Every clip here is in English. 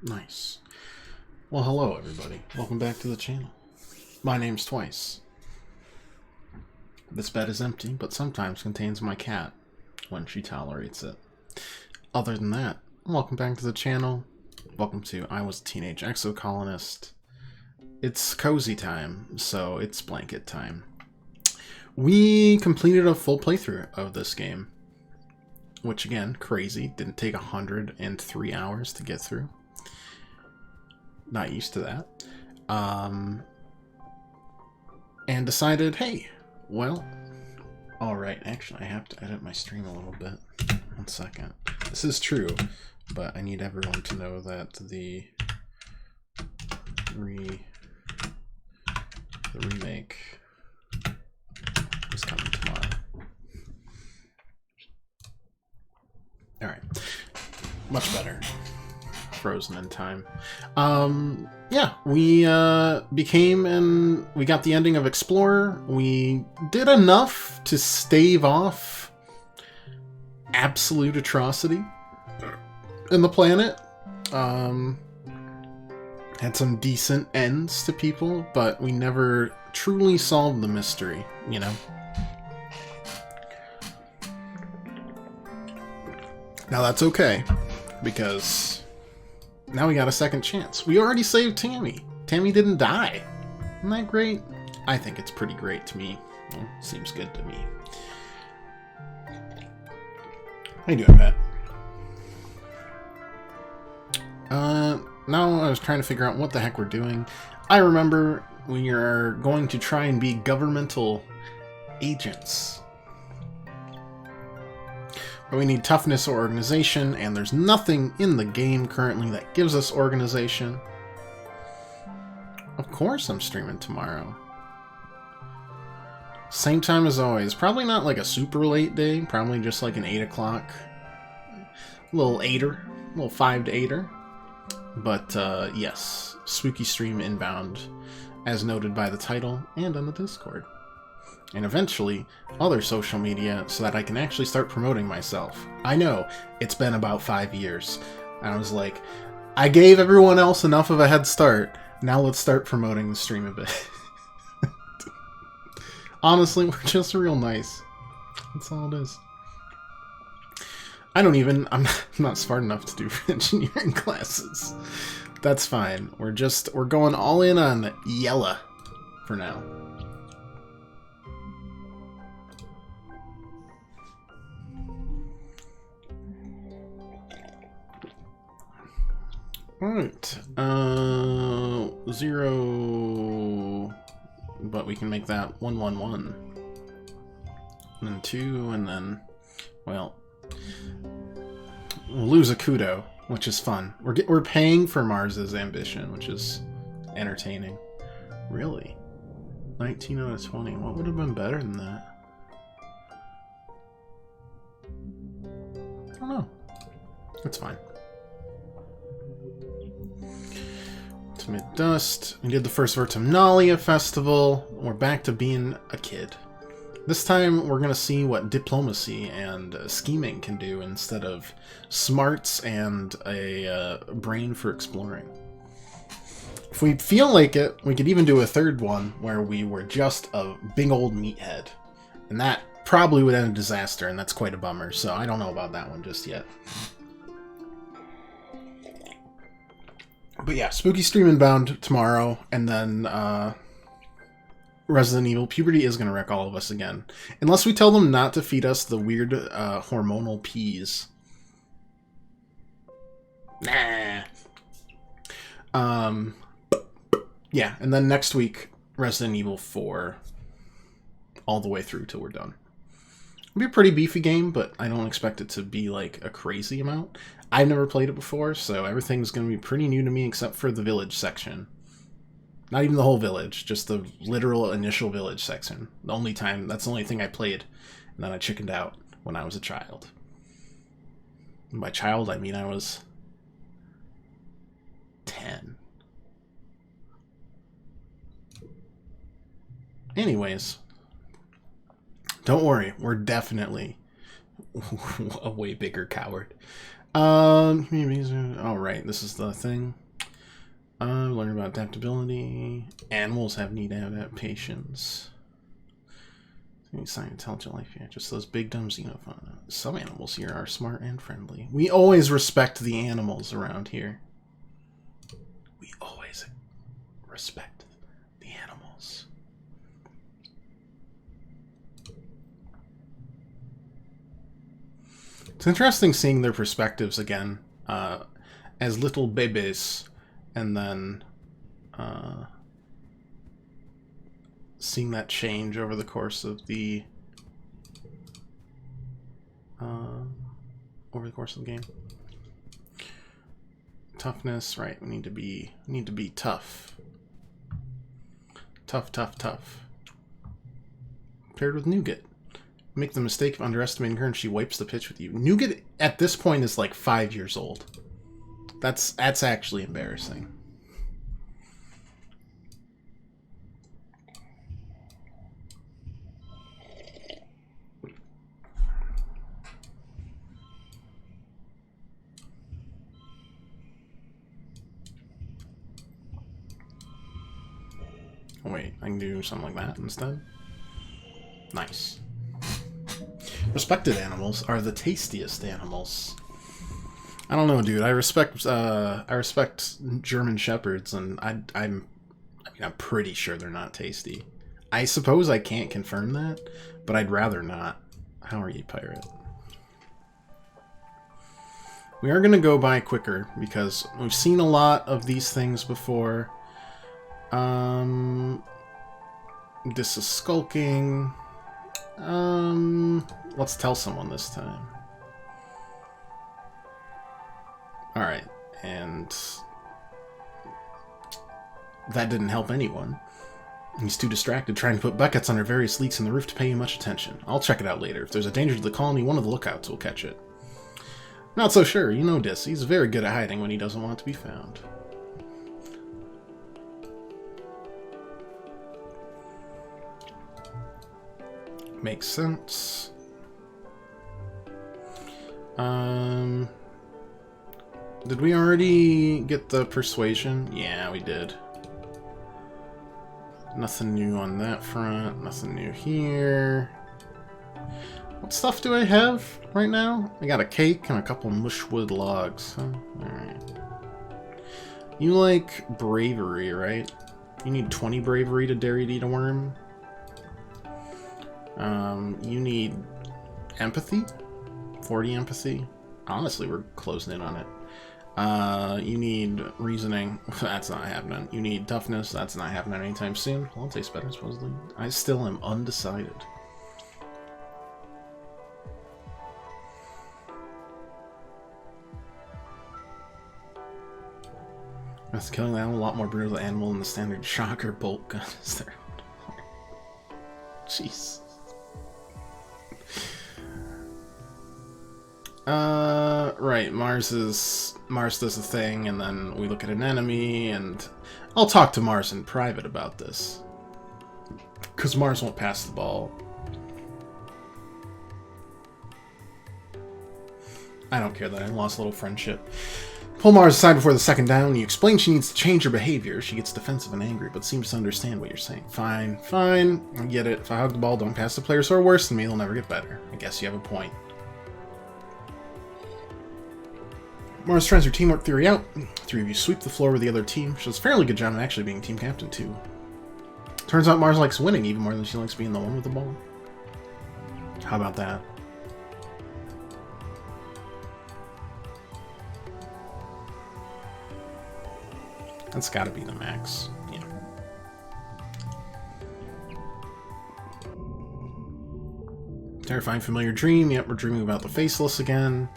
Nice. Well, hello everybody. Welcome back to the channel. My name's Twice. This bed is empty, but sometimes contains my cat, when she tolerates it. Other than that, welcome back to the channel. Welcome to I Was a Teenage Exocolonist. It's cozy time, so it's blanket time. We completed a full playthrough of this game. Which again, crazy. Didn't take 103 hours to get through. Not used to that. And decided, hey, well, alright, actually I have to edit my stream a little bit. 1 second. This is true, but I need everyone to know that the remake is coming tomorrow. Alright. Much better. Frozen in time. Yeah, we became and we got the ending of Explorer. We did enough to stave off absolute atrocity in the planet. Had some decent ends to people, but we never truly solved the mystery, you know? Now that's okay, because now we got a second chance. We already saved Tammy. Tammy didn't die. Isn't that great? I think it's pretty great to me. Well, seems good to me. How you doing, Pat? Now I was trying to figure out what the heck we're doing. I remember we are going to try and be governmental agents. But we need toughness or organization, and there's nothing in the game currently that gives us organization. Of course I'm streaming tomorrow. Same time as always. Probably not like a super late day. Probably just like an 8 o'clock. Little 8er. Little 5 to 8er. But yes, spooky stream inbound, as noted by the title and on the Discord. And eventually, other social media, so that I can actually start promoting myself. I know, it's been about 5 years. And I was like, I gave everyone else enough of a head start, now let's start promoting the stream a bit. Honestly, we're just real nice. That's all it is. I'm not smart enough to do engineering classes. That's fine. We're going all in on yellow for now. Alright, 0, but we can make that 1, 1, 1. And then 2, and then, well, we'll lose a kudo, which is fun. We're paying for Mars's ambition, which is entertaining. Really? 19 out of 20. What would have been better than that? I don't know. That's fine. Dust. We did the first Vertumnalia festival. We're back to being a kid. This time we're gonna see what diplomacy and scheming can do instead of smarts and a brain for exploring. If we feel like it, we could even do a third one where we were just a big old meathead. And that probably would end in disaster, and that's quite a bummer, so I don't know about that one just yet. But yeah, spooky stream inbound tomorrow, and then Resident Evil. Puberty is going to wreck all of us again. Unless we tell them not to feed us the weird hormonal peas. Nah. Yeah, and then next week, Resident Evil 4. All the way through till we're done. It'll be a pretty beefy game, but I don't expect it to be like a crazy amount. I've never played it before, so everything's going to be pretty new to me except for the village section. Not even the whole village, just the literal initial village section. That's the only thing I played, and then I chickened out when I was a child. And by child, I mean I was 10. Anyways, don't worry, we're definitely a way bigger coward. Oh, right, this is the thing. Learn about adaptability. Animals have neat adaptations. Sign intelligent life here. Just those big dumb xenofauna. Some animals here are smart and friendly. We always respect the animals around here. We always respect the animals. It's interesting seeing their perspectives again, as little babies, and then seeing that change over the course of the game. Toughness, right? We need to be tough. Tough. Paired with Nougat. Make the mistake of underestimating her and she wipes the pitch with you. Nougat at this point is like 5 years old. That's actually embarrassing. Oh, wait, I can do something like that instead? Nice. Respected animals are the tastiest animals. I don't know, dude. I respect German Shepherds, and I'm pretty sure they're not tasty. I suppose I can't confirm that, but I'd rather not. How are you, pirate? We are gonna go by quicker because we've seen a lot of these things before. This is skulking. Let's tell someone this time. Alright, and that didn't help anyone. He's too distracted trying to put buckets under various leaks in the roof to pay you much attention. I'll check it out later. If there's a danger to the colony, one of the lookouts will catch it. Not so sure. You know Dis. He's very good at hiding when he doesn't want to be found. Makes sense. Did we already get the persuasion? Yeah, we did. Nothing new on that front. Nothing new here. What stuff do I have right now? I got a cake and a couple mushwood logs. Huh? Alright. You like bravery, right? You need 20 bravery to dare to eat a worm. You need empathy? 40 empathy? Honestly, we're closing in on it. You need reasoning. That's not happening. You need toughness. That's not happening anytime soon. Well, it tastes better, supposedly. I still am undecided. That's killing the animal a lot more brutal animal than the standard shocker bolt gun is there. Jeez. Right, Mars does a thing, and then we look at an enemy, and I'll talk to Mars in private about this. Because Mars won't pass the ball. I don't care that I lost a little friendship. Pull Mars aside before the second down. You explain she needs to change her behavior. She gets defensive and angry, but seems to understand what you're saying. Fine, I get it. If I hug the ball, don't pass the players who are worse than me, they'll never get better. I guess you have a point. Mars tries her teamwork theory out. Three of you sweep the floor with the other team. She does a fairly good job of actually being team captain, too. Turns out Mars likes winning even more than she likes being the one with the ball. How about that? That's gotta be the max. Yeah. Terrifying familiar dream. Yep, we're dreaming about the Faceless again.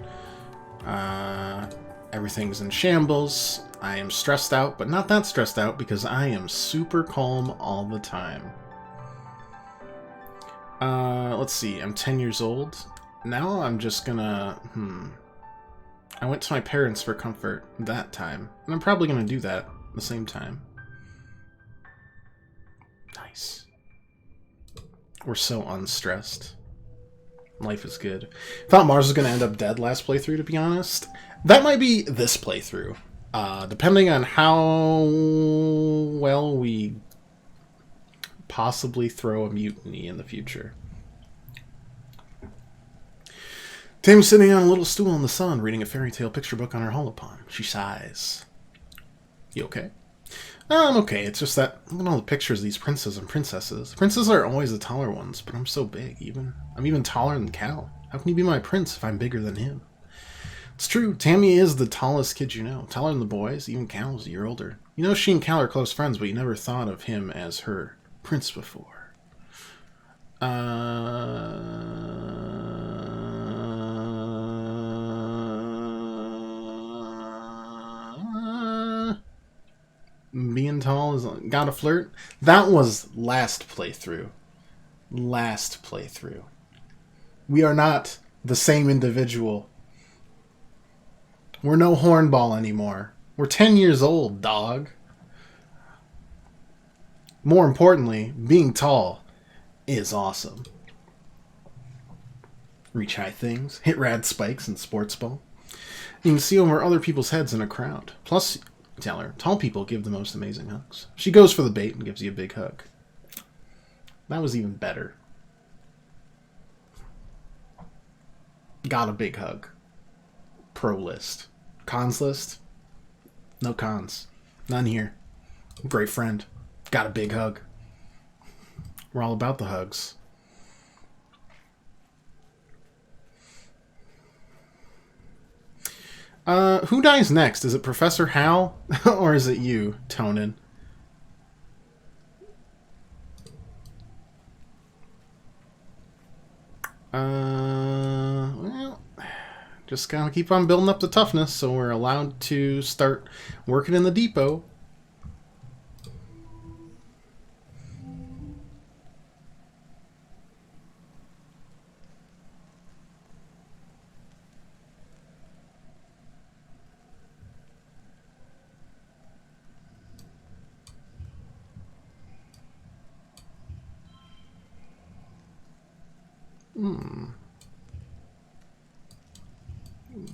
Everything's in shambles. I am stressed out, but not that stressed out because I am super calm all the time. Let's see. I'm 10 years old. Now I'm just gonna... I went to my parents for comfort that time, and I'm probably gonna do that at the same time. Nice. We're so unstressed. Life is good. Thought Mars was going to end up dead last playthrough, to be honest. That might be this playthrough. Depending on how well we possibly throw a mutiny in the future. Tammy's sitting on a little stool in the sun, reading a fairy tale picture book on her holopon. She sighs. You okay? I'm okay. It's just that, look at all the pictures of these princes and princesses. Princes are always the taller ones, but I'm so big, even. I'm even taller than Cal. How can you be my prince if I'm bigger than him? It's true. Tammy is the tallest kid you know. Taller than the boys. Even Cal's a year older. You know she and Cal are close friends, but you never thought of him as her prince before. Being tall is gotta flirt. That was last playthrough. Last playthrough. We are not the same individual. We're no hornball anymore. We're 10 years old, dog. More importantly, being tall is awesome. Reach high things, hit rad spikes in sports ball. You can see over other people's heads in a crowd. Plus, tell her, tall people give the most amazing hugs. She goes for the bait and gives you a big hug. That was even better. Got a big hug. Pro list. Cons list? No cons. None here. Great friend. Got a big hug. We're all about the hugs. Who dies next? Is it Professor Hal? Or is it you, Tonin? Well, just gotta keep on building up the toughness so we're allowed to start working in the depot.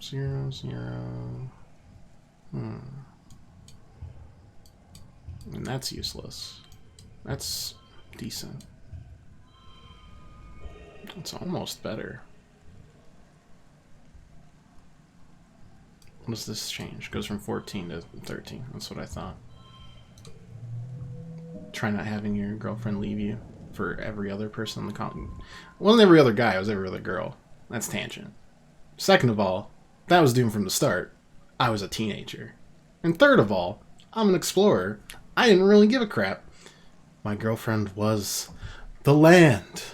Zero, zero. And that's useless. That's decent. It's almost better. What does this change? Goes from 14 to 13. That's what I thought. Try not having your girlfriend leave you for every other person in the con. It wasn't every other guy, it was every other girl. That's tangent. Second of all, that was doomed from the start. I was a teenager. And third of all, I'm an explorer. I didn't really give a crap. My girlfriend was the land.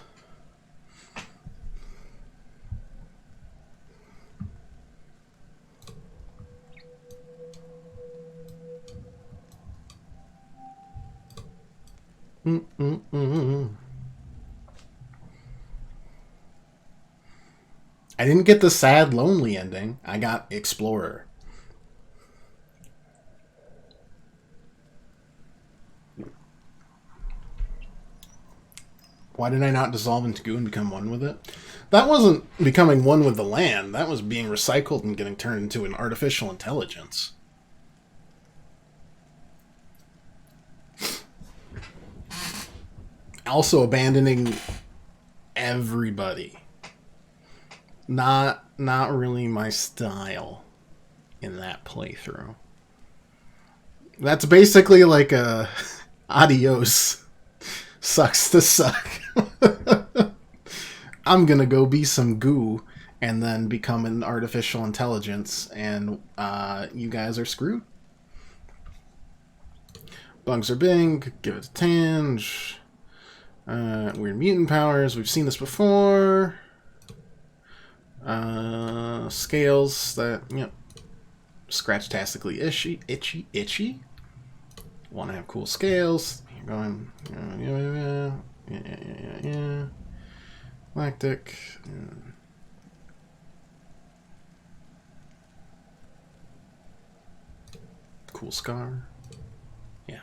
I didn't get the sad, lonely ending. I got Explorer. Why did I not dissolve into goo and become one with it? That wasn't becoming one with the land. That was being recycled and getting turned into an artificial intelligence. Also abandoning everybody. Not really my style in that playthrough. That's basically like a adios. Sucks to suck. I'm gonna go be some goo and then become an artificial intelligence, and you guys are screwed. Bugs are big. Give it a tinge. Weird mutant powers. We've seen this before. Scales that, yep. Scratch-tastically itchy. Want to have cool scales. You're going, yeah. Lactic. Cool scar. Yeah.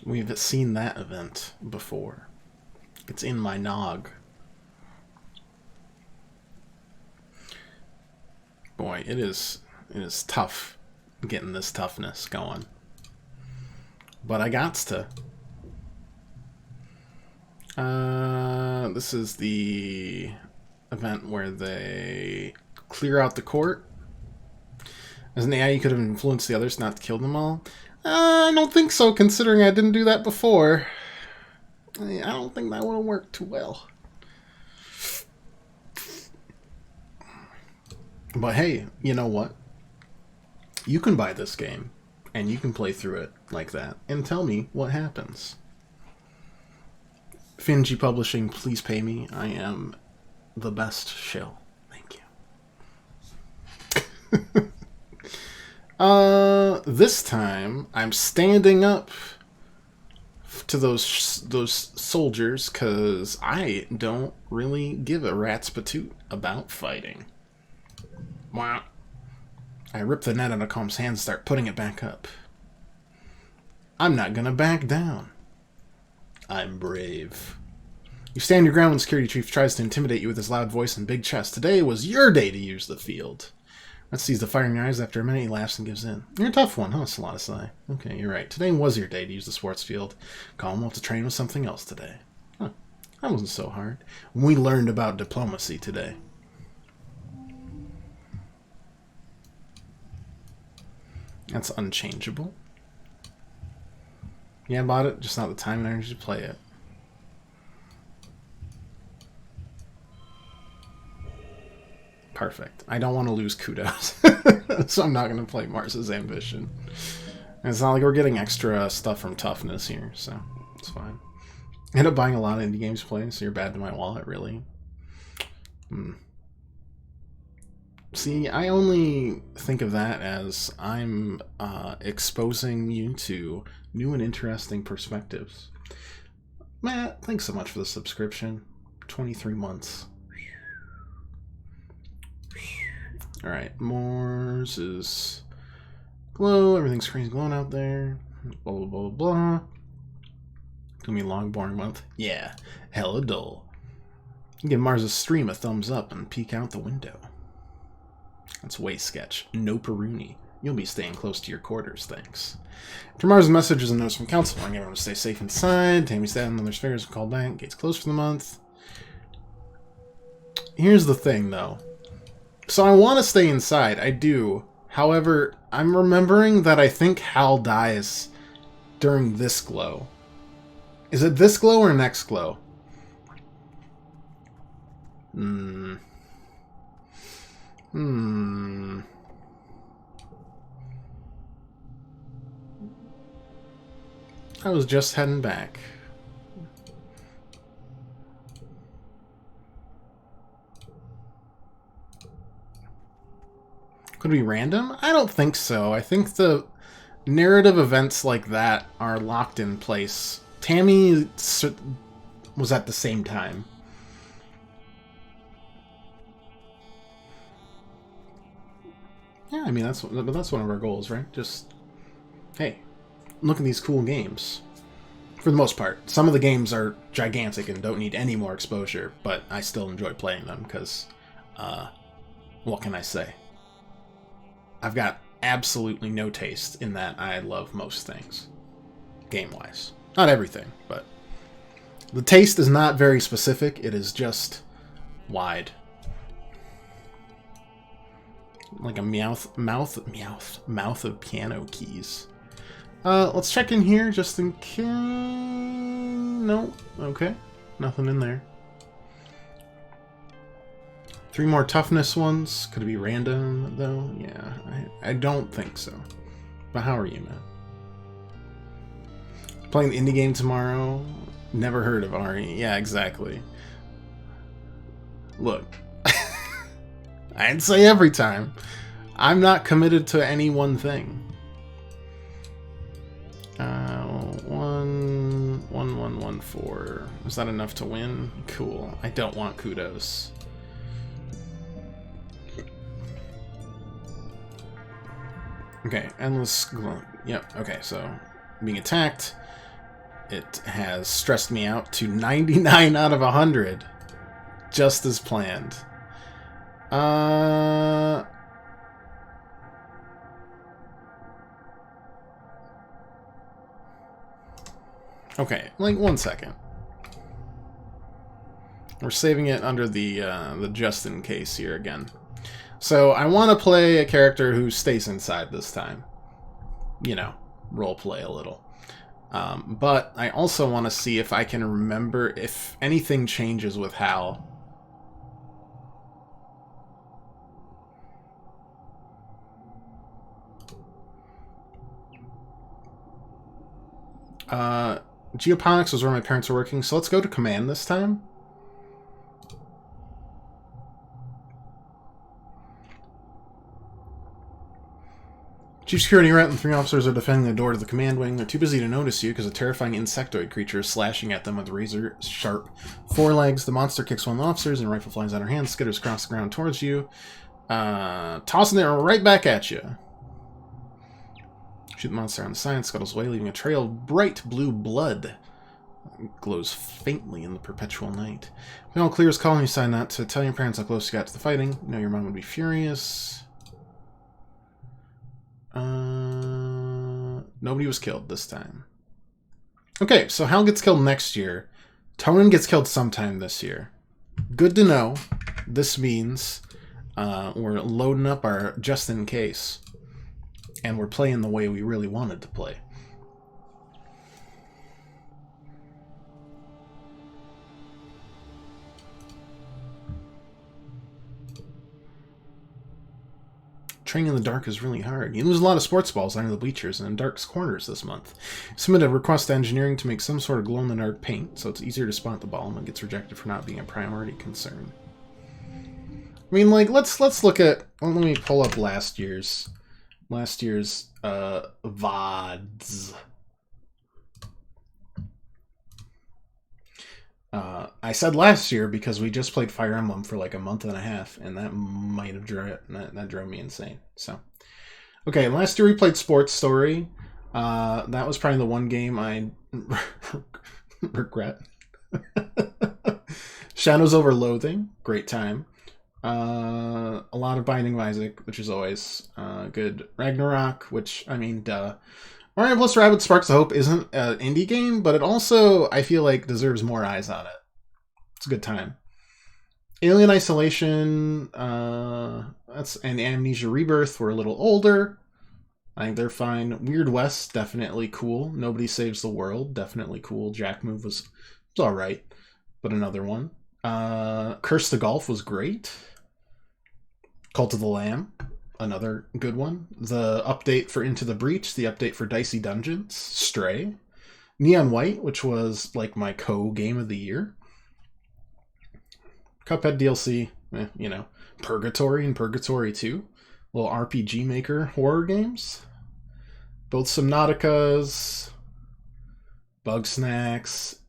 We've seen that event before. It's in my nog. It is tough getting this toughness going. But I gots to. This is the event where they clear out the court. As an AI, you could have influenced the others not to kill them all. I don't think so, considering I didn't do that before. I don't think that would have worked too well. But hey, you know what? You can buy this game, and you can play through it like that, and tell me what happens. Finji Publishing, please pay me. I am the best shill. Thank you. This time I'm standing up to those soldiers because I don't really give a rat's patoot about fighting. Wow. I rip the net out of Calm's hand and start putting it back up. I'm not gonna back down. I'm brave. You stand your ground when the security chief tries to intimidate you with his loud voice and big chest. Today was your day to use the field. Red sees the fire in your eyes. After a minute, he laughs and gives in. You're a tough one, huh, Salatasai? Okay, you're right. Today was your day to use the sports field. Calm will have to train with something else today. Huh, that wasn't so hard. We learned about diplomacy today. That's unchangeable. Yeah, I bought it, just not the time and energy to play it. Perfect. I don't want to lose kudos, so I'm not going to play Mars's Ambition. And it's not like we're getting extra stuff from Toughness here, so it's fine. I end up buying a lot of indie games to play, so you're bad to my wallet, really. See, I only think of that as I'm exposing you to new and interesting perspectives. Matt, thanks so much for the subscription. 23 months. Alright, Mars is glow, everything's crazy glowing out there. Blah, blah, blah, blah. It's gonna be a long, boring month. Yeah, hella dull. You give Mars' stream a thumbs up and peek out the window. That's way sketch. No Peruni. You'll be staying close to your quarters, thanks. After Mars' messages and notes from Council, warning everyone to stay safe inside. Tammy's dad and others' figures called back. Gates closed for the month. Here's the thing, though. So I want to stay inside. I do. However, I'm remembering that I think Hal dies during this glow. Is it this glow or next glow? I was just heading back. Could it be random? I don't think so. I think the narrative events like that are locked in place. Tammy was at the same time. Yeah, I mean, that's one of our goals, right? Just, hey, look at these cool games. For the most part. Some of the games are gigantic and don't need any more exposure, but I still enjoy playing them because, what can I say? I've got absolutely no taste in that I love most things, game-wise. Not everything, but the taste is not very specific. It is just wide. Like a mouth of piano keys. Let's check in here just in case. No, okay, nothing in there. 3 more toughness ones. Could it be random, though? Yeah, I don't think so. But how are you, man? Playing the indie game tomorrow? Never heard of Ari. Yeah, exactly. Look. I'd say every time. I'm not committed to any one thing. 1-1-1-4. Is that enough to win? Cool. I don't want kudos. Okay, endless glow. Yep, okay, so being attacked, it has stressed me out to 99 out of 100. Just as planned. Okay, like 1 second. We're saving it under the just in case here again. So I want to play a character who stays inside this time. You know, role play a little. But I also want to see if I can remember if anything changes with Hal. Geoponics was where my parents were working, so let's go to command this time. Chief Security Rat and 3 officers are defending the door to the command wing. They're too busy to notice you because a terrifying insectoid creature is slashing at them with razor-sharp forelegs. The monster kicks one of the officers and a rifle flies out of her hand, skitters across the ground towards you, tossing it right back at you. Shoot the monster on the side, scuttles away, leaving a trail of bright blue blood. It glows faintly in the perpetual night. When all clear is calling you sign not to tell your parents how close you got to the fighting. You know your mom would be furious. Nobody was killed this time. Okay, so Hal gets killed next year. Tonin gets killed sometime this year. Good to know. This means we're loading up our just in case. And we're playing the way we really wanted to play. Training in the dark is really hard. You lose a lot of sports balls under the bleachers and in dark corners this month. Submit a request to engineering to make some sort of glow-in-the-dark paint, so it's easier to spot the ball and it gets rejected for not being a priority concern. I mean, like, let's look at... Well, let me pull up last year's VODs. I said last year because we just played Fire Emblem for like a month and a half, and that might have that drove me insane. So, okay, last year we played Sports Story. That was probably the one game I regret. Shadows over Loathing, great time. A lot of Binding of Isaac, which is always good. Ragnarok, which, I mean, duh. Mario plus Rabbids Sparks of Hope isn't an indie game, but it also, I feel like, deserves more eyes on it. It's a good time. Alien Isolation, that's and Amnesia Rebirth were a little older. I think they're fine. Weird West, definitely cool. Nobody Saves the World, definitely cool. Jack Move was alright, but another one. Curse to Golf was great. Cult of the Lamb, another good one. The update for Into the Breach, the update for Dicey Dungeons, Stray. Neon White, which was like my game of the year. Cuphead DLC, you know. Purgatory and Purgatory 2. Little RPG Maker horror games. Both Subnauticas. Bug Snacks.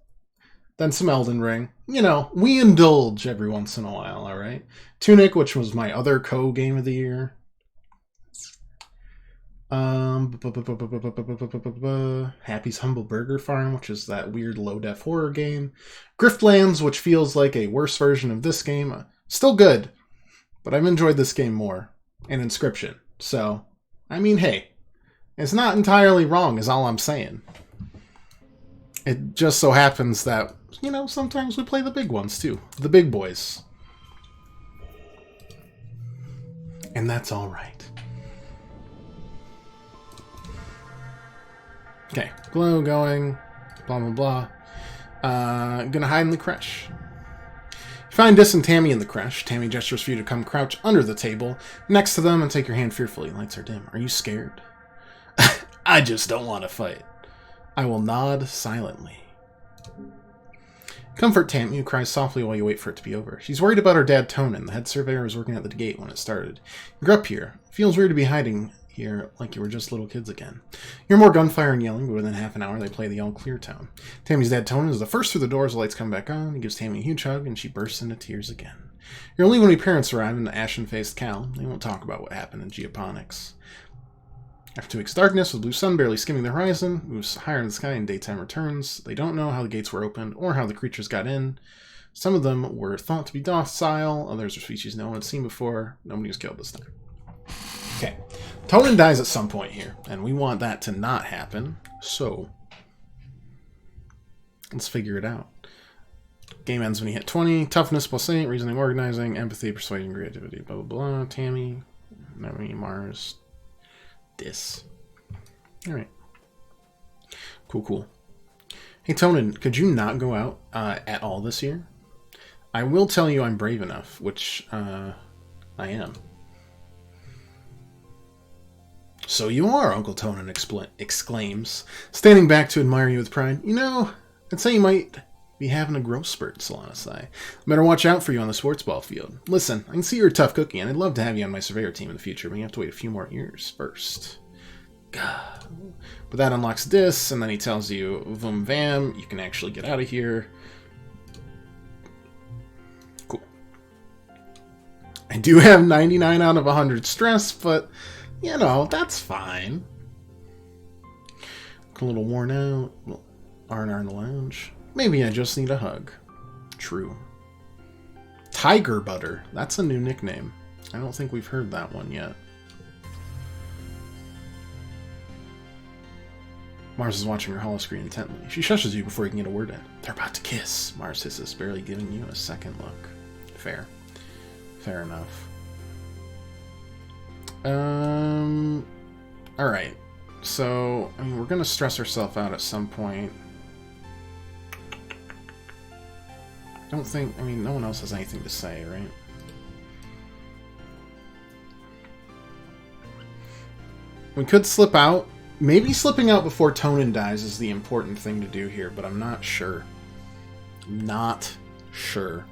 Then some Elden Ring. You know, we indulge every once in a while, alright? Tunic, which was my other game of the year. Happy's Humble Burger Farm, which is that weird low-def horror game. Griftlands, which feels like a worse version of this game. Still good, but I've enjoyed this game more. And Inscription. So, I mean, hey, it's not entirely wrong is all I'm saying. It just so happens that, you know, sometimes we play the big ones too. The big boys. And that's alright. Okay, glow going, blah blah blah. Gonna hide in the creche. You find Dis and Tammy in the creche. Tammy gestures for you to come crouch under the table next to them and take your hand fearfully. Lights are dim. Are you scared? I just don't want to fight. I will nod silently. Comfort Tammy, who cries softly while you wait for it to be over. She's worried about her dad, Tonin. The head surveyor was working at the gate when it started. You grew up here. It feels weird to be hiding here like you were just little kids again. You're more gunfire and yelling, but within half an hour they play the all clear tone. Tammy's dad, Tonin, is the first through the door as the lights come back on. He gives Tammy a huge hug, and she bursts into tears again. You're only when your parents arrive and the ashen-faced Cal. They won't talk about what happened in Geoponics. After 2 weeks of darkness, with blue sun barely skimming the horizon, moves higher in the sky and daytime returns. They don't know how the gates were opened or how the creatures got in. Some of them were thought to be docile, others are species no one had seen before. Nobody was killed this time. Okay. Tonin dies at some point here, and we want that to not happen, so Let's figure it out. Game ends when you hit 20. Toughness +8. Reasoning, organizing, empathy, persuasion, creativity. Blah, blah, blah. Tammy. Naomi, Mars. Dis. Alright. Cool, cool. Hey, Tonin, could you not go out at all this year? I will tell you I'm brave enough, which I am. So you are, Uncle Tonin exclaims, standing back to admire you with pride. You know, I'd say you might be having a growth spurt, Solanasai. Better watch out for you on the sports ball field. Listen, I can see you're a tough cookie, and I'd love to have you on my surveyor team in the future, but you have to wait a few more years first. God. But that unlocks this, and then he tells you, Vum Vam, you can actually get out of here. Cool. I do have 99 out of 100 stress, but, you know, that's fine. A little worn out. R&R in the lounge. Maybe I just need a hug. True. Tiger Butter. That's a new nickname. I don't think we've heard that one yet. Mars is watching her holoscreen intently. She shushes you before you can get a word in. They're about to kiss, Mars hisses, barely giving you a second look. Fair. Fair enough. Alright. So, I mean, we're gonna stress ourselves out at some point. I don't think, I mean, no one else has anything to say, right? We could slip out. Maybe slipping out before Tonin dies is the important thing to do here, but I'm not sure. Not sure.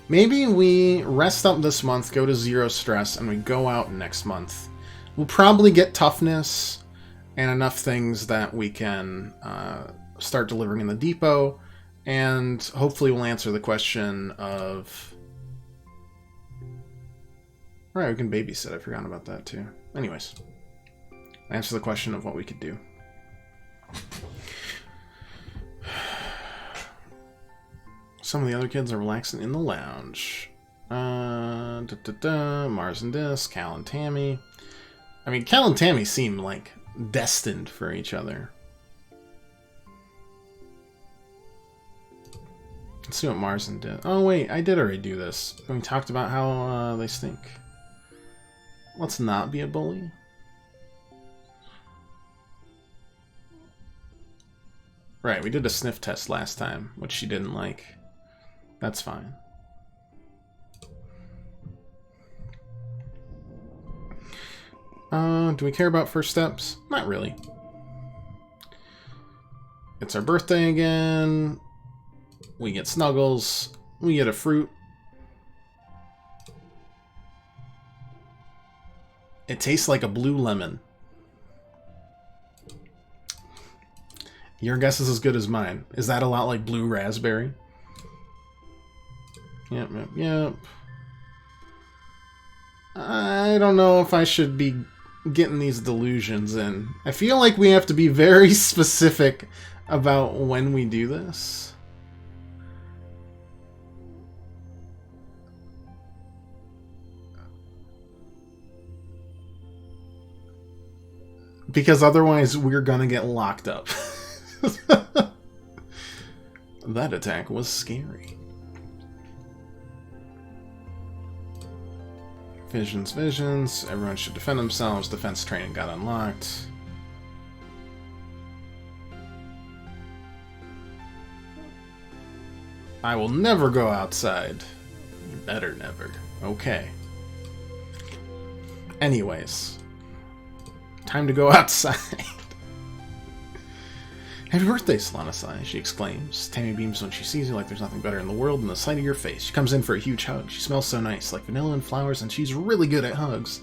Maybe we rest up this month, go to 0 stress, and we go out next month. We'll probably get toughness and enough things that we can start delivering in the depot, and hopefully we'll answer the question of... Alright, we can babysit. I forgot about that, too. Anyways. Answer the question of what we could do. Some of the other kids are relaxing in the lounge. Mars and Dis, Cal and Tammy. I mean, Cal and Tammy seem, like, destined for each other. Let's see what Mars and Dis... Oh, wait, I did already do this. We talked about how they stink. Let's not be a bully. Right, we did a sniff test last time, which she didn't like. That's fine. Do we care about first steps? Not really. It's our birthday again. We get snuggles. We get a fruit. It tastes like a blue lemon. Your guess is as good as mine. Is that a lot like blue raspberry? Yep, yep, yep. I don't know if I should be getting these delusions in. I feel like we have to be very specific about when we do this. Because otherwise we're gonna get locked up. That attack was scary. Visions, visions. Everyone should defend themselves. Defense training got unlocked. I will never go outside. You better never. Okay. Anyways. Time to go outside. Happy birthday, Solanasai, she exclaims. Tammy beams when she sees you like there's nothing better in the world than the sight of your face. She comes in for a huge hug. She smells so nice, like vanilla and flowers, and she's really good at hugs.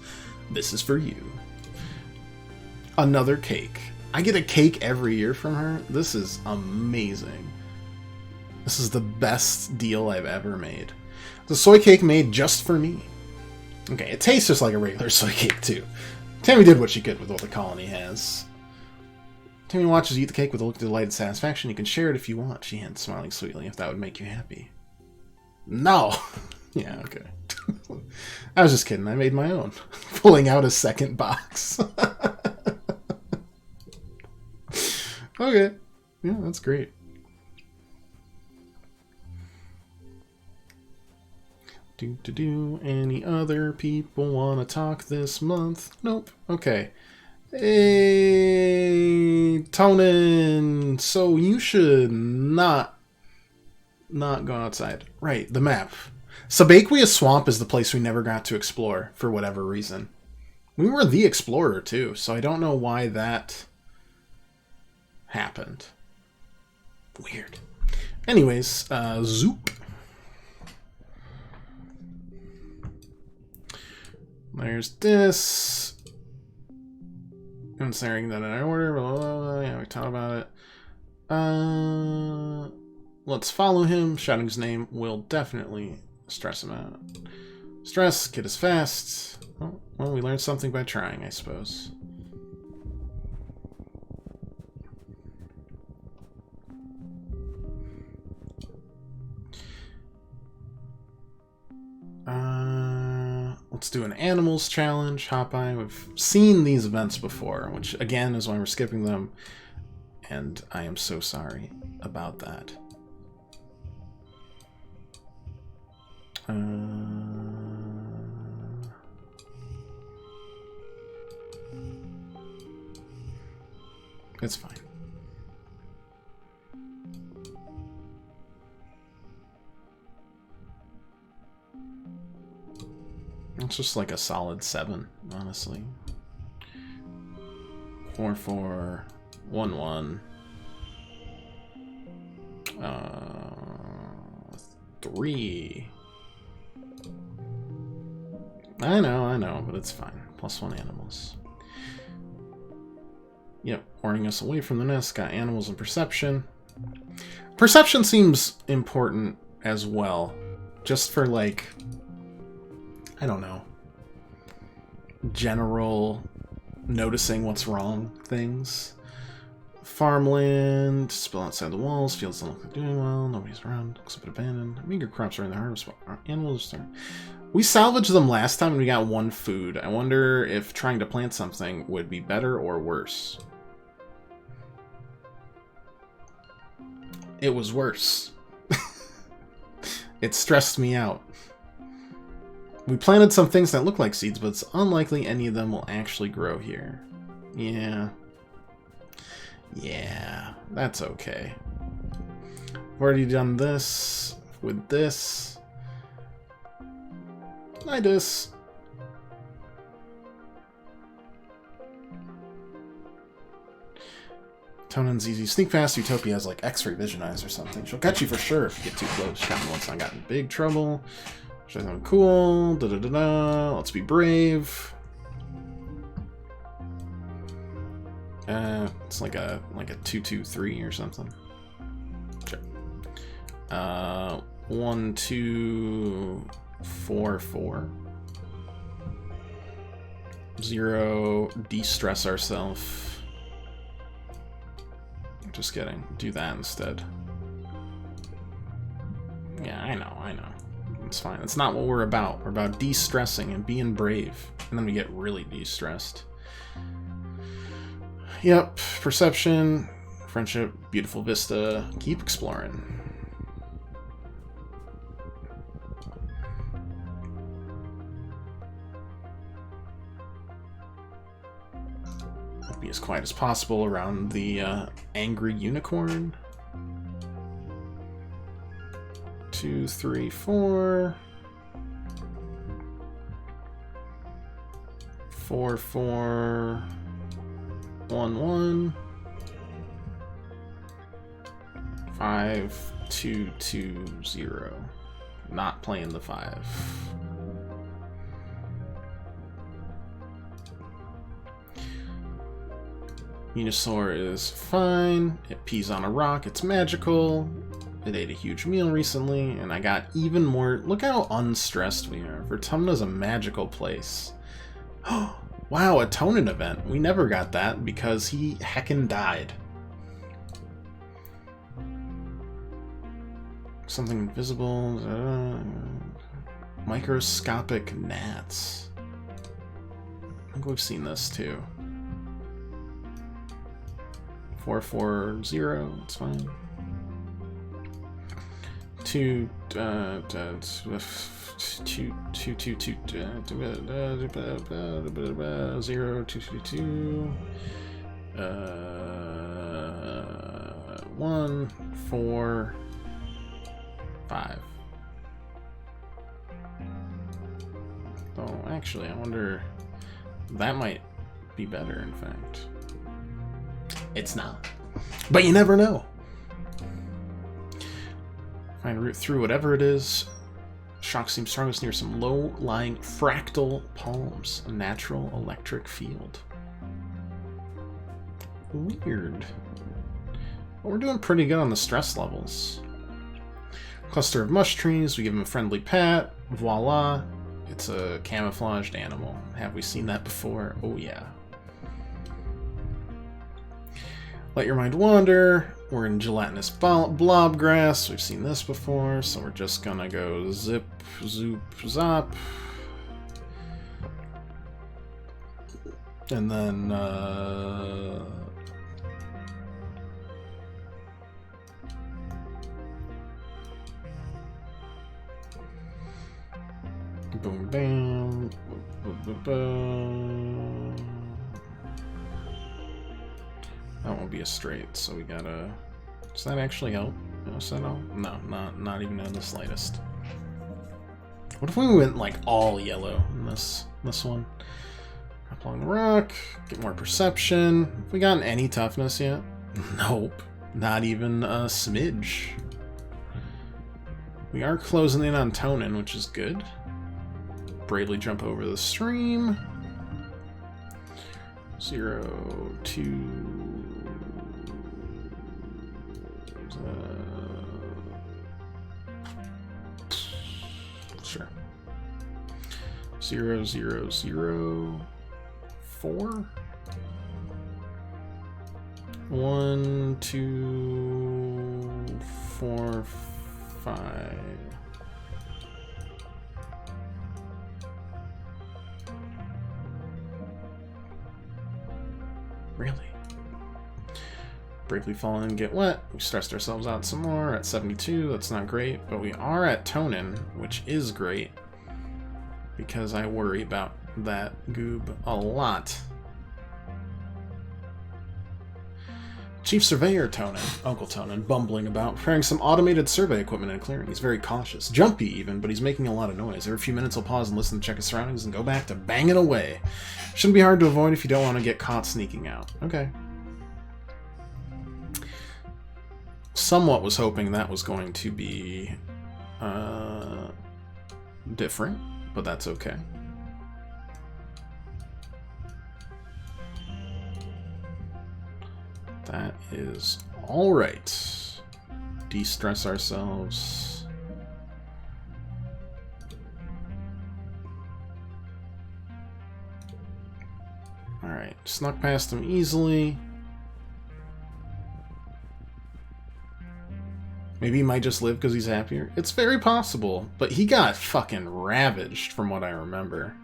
This is for you. Another cake. I get a cake every year from her. This is amazing. This is the best deal I've ever made. It's a soy cake made just for me. Okay, it tastes just like a regular soy cake, too. Tammy did what she could with what the colony has. Tammy watches you eat the cake with a look of delighted satisfaction. You can share it if you want, she hints, smiling sweetly, if that would make you happy. No! Yeah, okay. I was just kidding, I made my own. Pulling out a second box. Okay. Yeah, that's great. Any other people want to talk this month? Nope. Okay. Hey, Tonin. So you should not go outside. Right, the map. Sabaquia Swamp is the place we never got to explore for whatever reason. We were the explorer too, so I don't know why that happened. Weird. Anyways, Zoop. There's this. Considering that in our order, blah, blah, blah. Yeah, we talked about it. Let's follow him. Shouting his name will definitely stress him out. Stress, kid is fast. Oh, well, we learned something by trying, I suppose. Let's do an animals challenge. Hopeye. We've seen these events before, which again is why we're skipping them. And I am so sorry about that. It's fine. It's just like a solid 7, honestly. 4, 4, 1, 1. 3. I know, but it's fine. +1 animals. Yep, warning us away from the nest. Got animals and perception. Perception seems important as well. Just for, like, I don't know, general noticing what's wrong things. Farmland, spill outside the walls, fields don't look like doing well, nobody's around, looks a bit abandoned. Meager crops are in the harvest, our animals are starting. We salvaged them last time and we got 1 food. I wonder if trying to plant something would be better or worse. It was worse. It stressed me out. We planted some things that look like seeds, but it's unlikely any of them will actually grow here. Yeah. Yeah, that's okay. I've already done this with this. Nidus. Tonin's easy. Sneak past. Utopia has like X-ray vision eyes or something. She'll catch you for sure if you get too close. She got me once and I got in big trouble. She's something cool. Da da da da. Let's be brave. It's like a 2-2-3 or something. Sure. 1 2 4 4. 0. De-stress ourselves. Just kidding. Do that instead. Yeah, I know. It's fine. It's not what we're about. We're about de-stressing and being brave. And then we get really de-stressed. Yep. Perception. Friendship. Beautiful vista. Keep exploring. Be as quiet as possible around the angry unicorn. 2 3 4 4 4 1 1 5 2 2 0. Not playing the 5. Venusaur is fine. It pees on a rock. It's magical. It ate a huge meal recently, and I got even more. Look how unstressed we are. Vertumna's a magical place. Wow, a Tonin event. We never got that because he heckin' died. Something invisible. Microscopic gnats. I think we've seen this too. 440, it's fine. 2 2 2 2 2 0 2 2 1 4 5. Oh, actually, I wonder, that might be better, in fact. It's not. But you never know. Find a route through whatever it is. Shock seems strongest near some low-lying fractal palms. A natural electric field. Weird. But we're doing pretty good on the stress levels. Cluster of mush trees. We give him a friendly pat. Voila. It's a camouflaged animal. Have we seen that before? Oh, yeah. Let your mind wander. We're in gelatinous blob grass. We've seen this before, so we're just gonna go zip, zoop, zop. And then, boom, bam, boom, boom, boom. That won't be a straight, so we gotta... Does that actually help? No, not even in the slightest. What if we went like all yellow in this one? Up along the rock, get more perception. Have we gotten any toughness yet? Nope, not even a smidge. We are closing in on tonin, which is good. Bravely jump over the stream. 0 2 sure. 0 0 0 4 1 2 4 5. Really? Bravely fall in and get wet. We stressed ourselves out some more at 72. That's not great, but we are at tonin, which is great because I worry about that goob a lot. Chief Surveyor Tonin, Uncle Tonin, bumbling about, preparing some automated survey equipment and clearing. He's very cautious, jumpy even, but he's making a lot of noise. Every few minutes he'll pause and listen to check his surroundings and go back to banging away. Shouldn't be hard to avoid if you don't want to get caught sneaking out. Okay. Somewhat was hoping that was going to be different, but that's okay. That is all right. De-stress ourselves. All right, snuck past him easily. Maybe he might just live because he's happier. It's very possible, but he got fucking ravaged from what I remember.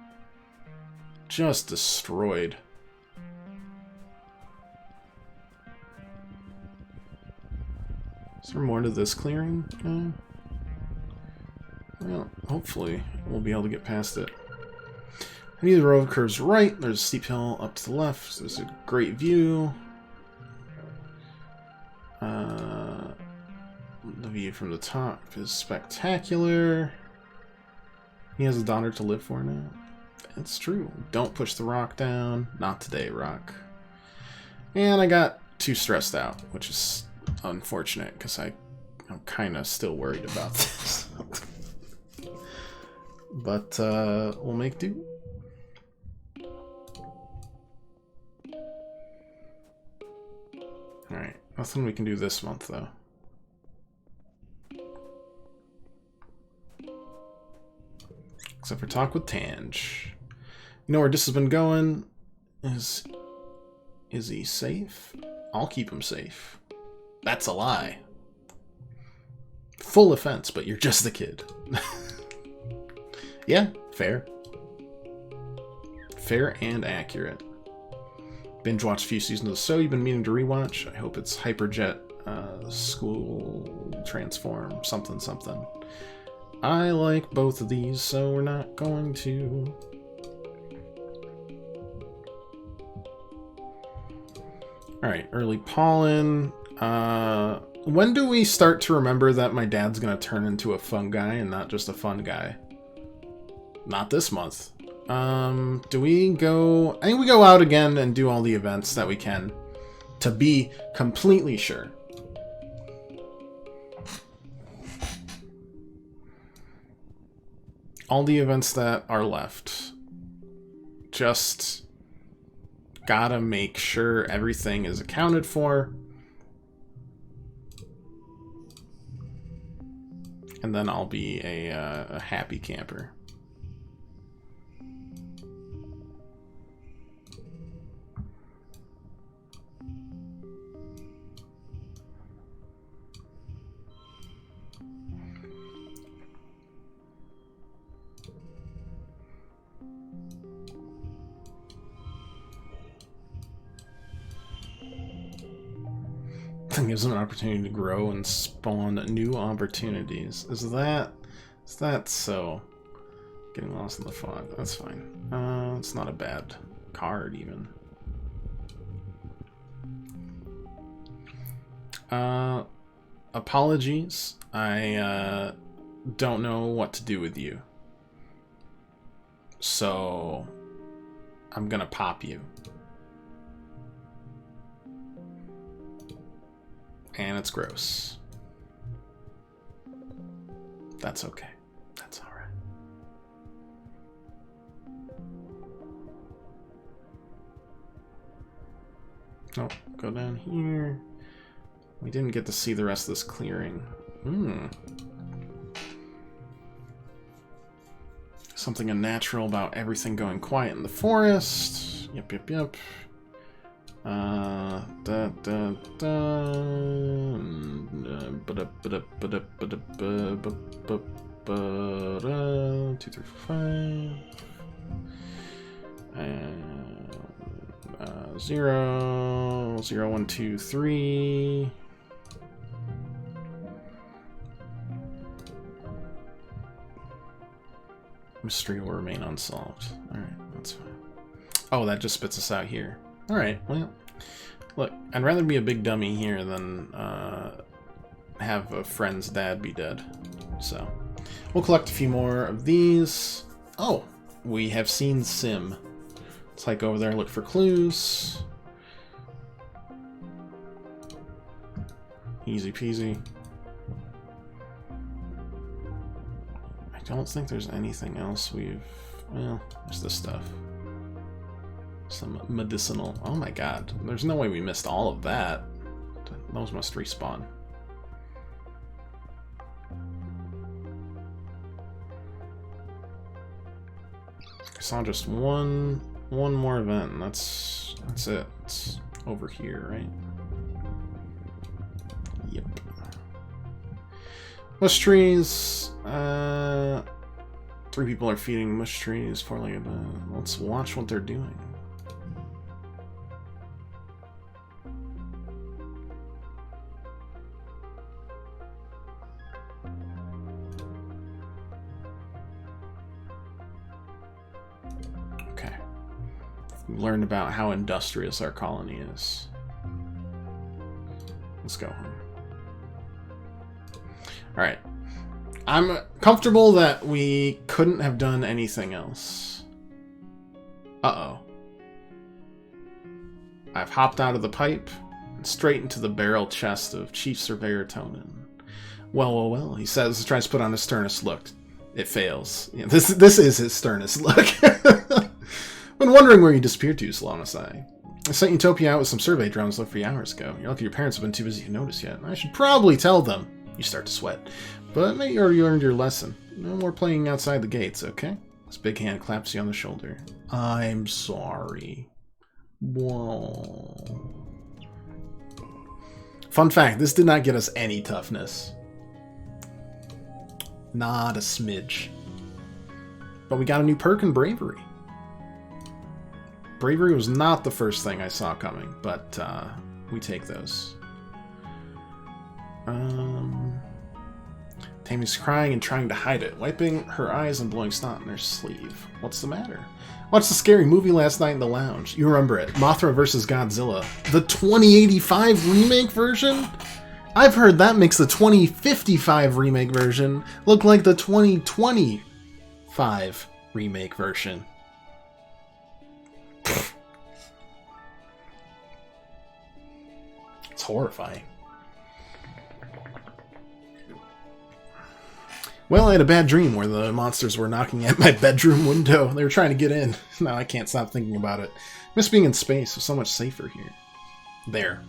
Just destroyed. Is there more to this clearing? Well, hopefully we'll be able to get past it. Any of the road curves right. There's a steep hill up to the left. There's a great view. The view from the top is spectacular. He has a daughter to live for now. It's true. Don't push the rock down. Not today, rock. And I got too stressed out, which is unfortunate because I'm kind of still worried about this. But we'll make do. Alright, nothing we can do this month though. Except for talk with Tange. You know where this has been going? Is he safe? I'll keep him safe. That's a lie. Full offense, but you're just the kid. Yeah, fair. Fair and accurate. binge watched a few seasons of the show you've been meaning to rewatch. I hope it's Hyperjet School Transform something something. I like both of these, so we're not going to. Alright, early pollen. When do we start to remember that my dad's gonna turn into a fun guy and not just a fun guy? Not this month. Do we go... I think we go out again and do all the events that we can to be completely sure. All the events that are left. Just gotta make sure everything is accounted for. And then I'll be a happy camper. Gives them an opportunity to grow and spawn new opportunities. Is that so? Getting lost in the fog. That's fine. It's not a bad card even. Apologies. I don't know what to do with you. So I'm gonna pop you. And it's gross. That's okay. That's alright. Oh, go down here. We didn't get to see the rest of this clearing. Something unnatural about everything going quiet in the forest. Yep. Da, da, da. 2, 3, 5. 0, 0, 1, 2, 3. Mystery will remain unsolved. Alright, that's fine. Oh, that just spits us out here. Alright, well, look, I'd rather be a big dummy here than have a friend's dad be dead. So, we'll collect a few more of these. Oh, we have seen Sim. Let's hike over there, look for clues. Easy peasy. I don't think there's anything else we've... Well, there's this stuff. Some medicinal... Oh my god. There's no way we missed all of that. Those must respawn. I saw just one more event, and that's it. It's over here, right? Yep. Mush trees. 3 people are feeding mush trees. 4-legged. Let's watch what they're doing. Okay. We learned about how industrious our colony is. Let's go home. Alright. I'm comfortable that we couldn't have done anything else. Uh-oh. I've hopped out of the pipe and straight into the barrel chest of Chief Surveyor Tonin. Well, he says, tries to put on his sternest look. It fails. Yeah, this is his sternest look. Been wondering where you disappeared to, Salonasai. I sent Utopia out with some survey drones left 3 hours ago. You're lucky your parents have been too busy to notice yet. I should probably tell them. You start to sweat. But maybe you already learned your lesson. No more playing outside the gates, okay? His big hand claps you on the shoulder. I'm sorry. Whoa. Fun fact, this did not get us any toughness. Not a smidge. But we got a new perk in bravery. Bravery was not the first thing I saw coming, but we take those. Tammy's crying and trying to hide it, wiping her eyes and blowing snot in her sleeve. What's the matter? Watched the scary movie last night in the lounge. You remember it. Mothra vs. Godzilla. The 2085 remake version? I've heard that makes the 2055 remake version look like the 2025 remake version. It's horrifying. Well, I had a bad dream where the monsters were knocking at my bedroom window. They were trying to get in. Now I can't stop thinking about it. Miss being in space. It's so much safer here. There.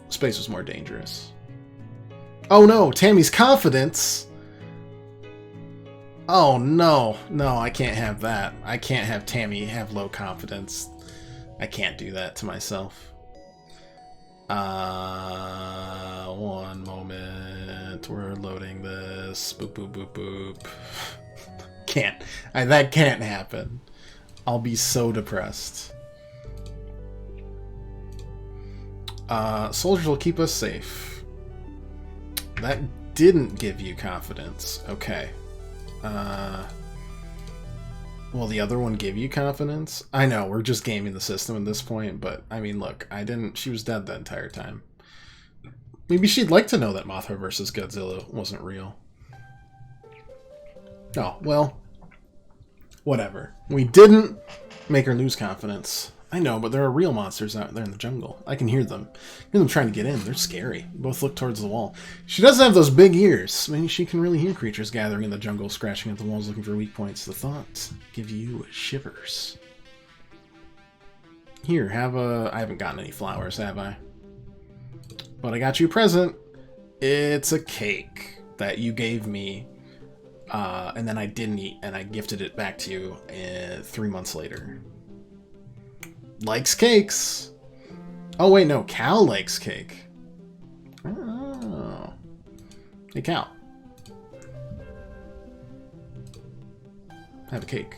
Space was more dangerous. Oh no, Tammy's confidence! Oh no, no, I can't have that. I can't have Tammy have low confidence. I can't do that to myself. One moment. We're loading this. Boop, boop, boop, boop. Can't. That can't happen. I'll be so depressed. Soldiers will keep us safe. That didn't give you confidence. Okay. Will the other one give you confidence? I know, we're just gaming the system at this point, but, I mean, look, she was dead the entire time. Maybe she'd like to know that Mothra vs. Godzilla wasn't real. Oh, well, whatever. We didn't make her lose confidence. I know, but there are real monsters out there in the jungle. I can hear them. Hear them trying to get in. They're scary. Both look towards the wall. She does have those big ears. Maybe she can really hear creatures gathering in the jungle, scratching at the walls, looking for weak points. The thoughts give you shivers. Here, have a... I haven't gotten any flowers, have I? But I got you a present. It's a cake that you gave me, and then I didn't eat, and I gifted it back to you 3 months later. Likes cakes. Oh, wait, no. Cal likes cake. Oh. Hey, Cal. Have a cake.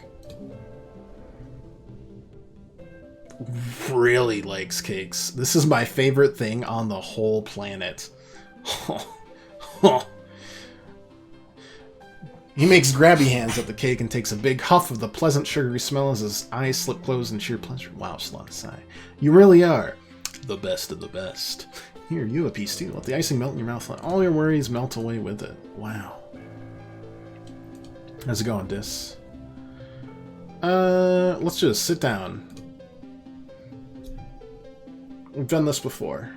Really likes cakes. This is my favorite thing on the whole planet. He makes grabby hands at the cake and takes a big huff of the pleasant sugary smell as his eyes slip closed in sheer pleasure. Wow, Slot sigh. You really are the best of the best. Here, you have a piece too. Let the icing melt in your mouth. Let all your worries melt away with it. Wow. How's it going, Dis? Let's just sit down. We've done this before.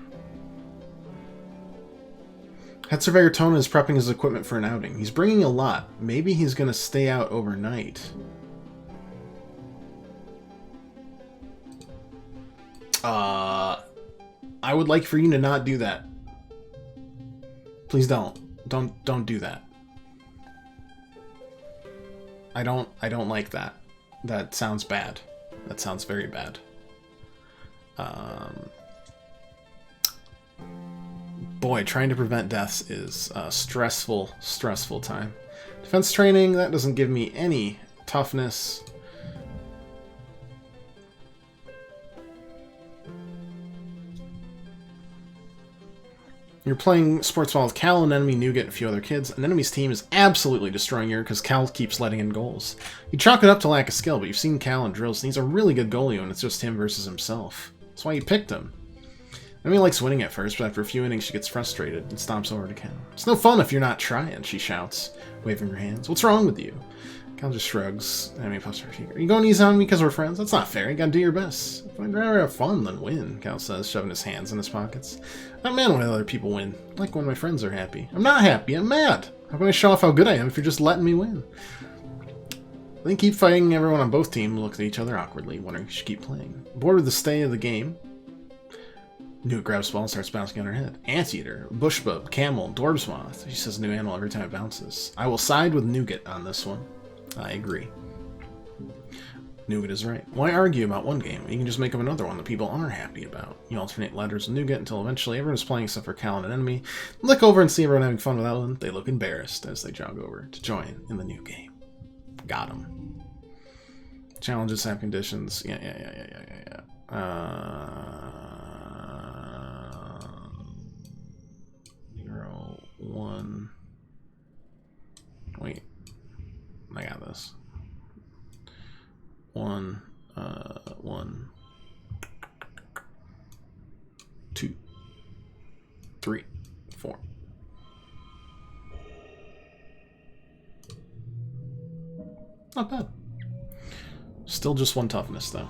Head Surveyor Tona is prepping his equipment for an outing. He's bringing a lot. Maybe he's going to stay out overnight. I would like for you to not do that. Please don't. Don't do that. I don't like that. That sounds bad. That sounds very bad. Boy, trying to prevent deaths is a stressful time. Defense training, that doesn't give me any toughness. You're playing sports ball with Cal, an enemy Nougat, and a few other kids. An enemy's team is absolutely destroying you because Cal keeps letting in goals. You chalk it up to lack of skill, but you've seen Cal in drills, and he's a really good goalie when it's just him versus himself. That's why you picked him. Enemy likes winning at first, but after a few innings she gets frustrated and stomps over to Cal. It's no fun if you're not trying, she shouts, waving her hands. What's wrong with you? Cal just shrugs. Enemy puffs her finger. Are you going easy on me because we're friends? That's not fair. You gotta do your best. I'd rather have fun than win, Cal says, shoving his hands in his pockets. I'm mad when other people win. I like when my friends are happy. I'm not happy. I'm mad. How can I show off how good I am if you're just letting me win? Then keep fighting. Everyone on both teams look at each other awkwardly, wondering if you should keep playing. Bored with the stay of the game, Nougat grabs the ball and starts bouncing on her head. Anteater, bushbub, camel, dwarves moth. She says new animal every time it bounces. I will side with Nougat on this one. I agree. Nougat is right. Why argue about one game? You can just make up another one that people aren't happy about. You alternate letters with Nougat until eventually everyone's playing except for Cal and an enemy. Look over and see everyone having fun without one. They look embarrassed as they jog over to join in the new game. Got 'em. Challenges have conditions. Yeah. 0, 1. Wait. I got this. 1, 2, 3, 4. Not bad. Still just 1 toughness, though.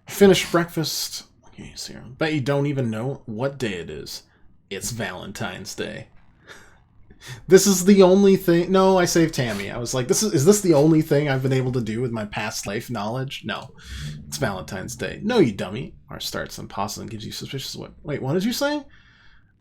Finished breakfast. Okay, so bet you don't even know what day it is. It's Valentine's Day. This is the only thing... No, I saved Tammy. I was like, is this the only thing I've been able to do with my past life knowledge? No. It's Valentine's Day. No, you dummy. Mars starts and pauses and gives you suspicious... Wait, what did you say?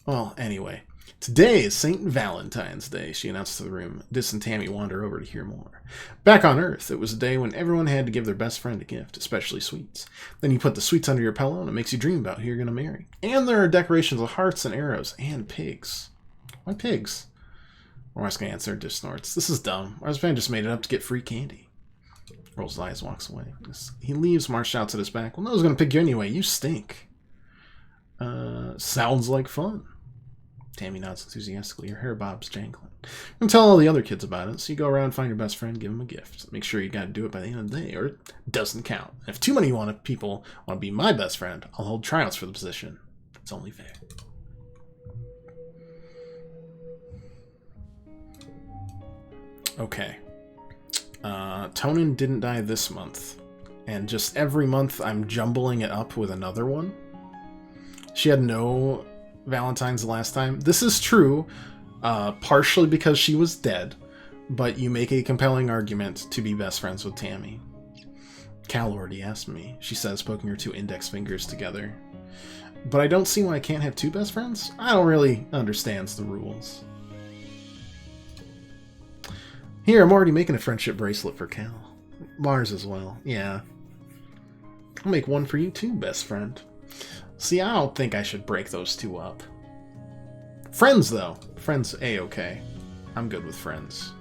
Well, anyway. Today is St. Valentine's Day, she announced to the room. Dis and Tammy wander over to hear more. Back on Earth, it was a day when everyone had to give their best friend a gift, especially sweets. Then you put the sweets under your pillow and it makes you dream about who you're going to marry. And there are decorations of hearts and arrows and pigs. Why pigs? Mars can answer, Dis snorts. This is dumb. Mars fan just made it up to get free candy. Rolls his eyes, walks away. He leaves, Mars shouts at his back. Well, no one's going to pick you anyway. You stink. Sounds like fun. Tammy nods enthusiastically. Her hair bobs jangling. And tell all the other kids about it, so you go around, find your best friend, give him a gift. Make sure you gotta do it by the end of the day, or it doesn't count. And if too many people want to be my best friend, I'll hold tryouts for the position. It's only fair. Okay. Tonin didn't die this month. And just every month I'm jumbling it up with another one. She had no Valentine's the last time. This is true, partially because she was dead, but you make a compelling argument to be best friends with Tammy. Cal already asked me, she says, poking her 2 index fingers together. But I don't see why I can't have 2 best friends. I don't really understand the rules. Here, I'm already making a friendship bracelet for Cal. Mars as well, yeah. I'll make one for you too, best friend. See, I don't think I should break those 2 up. Friends, though. Friends, A-okay. I'm good with friends.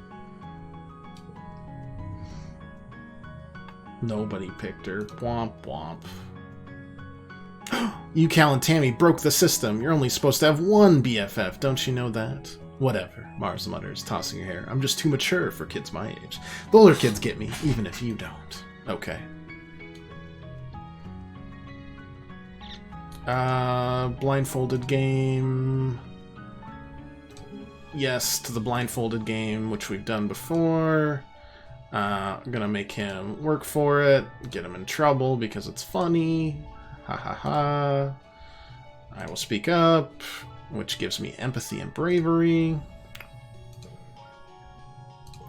Nobody picked her. Womp womp. You, Cal, and Tammy broke the system. You're only supposed to have 1 BFF. Don't you know that? Whatever, Mars mutters, tossing her hair. I'm just too mature for kids my age. The older kids get me, even if you don't. Okay. Blindfolded game. Yes, to the blindfolded game, which we've done before. I'm gonna make him work for it, get him in trouble because it's funny. Ha ha ha. I will speak up, which gives me empathy and bravery.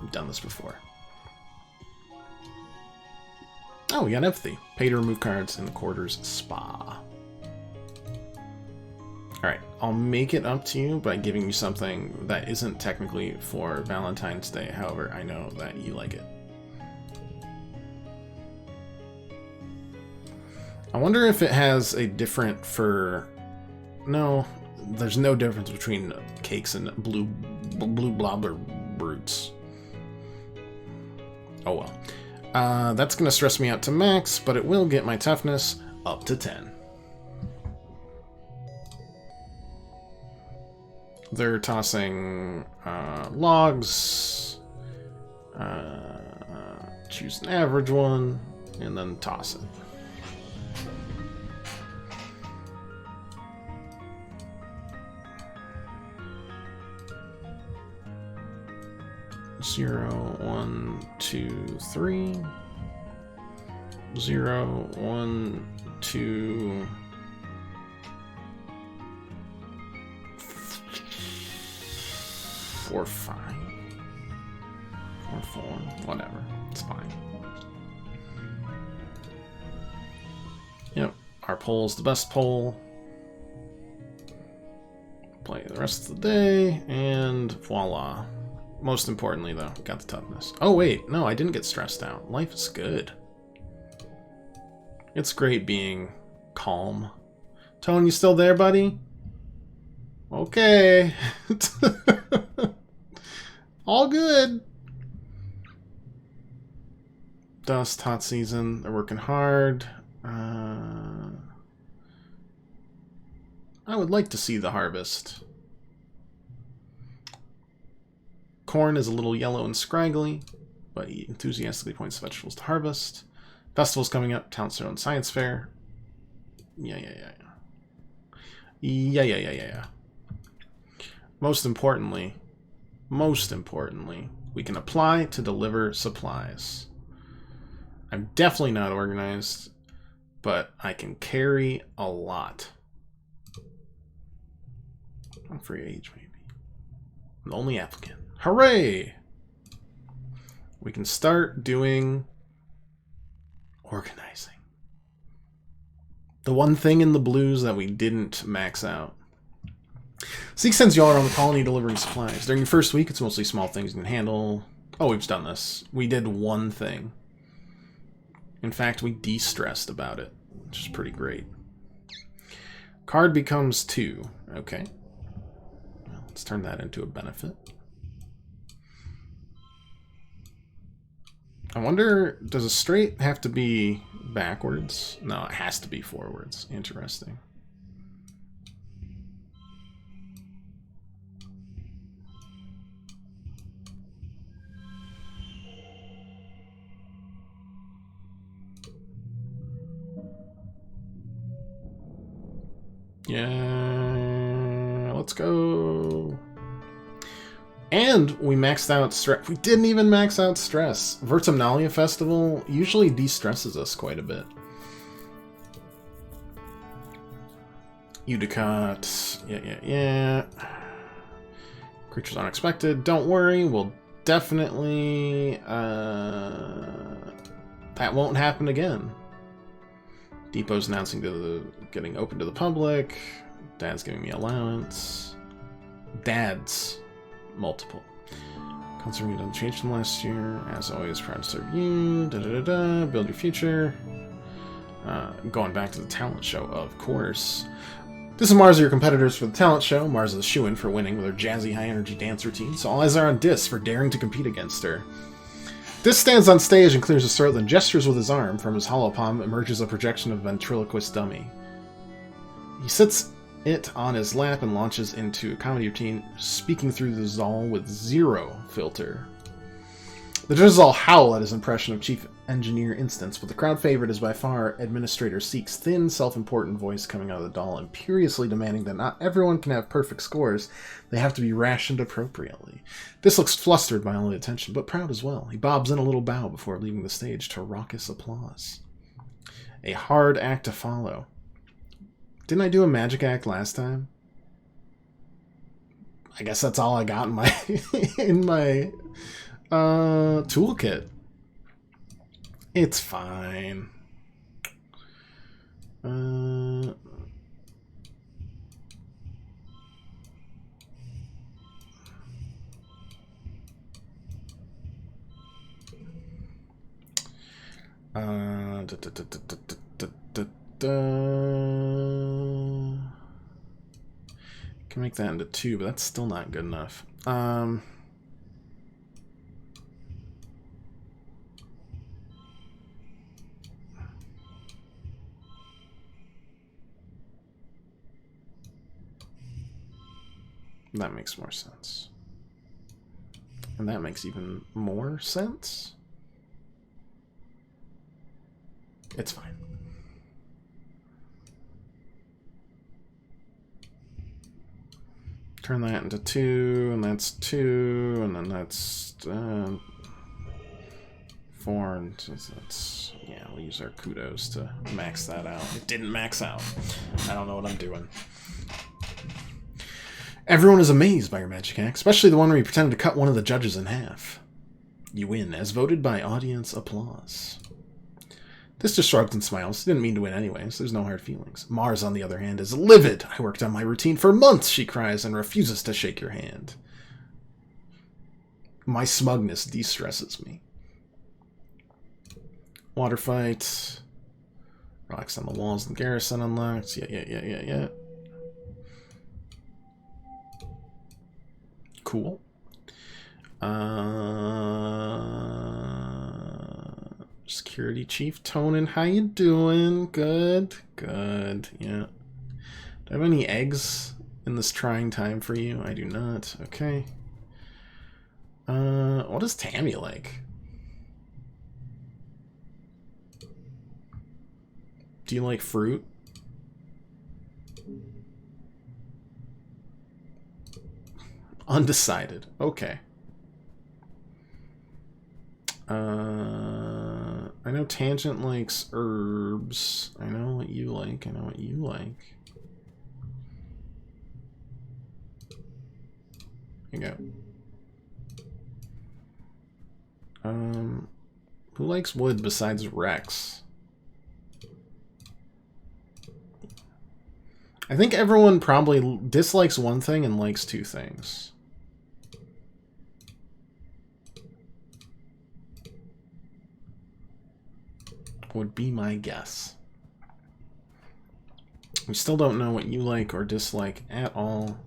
We've done this before. Oh, we got empathy. Pay to remove cards in the quarters spa. Alright, I'll make it up to you by giving you something that isn't technically for Valentine's Day. However, I know that you like it. I wonder if it has a different for... No, there's no difference between cakes and blue blobber brutes. Oh well. That's going to stress me out to max, but it will get my toughness up to 10. They're tossing logs, choose an average one, and then toss it. Zero, 1, 2, 3. 0, 1, 2... 4, 5. 4, 4. Whatever. It's fine. Yep. Our poll's the best poll. Play the rest of the day, and voila. Most importantly, though, got the toughness. Oh, wait. No, I didn't get stressed out. Life is good. It's great being calm. Tone, you still there, buddy? Okay. All good. Dust, hot season. They're working hard. I would like to see the harvest. Corn is a little yellow and scraggly, but he enthusiastically points the vegetables to harvest. Festival's coming up. Town's their own science fair. Yeah. Most importantly, we can apply to deliver supplies. I'm definitely not organized, but I can carry a lot. I'm free age, maybe. I'm the only applicant. Hooray! We can start doing organizing. The one thing in the blues that we didn't max out. Zeke sends y'all around the colony delivering supplies. During the first week, it's mostly small things you can handle. Oh, we've done this. We did one thing. In fact, we de-stressed about it, which is pretty great. Card becomes 2. Okay. Well, let's turn that into a benefit. I wonder, does a straight have to be backwards? No, it has to be forwards. Interesting. Yeah, let's go. And we maxed out stress. We didn't even max out stress. Vertumnalia Festival usually de-stresses us quite a bit. Udicott. Yeah. Creatures unexpected. Don't worry, we'll definitely... that won't happen again. Depot's announcing getting open to the public. Dad's giving me allowance. Dad's multiple. Conserving doesn't change from last year. As always, proud to serve you. Build your future. Going back to the talent show, of course. This is Mars, your competitors for the talent show. Mars is a shoo-in for winning with her jazzy, high-energy dance routine, so all eyes are on Dis for daring to compete against her. Dis stands on stage and clears his throat, then gestures with his arm. From his hollow palm emerges a projection of ventriloquist dummy. He sits it on his lap and launches into a comedy routine, speaking through the Zal with zero filter. The judges all howl at his impression of Chief Engineer Instance, but the crowd favorite is by far Administrator Seek's thin, self-important voice coming out of the doll, imperiously demanding that not everyone can have perfect scores. They have to be rationed appropriately. This looks flustered by all the attention, but proud as well. He bobs in a little bow before leaving the stage to raucous applause. A hard act to follow. Didn't I do a magic act last time? I guess that's all I got in my toolkit. It's fine. Can make that into 2, but that's still not good enough. That makes more sense. And that makes even more sense. It's fine. Turn that into 2, and that's 2, and then that's 4, and that's, yeah, we'll use our kudos to max that out. It didn't max out. I don't know what I'm doing. Everyone is amazed by your magic act, especially the one where you pretended to cut one of the judges in half. You win, as voted by audience applause. This just shrugs and smiles. Didn't mean to win anyway, so there's no hard feelings. Mars, on the other hand, is livid. I worked on my routine for months, she cries, and refuses to shake your hand. My smugness de-stresses me. Water fight. Rocks on the walls and garrison unlocked. Yeah. Cool. Security Chief Tonin, how you doing? Good. Yeah. Do I have any eggs in this trying time for you? I do not. Okay. What is Tammy like? Do you like fruit? Undecided. Okay. I know Tangent likes herbs. I know what you like. Here you go. Who likes wood besides Rex? I think everyone probably dislikes one thing and likes two things. Would be my guess. We still don't know what you like or dislike at all.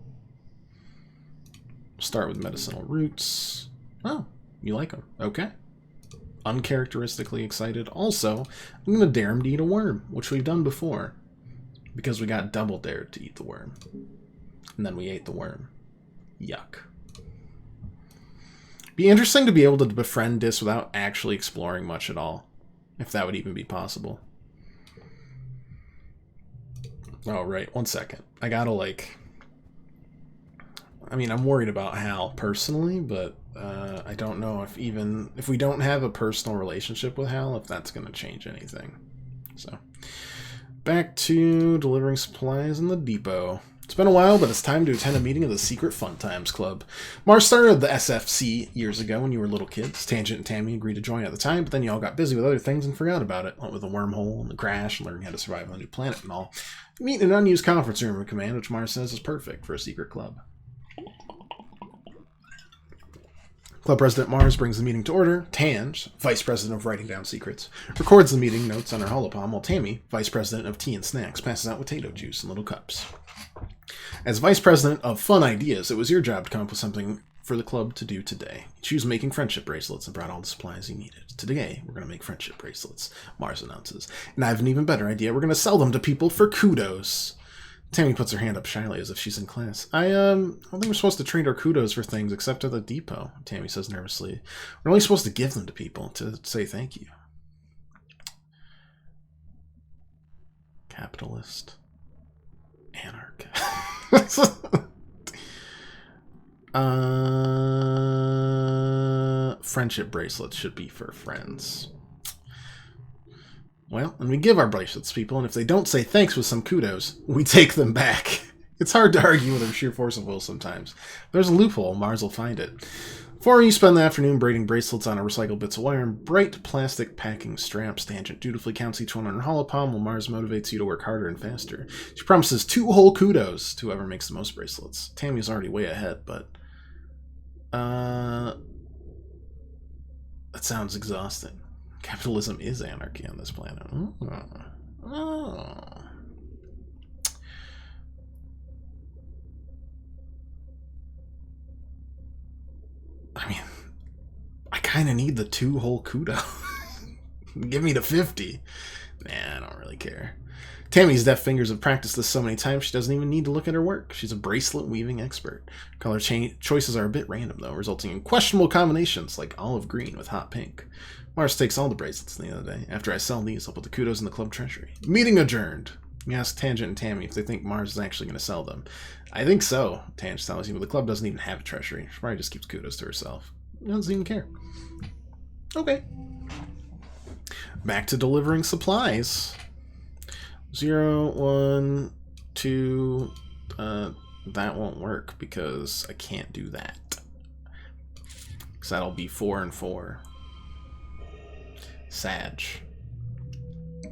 Start with medicinal roots. Oh, you like them. Okay. Uncharacteristically excited. Also, I'm going to dare him to eat a worm, which we've done before. Because we got double dared to eat the worm. And then we ate the worm. Yuck. Be interesting to be able to befriend Dis without actually exploring much at all. If that would even be possible. Oh, right. 1 second. I gotta, like... I mean, I'm worried about Hal personally, but I don't know if even... If we don't have a personal relationship with Hal, if that's gonna change anything. So... Back to delivering supplies in the depot. It's been a while, but it's time to attend a meeting of the Secret Fun Times Club. Mars started the SFC years ago when you were little kids. Tangent and Tammy agreed to join at the time, but then you all got busy with other things and forgot about it. What with the wormhole and the crash and learning how to survive on a new planet and all. You meet in an unused conference room of command, which Mars says is perfect for a secret club. Club President Mars brings the meeting to order. Tange, Vice President of Writing Down Secrets, records the meeting notes on her holopalm, while Tammy, Vice President of Tea and Snacks, passes out potato juice in little cups. As Vice President of Fun Ideas, it was your job to come up with something for the club to do today. She was making friendship bracelets and brought all the supplies you needed. Today, we're going to make friendship bracelets, Mars announces. And I have an even better idea. We're going to sell them to people for kudos. Tammy puts her hand up shyly as if she's in class. I don't think we're supposed to trade our kudos for things except at the depot, Tammy says nervously. We're only supposed to give them to people to say thank you. Capitalist. Anarchist. Friendship bracelets should be for friends. Well, and we give our bracelets to people, and if they don't say thanks with some kudos, we take them back. It's hard to argue with her sheer force of will sometimes. If there's a loophole, Mars will find it. For you spend the afternoon braiding bracelets on a recycled bits of wire and bright plastic packing straps. Tangent dutifully counts each one on her holopalm, while Mars motivates you to work harder and faster. She promises 2 whole kudos to whoever makes the most bracelets. Tammy's already way ahead, but... that sounds exhausting. Capitalism is anarchy on this planet. I mean, I kind of need the 2 whole kudos. Give me the 50. Nah, I don't really care. Tammy's deft fingers have practiced this so many times she doesn't even need to look at her work. She's a bracelet weaving expert. Color choices are a bit random, though, resulting in questionable combinations like olive green with hot pink. Mars takes all the bracelets the other day. After I sell these, I'll put the kudos in the club treasury. Meeting adjourned. We ask Tangent and Tammy if they think Mars is actually going to sell them. I think so, Tangent tells you, but the club doesn't even have a treasury. She probably just keeps kudos to herself. She doesn't even care. Okay. Back to delivering supplies. 0, 1, 2... that won't work because I can't do that. Because that'll be 4 and 4. Sag.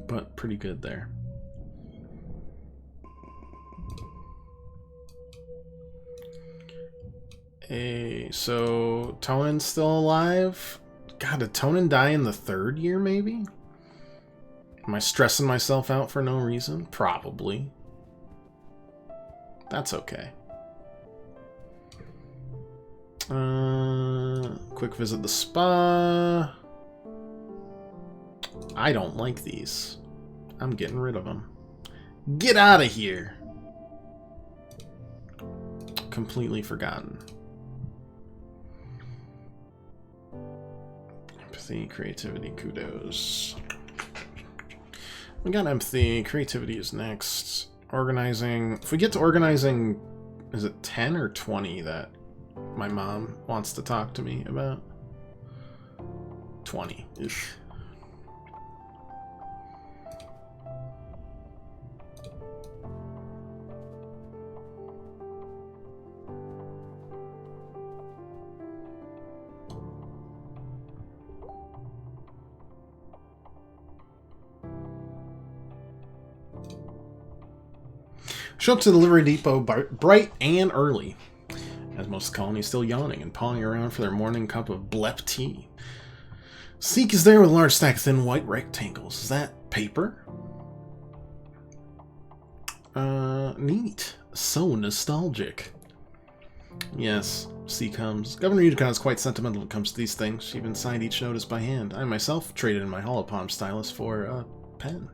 But pretty good there. Hey, so Tonan's still alive? God, did Tonan die in the 3rd year, maybe? Am I stressing myself out for no reason? Probably. That's okay. Quick visit the spa. I don't like these. I'm getting rid of them. Get out of here! Completely forgotten. Empathy, creativity, kudos. We got empathy. Creativity is next. Organizing. If we get to organizing, is it 10 or 20 that my mom wants to talk to me about? 20-ish. Show up to the delivery depot bright and early, as most of the colony is still yawning and pawing around for their morning cup of blep tea. Seek is there with a large stack of thin white rectangles. Is that paper? Neat. So nostalgic. Yes, C comes. Governor Uticon is quite sentimental when it comes to these things. She even signed each notice by hand. I myself traded in my holopalm stylus for a pen.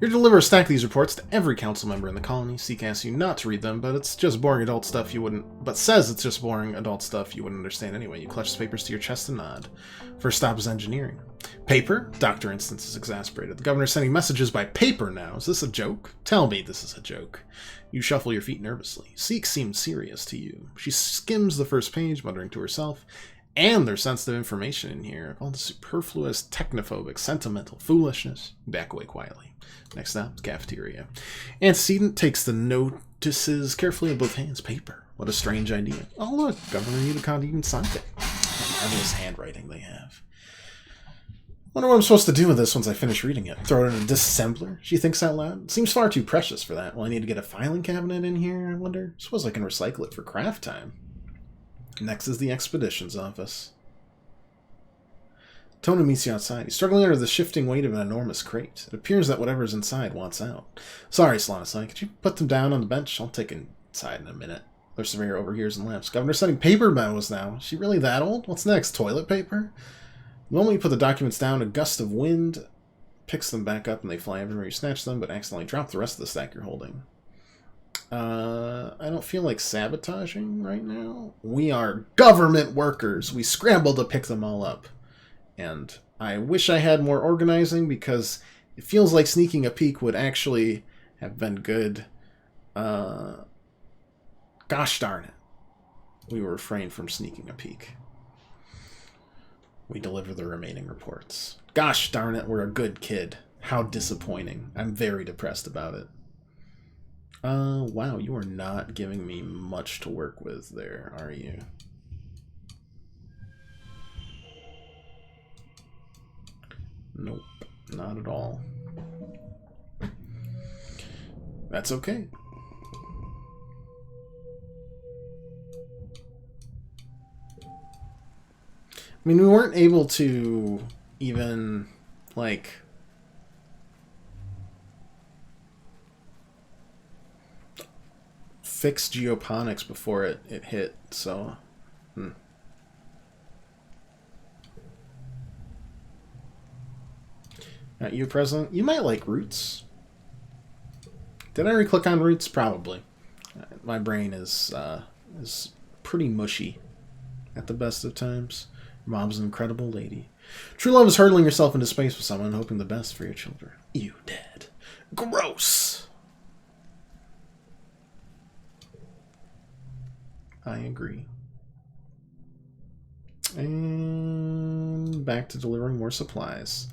You're to deliver a stack of these reports to every council member in the colony. Seek asks you not to read them, but it's just boring adult stuff you wouldn't... But says it's just boring adult stuff you wouldn't understand anyway. You clutch the papers to your chest and nod. First stop is engineering. Paper? Dr. Instance is exasperated. The governor's sending messages by paper now. Is this a joke? Tell me this is a joke. You shuffle your feet nervously. Seek seems serious to you. She skims the first page, muttering to herself, and there's sensitive information in here. All the superfluous, technophobic, sentimental foolishness. Back away quietly. Next stop, cafeteria. Antecedent takes the notices carefully in both hands. Paper. What a strange idea. Oh look, Governor Uticon even signed it. What marvelous handwriting they have. Wonder what I'm supposed to do with this once I finish reading it. Throw it in a disassembler? She thinks out loud. It seems far too precious for that. Well, I need to get a filing cabinet in here, I wonder. Suppose I can recycle it for craft time. Next is the expeditions office. Tona meets you outside. He's struggling under the shifting weight of an enormous crate. It appears that whatever's inside wants out. Sorry, Slonisai. Could you put them down on the bench? I'll take it inside in a minute. Their surveyor overhears and laughs. Governor's sending paper memos now. Is she really that old? What's next? Toilet paper? The moment you put the documents down, a gust of wind picks them back up and they fly everywhere. You snatch them, but accidentally drop the rest of the stack you're holding. I don't feel like sabotaging right now. We are government workers. We scrambled to pick them all up. And I wish I had more organizing because it feels like sneaking a peek would actually have been good. Gosh darn it. We will refrain from sneaking a peek. We deliver the remaining reports. Gosh darn it, we're a good kid. How disappointing. I'm very depressed about it. Wow, you are not giving me much to work with there, are you? Nope, not at all. That's okay. I mean, we weren't able to even, like... fix geoponics before it hit, so... Not you, President? You might like roots. Did I re-click on roots? Probably. My brain is pretty mushy at the best of times. Your mom's an incredible lady. True love is hurtling yourself into space with someone, hoping the best for your children. You dead. Gross! I agree. And back to delivering more supplies.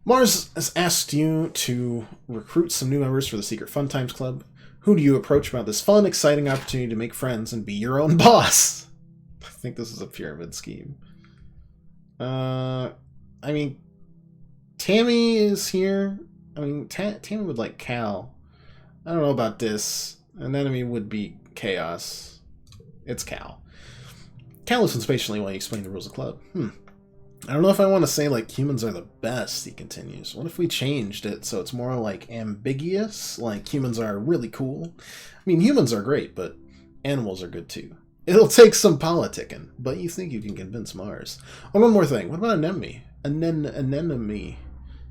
Mars has asked you to recruit some new members for the Secret Fun Times Club. Who do you approach about this fun, exciting opportunity to make friends and be your own boss? I think this is a pyramid scheme. I mean, Tammy is here. I mean, Tammy would like Cal. I don't know about this. An enemy would be Chaos. It's Cal. Cal listens patiently while you explain the rules of the club. I don't know if I want to say, like, humans are the best, he continues. What if we changed it so it's more, like, ambiguous? Like, humans are really cool? I mean, humans are great, but animals are good, too. It'll take some politicking, but you think you can convince Mars. Oh, one more thing. What about Anemone? Anemone.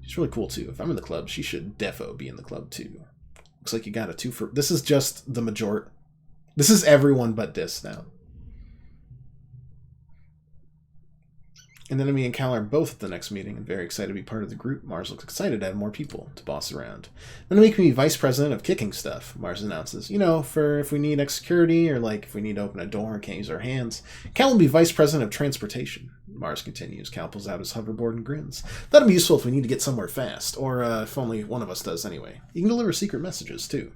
She's really cool, too. If I'm in the club, she should defo be in the club, too. Looks like you got a 2 for... This is just the majority. This is everyone but Dis now. And then me and Cal are both at the next meeting and very excited to be part of the group. Mars looks excited to have more people to boss around. Then make me vice president of kicking stuff, Mars announces. You know, for if we need extra security or like if we need to open a door and can't use our hands. Cal will be vice president of transportation, Mars continues. Cal pulls out his hoverboard and grins. That'll be useful if we need to get somewhere fast, or if only one of us does anyway. You can deliver secret messages, too.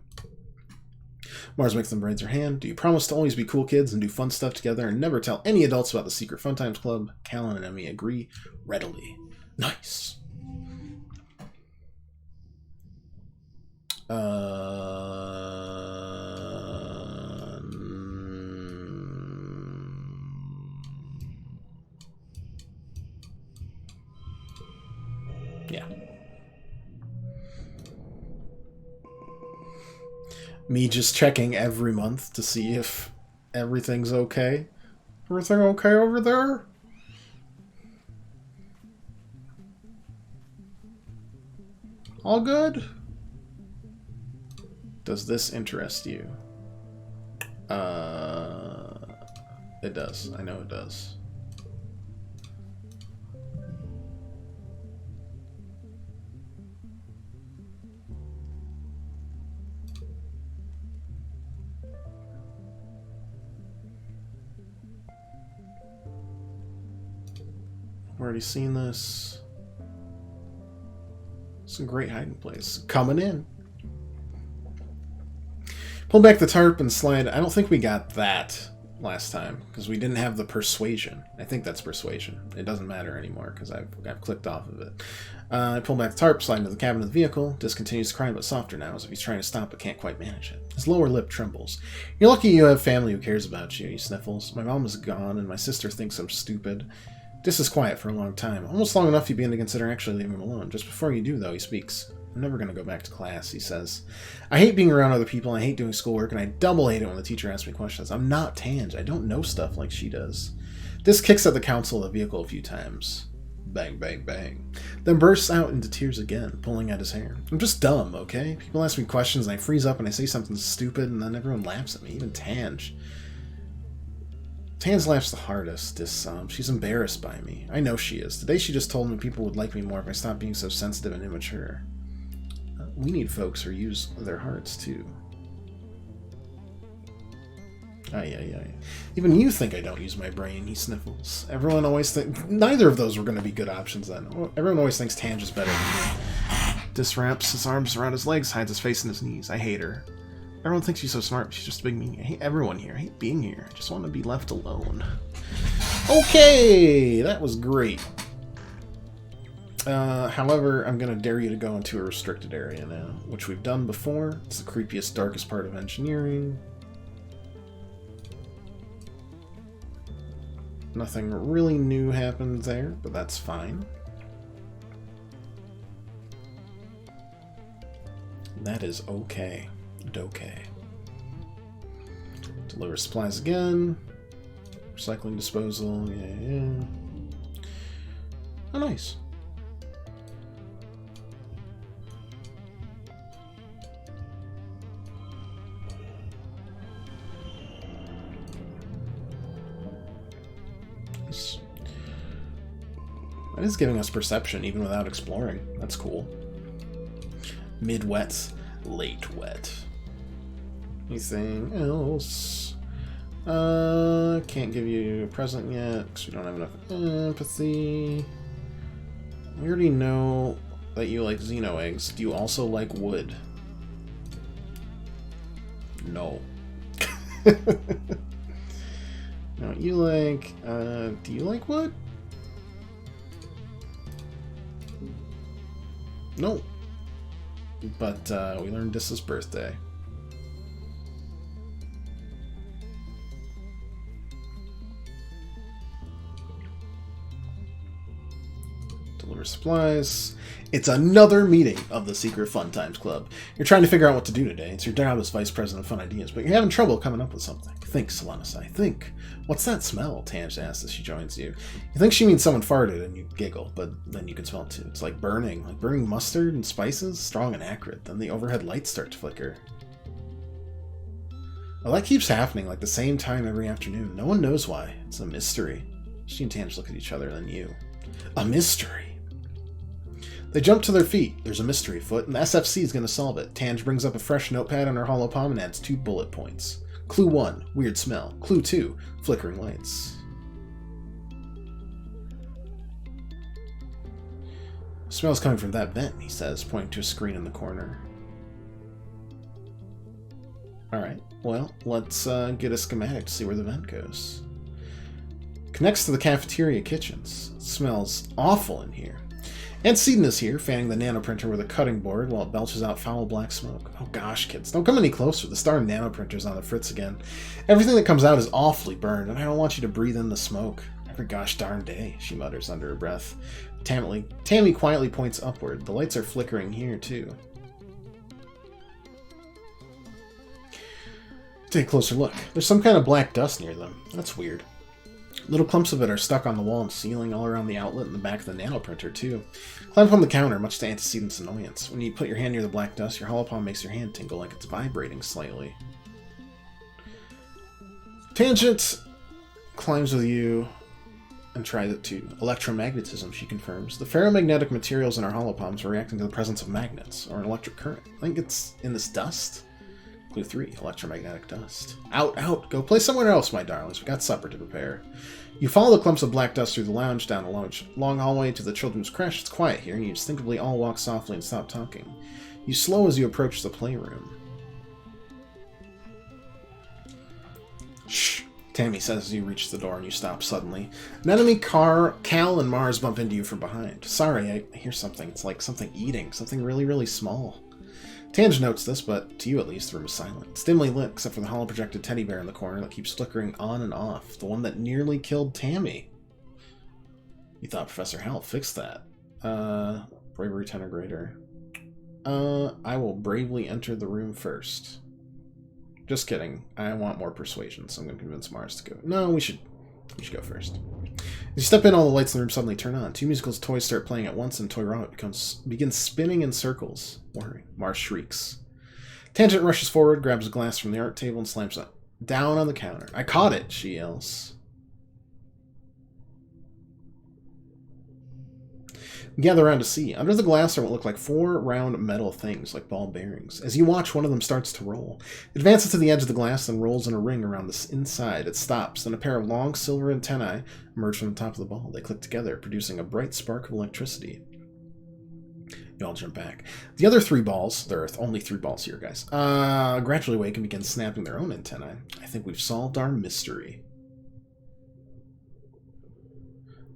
Mars makes them raise her hand. Do you promise to always be cool kids and do fun stuff together and never tell any adults about the Secret Fun Times Club? Cal and Emmy agree readily. Nice. Yeah. Me just checking every month to see if everything's okay. Everything okay over there? All good? Does this interest you? It does. I know it does. I've already seen this. It's a great hiding place. Coming in. Pull back the tarp and slide. I don't think we got that last time because we didn't have the persuasion. I think that's persuasion. It doesn't matter anymore because I've clicked off of it. I pull back the tarp, slide into the cabin of the vehicle. Discontinues crying, but softer now, as if he's trying to stop but can't quite manage it. His lower lip trembles. You're lucky you have family who cares about you, he sniffles. My mom is gone, and my sister thinks I'm stupid. Dis is quiet for a long time, almost long enough you begin to consider actually leaving him alone. Just before you do, though, he speaks. I'm never going to go back to class, he says. I hate being around other people, and I hate doing schoolwork, and I double hate it when the teacher asks me questions. I'm not Tange. I don't know stuff like she does. Dis kicks at the console of the vehicle a few times. Bang, bang, bang. Then bursts out into tears again, pulling at his hair. I'm just dumb, okay? People ask me questions, and I freeze up, and I say something stupid, and then everyone laughs at me, even Tange. Tange laughs the hardest. She's embarrassed by me. I know she is. Today she just told me people would like me more if I stopped being so sensitive and immature. We need folks who use their hearts, too. Ay. Even you think I don't use my brain, he sniffles. Everyone always thinks... Neither of those were going to be good options, then. Everyone always thinks Tange is better than me. Dis wraps his arms around his legs, hides his face in his knees. I hate her. Everyone thinks she's so smart, but she's just a big meanie. I hate everyone here. I hate being here. I just want to be left alone. Okay! That was great. However, I'm going to dare you to go into a restricted area now, which we've done before. It's the creepiest, darkest part of engineering. Nothing really new happened there, but that's fine. That is okay. Okay. Deliver supplies again. Recycling disposal. Yeah. Oh, nice. That is giving us perception even without exploring. That's cool. Mid-wet, late wet. Anything else? Can't give you a present yet because we don't have enough empathy. We already know that you like Xeno eggs. Do you also like wood? No. No, you like, do you like wood? No. But, we learned Dis's birthday. Deliver supplies. It's another meeting of the Secret Fun Times Club. You're trying to figure out what to do today. It's your job as Vice President of Fun Ideas, but you're having trouble coming up with something. Think, Solanasai, think. What's that smell? Tange asks as she joins you. You think she means someone farted and you giggle, but then you can smell it too. It's like burning mustard and spices, strong and acrid. Then the overhead lights start to flicker. Well, that keeps happening like the same time every afternoon. No one knows why. It's a mystery. She and Tange look at each other, then you. A mystery. They jump to their feet. There's a mystery afoot, and the SFC is going to solve it. Tange brings up a fresh notepad on her hollow palm and adds 2 bullet points. Clue 1, weird smell. Clue 2, flickering lights. Smell's coming from that vent, he says, pointing to a screen in the corner. Alright, well, let's get a schematic to see where the vent goes. Connects to the cafeteria kitchens. It smells awful in here. Aunt Seaton is here, fanning the nanoprinter with a cutting board while it belches out foul black smoke. Oh gosh, kids, don't come any closer. The darn nanoprinter's on the fritz again. Everything that comes out is awfully burned, and I don't want you to breathe in the smoke. Every gosh darn day, she mutters under her breath. Tammy quietly points upward. The lights are flickering here, too. Take a closer look. There's some kind of black dust near them. That's weird. Little clumps of it are stuck on the wall and ceiling all around the outlet and the back of the nanoprinter, too. Climb up on the counter, much to Aunt Seaton's annoyance. When you put your hand near the black dust, your hollow palm makes your hand tingle like it's vibrating slightly. Tangent climbs with you and tries it too. Electromagnetism, she confirms. The ferromagnetic materials in our hollow palms are reacting to the presence of magnets, or an electric current. I think it's in this dust. Clue 3, electromagnetic dust. Out, out! Go play somewhere else, my darlings. We've got supper to prepare. You follow the clumps of black dust through the lounge, down a long hallway to the children's creche. It's quiet here, and you instinctively all walk softly and stop talking. You slow as you approach the playroom. Shh, Tammy says as you reach the door and you stop suddenly. An enemy car, Cal and Mars bump into you from behind. Sorry, I hear something. It's like something eating. Something really, really small. Tange notes this, but to you at least, the room is silent. It's dimly lit, except for the hollow projected teddy bear in the corner that keeps flickering on and off. The one that nearly killed Tammy. You thought Professor Hal fixed that. Bravery 10 or greater. I will bravely enter the room first. Just kidding. I want more persuasion, so I'm going to convince Mars to go. No, we should go first. As you step in, all the lights in the room suddenly turn on. 2 musical toys start playing at once, and Toy Robot begins spinning in circles. Worrying. Mars shrieks. Tangent rushes forward, grabs a glass from the art table, and slams it down on the counter. I caught it, she yells. You gather around to see. Under the glass are what look like 4 round metal things, like ball bearings. As you watch, one of them starts to roll. It advances to the edge of the glass, then rolls in a ring around the inside. It stops. Then a pair of long silver antennae emerge from the top of the ball. They click together, producing a bright spark of electricity. You all jump back. The other 3 balls, there are only 3 balls here, guys, gradually wake and begin snapping their own antennae. I think we've solved our mystery.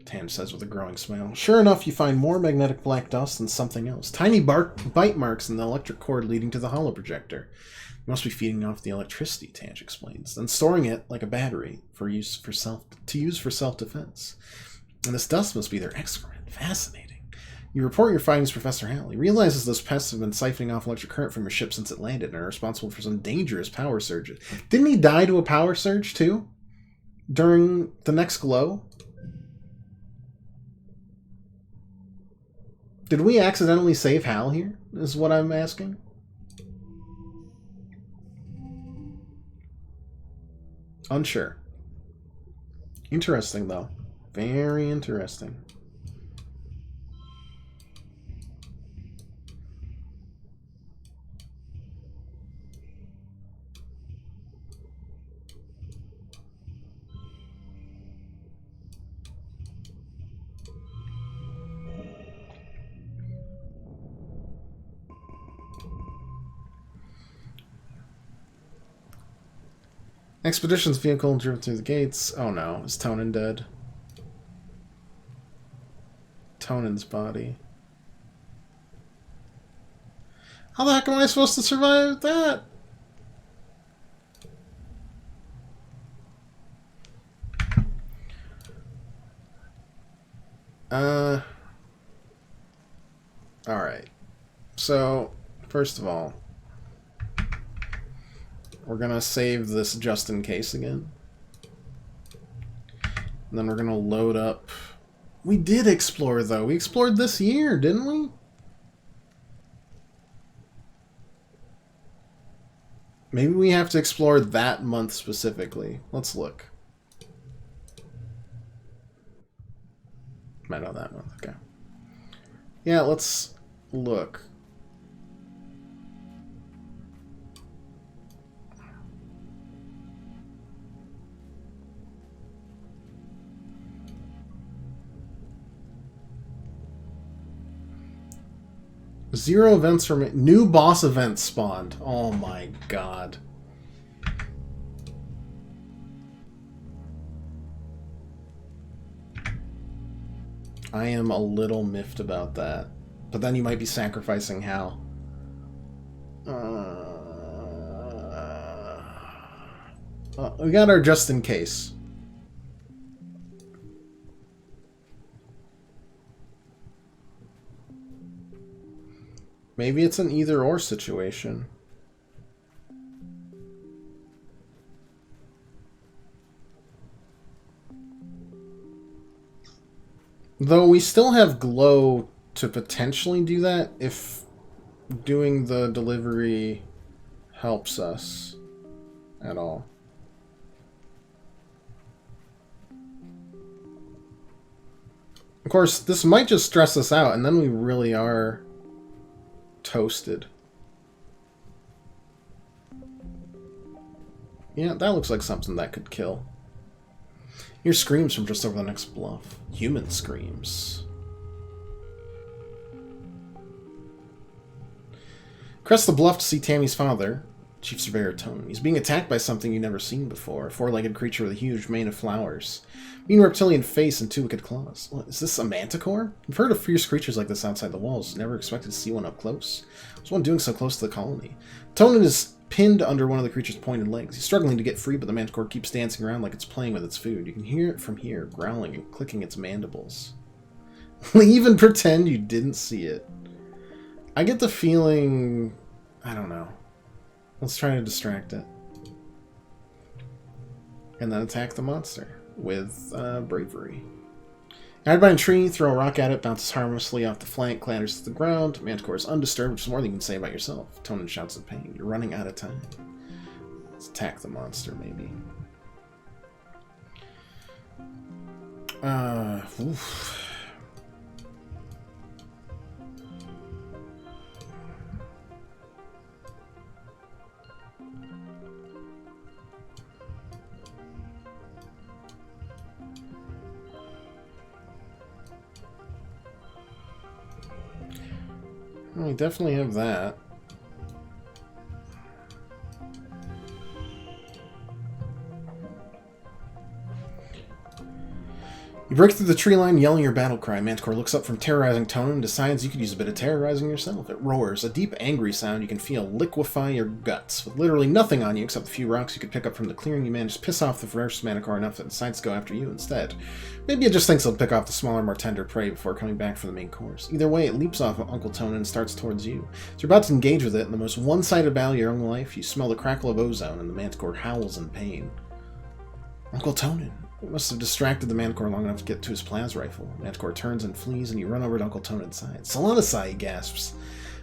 Tange says with a growing smile. Sure enough, you find more magnetic black dust and something else. Tiny bite marks in the electric cord leading to the hollow projector. You must be feeding off the electricity, Tange explains, then storing it like a battery to use for self-defense. And this dust must be their excrement. Fascinating. You report your findings to Professor Hal. He realizes those pests have been siphoning off electric current from your ship since it landed and are responsible for some dangerous power surges. Didn't he die to a power surge, too? During the next glow? Did we accidentally save Hal here? Is what I'm asking. Unsure. Interesting, though. Very interesting. Expedition's vehicle driven through the gates. Oh no, is Tonin dead? Tonin's body. How the heck am I supposed to survive that? So, first of all, we're going to save this just in case again. And then we're going to load up... We did explore, though. We explored this year, didn't we? Maybe we have to explore that month specifically. Let's look. Might know that month, okay. Yeah, let's look. Zero events from new boss events spawned. Oh my god. I am a little miffed about that. But then you might be sacrificing Hal. We got our just in case. Maybe it's an either-or situation. Though we still have Glow to potentially do that if doing the delivery helps us at all. Of course, this might just stress us out, and then we really are toasted. Yeah, that looks like something that could kill. Hear screams from just over the next bluff. Human screams. Crest the bluff to see Tammy's father, Chief Surveyor Tone. He's being attacked by something you've never seen before. A four-legged creature with a huge mane of flowers. Mean reptilian face and two wicked claws. What, is this a manticore? I've heard of fierce creatures like this outside the walls. Never expected to see one up close. Was one doing so close to the colony? Tone is pinned under one of the creature's pointed legs. He's struggling to get free, but the manticore keeps dancing around like it's playing with its food. You can hear it from here, growling and clicking its mandibles. Leave and pretend you didn't see it. I get the feeling... I don't know. Let's try to distract it. And then attack the monster with bravery. Guided by a tree, throw a rock at it, bounces harmlessly off the flank, clatters to the ground. Manticore is undisturbed, which is more than you can say about yourself. Tonin shouts in pain. You're running out of time. Let's attack the monster, maybe. Oof. We definitely have that. You break through the tree line, yelling your battle cry. Manticore looks up from terrorizing Tone and decides you could use a bit of terrorizing yourself. It roars, a deep, angry sound you can feel liquefy your guts. With literally nothing on you except the few rocks you could pick up from the clearing, you manage to piss off the ferocious Manticore enough that it decides to go after you instead. Maybe it just thinks it'll pick off the smaller, more tender prey before coming back for the main course. Either way, it leaps off of Uncle Tone and starts towards you. As you're about to engage with it in the most one-sided battle of your own life, you smell the crackle of ozone and the Manticore howls in pain. Uncle Tonin. It must have distracted the Manticore long enough to get to his plas rifle. Manticore turns and flees, and you run over to Uncle Tonin's side. Solonisai, he gasps.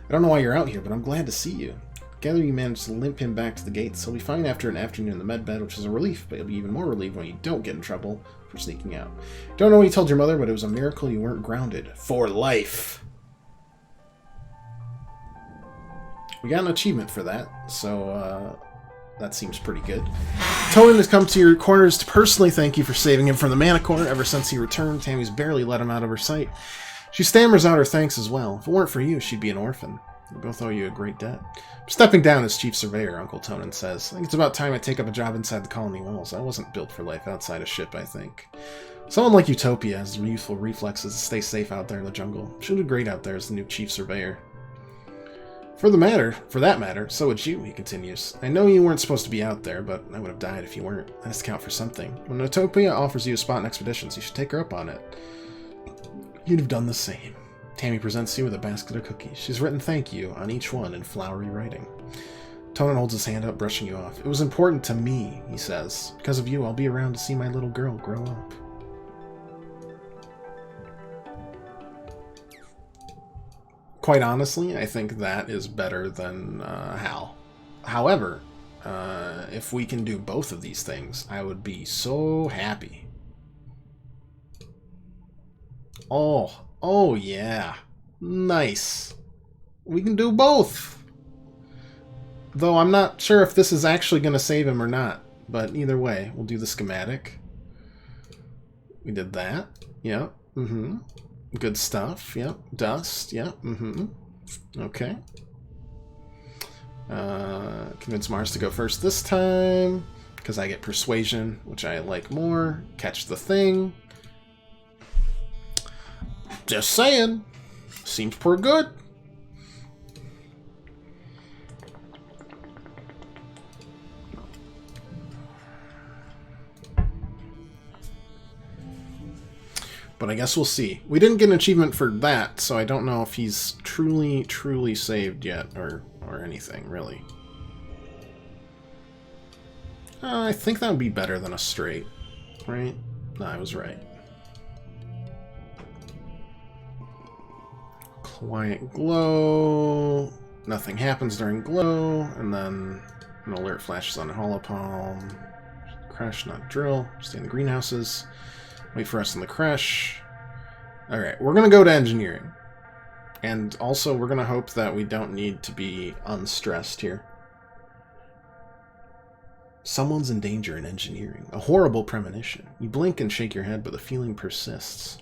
I don't know why you're out here, but I'm glad to see you. Together you manage to limp him back to the gates. He'll be fine after an afternoon in the medbed, which is a relief, but you'll be even more relieved when you don't get in trouble for sneaking out. Don't know what you told your mother, but it was a miracle you weren't grounded. For life! We got an achievement for that, so, that seems pretty good. Tonin has come to your corners to personally thank you for saving him from the Manticore. Ever since he returned, Tammy's barely let him out of her sight. She stammers out her thanks as well. If it weren't for you, she'd be an orphan. We both owe you a great debt. I'm stepping down as Chief Surveyor, Uncle Tonin says. I think it's about time I take up a job inside the colony walls. I wasn't built for life outside a ship, I think. Someone like Utopia has the youthful reflexes to stay safe out there in the jungle. She'll do great out there as the new Chief Surveyor. For that matter, so would you, he continues. I know you weren't supposed to be out there, but I would have died if you weren't. That has to count for something. When Utopia offers you a spot in expeditions, you should take her up on it. You'd have done the same. Tammy presents you with a basket of cookies. She's written thank you on each one in flowery writing. Tonan holds his hand up, brushing you off. It was important to me, he says. Because of you, I'll be around to see my little girl grow up. Quite honestly, I think that is better than Hal. However, if we can do both of these things, I would be so happy. Oh yeah. Nice. We can do both. Though I'm not sure if this is actually going to save him or not. But either way, we'll do the schematic. We did that. Yep. Good stuff. Yep. Dust. Yep. Okay. Convince Mars to go first this time, because I get Persuasion, which I like more. Catch the thing. Just saying. Seems pretty good. But I guess we'll see. We didn't get an achievement for that, so I don't know if he's truly saved yet, or anything, really. I think that would be better than a straight, right? No, I was right. Quiet glow. Nothing happens during glow, and then an alert flashes on Holopalm. Crash, not drill. Stay in the greenhouses. Wait for us in the crash. Alright, we're going to go to engineering. And also, we're going to hope that we don't need to be unstressed here. Someone's in danger in engineering. A horrible premonition. You blink and shake your head, but the feeling persists.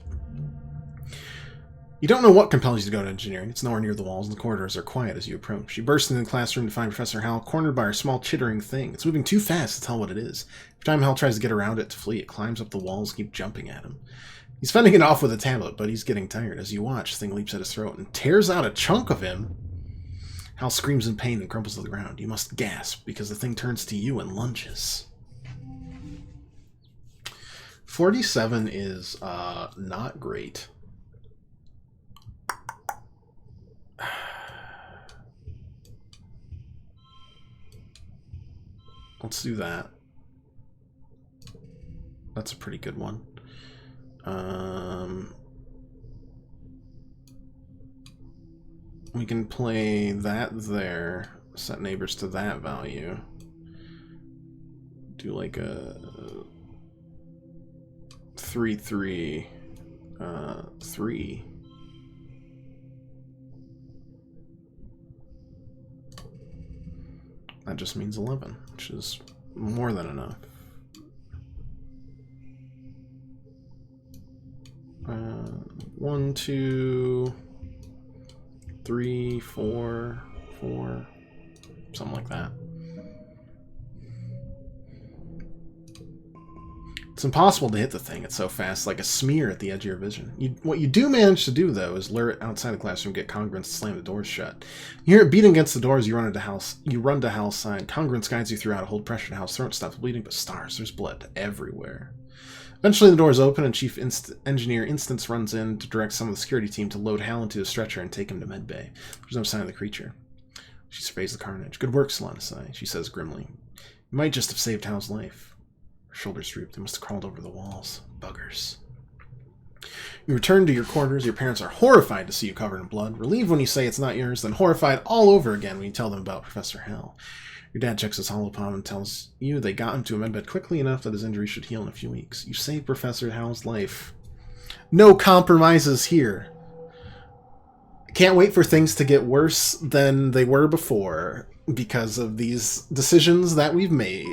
You don't know what compels you to go to engineering. It's nowhere near the walls, and the corridors are quiet as you approach. You burst into the classroom to find Professor Hal cornered by a small chittering thing. It's moving too fast to tell what it is. Every time Hal tries to get around it to flee, it climbs up the walls and keeps jumping at him. He's fending it off with a tablet, but he's getting tired. As you watch, the thing leaps at his throat and tears out a chunk of him. Hal screams in pain and crumples to the ground. You must gasp, because the thing turns to you and lunges. 47 is not great. Let's do that. That's a pretty good one. We can play that there. Set neighbors to that value. Do like a 3-3, 3. That just means 11, which is more than enough. 1, 2, 3, 4, 4, something like that. It's impossible to hit the thing. It's so fast, like a smear at the edge of your vision. What you do manage to do, though, is lure it outside the classroom, get Congruence to slam the doors shut. You hear it beating against the doors. You run to Hal's side. Congruence guides you throughout. Hold pressure to Hal's throat. Stops bleeding, but stars. There's blood everywhere. Eventually, the doors open, and Chief Engineer Instance runs in to direct some of the security team to load Hal into a stretcher and take him to medbay. There's no sign of the creature. She surveys the carnage. Good work, Solanasai, she says grimly. You might just have saved Hal's life. Her shoulders droop. They must have crawled over the walls. Buggers. You return to your quarters. Your parents are horrified to see you covered in blood. Relieved when you say it's not yours, then horrified all over again when you tell them about Professor Hal. Your dad checks his holopalm and tells you they got him to a medbed quickly enough that his injury should heal in a few weeks. You saved Professor Hal's life. No compromises here. Can't wait for things to get worse than they were before because of these decisions that we've made.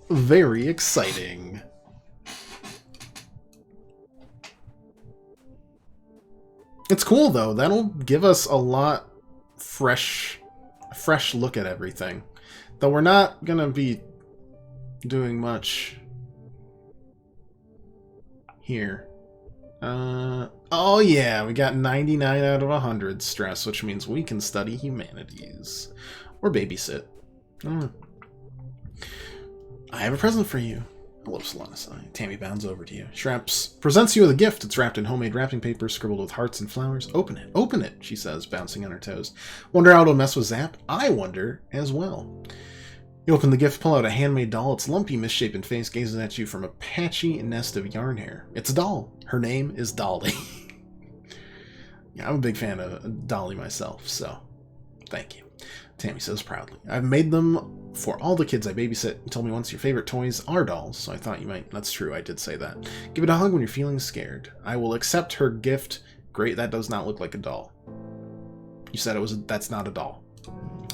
Very exciting. It's cool though. That'll give us a lot fresh look at everything. Though we're not gonna be doing much here. Oh yeah, we got 99 out of 100 stress, which means we can study humanities. Or babysit. I have a present for you. Hello, Solana. Tammy bounds over to you. Presents you with a gift. It's wrapped in homemade wrapping paper, scribbled with hearts and flowers. Open it, she says, bouncing on her toes. Wonder how it'll mess with Zap? I wonder as well. You open the gift, pull out a handmade doll. Its lumpy, misshapen face gazes at you from a patchy nest of yarn hair. It's a doll. Her name is Dolly. Yeah, I'm a big fan of Dolly myself, so thank you. Tammy says proudly. I've made them for all the kids I babysit. You told me once your favorite toys are dolls, so I thought you might. That's true, I did say that. Give it a hug when you're feeling scared. I will accept her gift. Great, that does not look like a doll. You said it was. That's not a doll,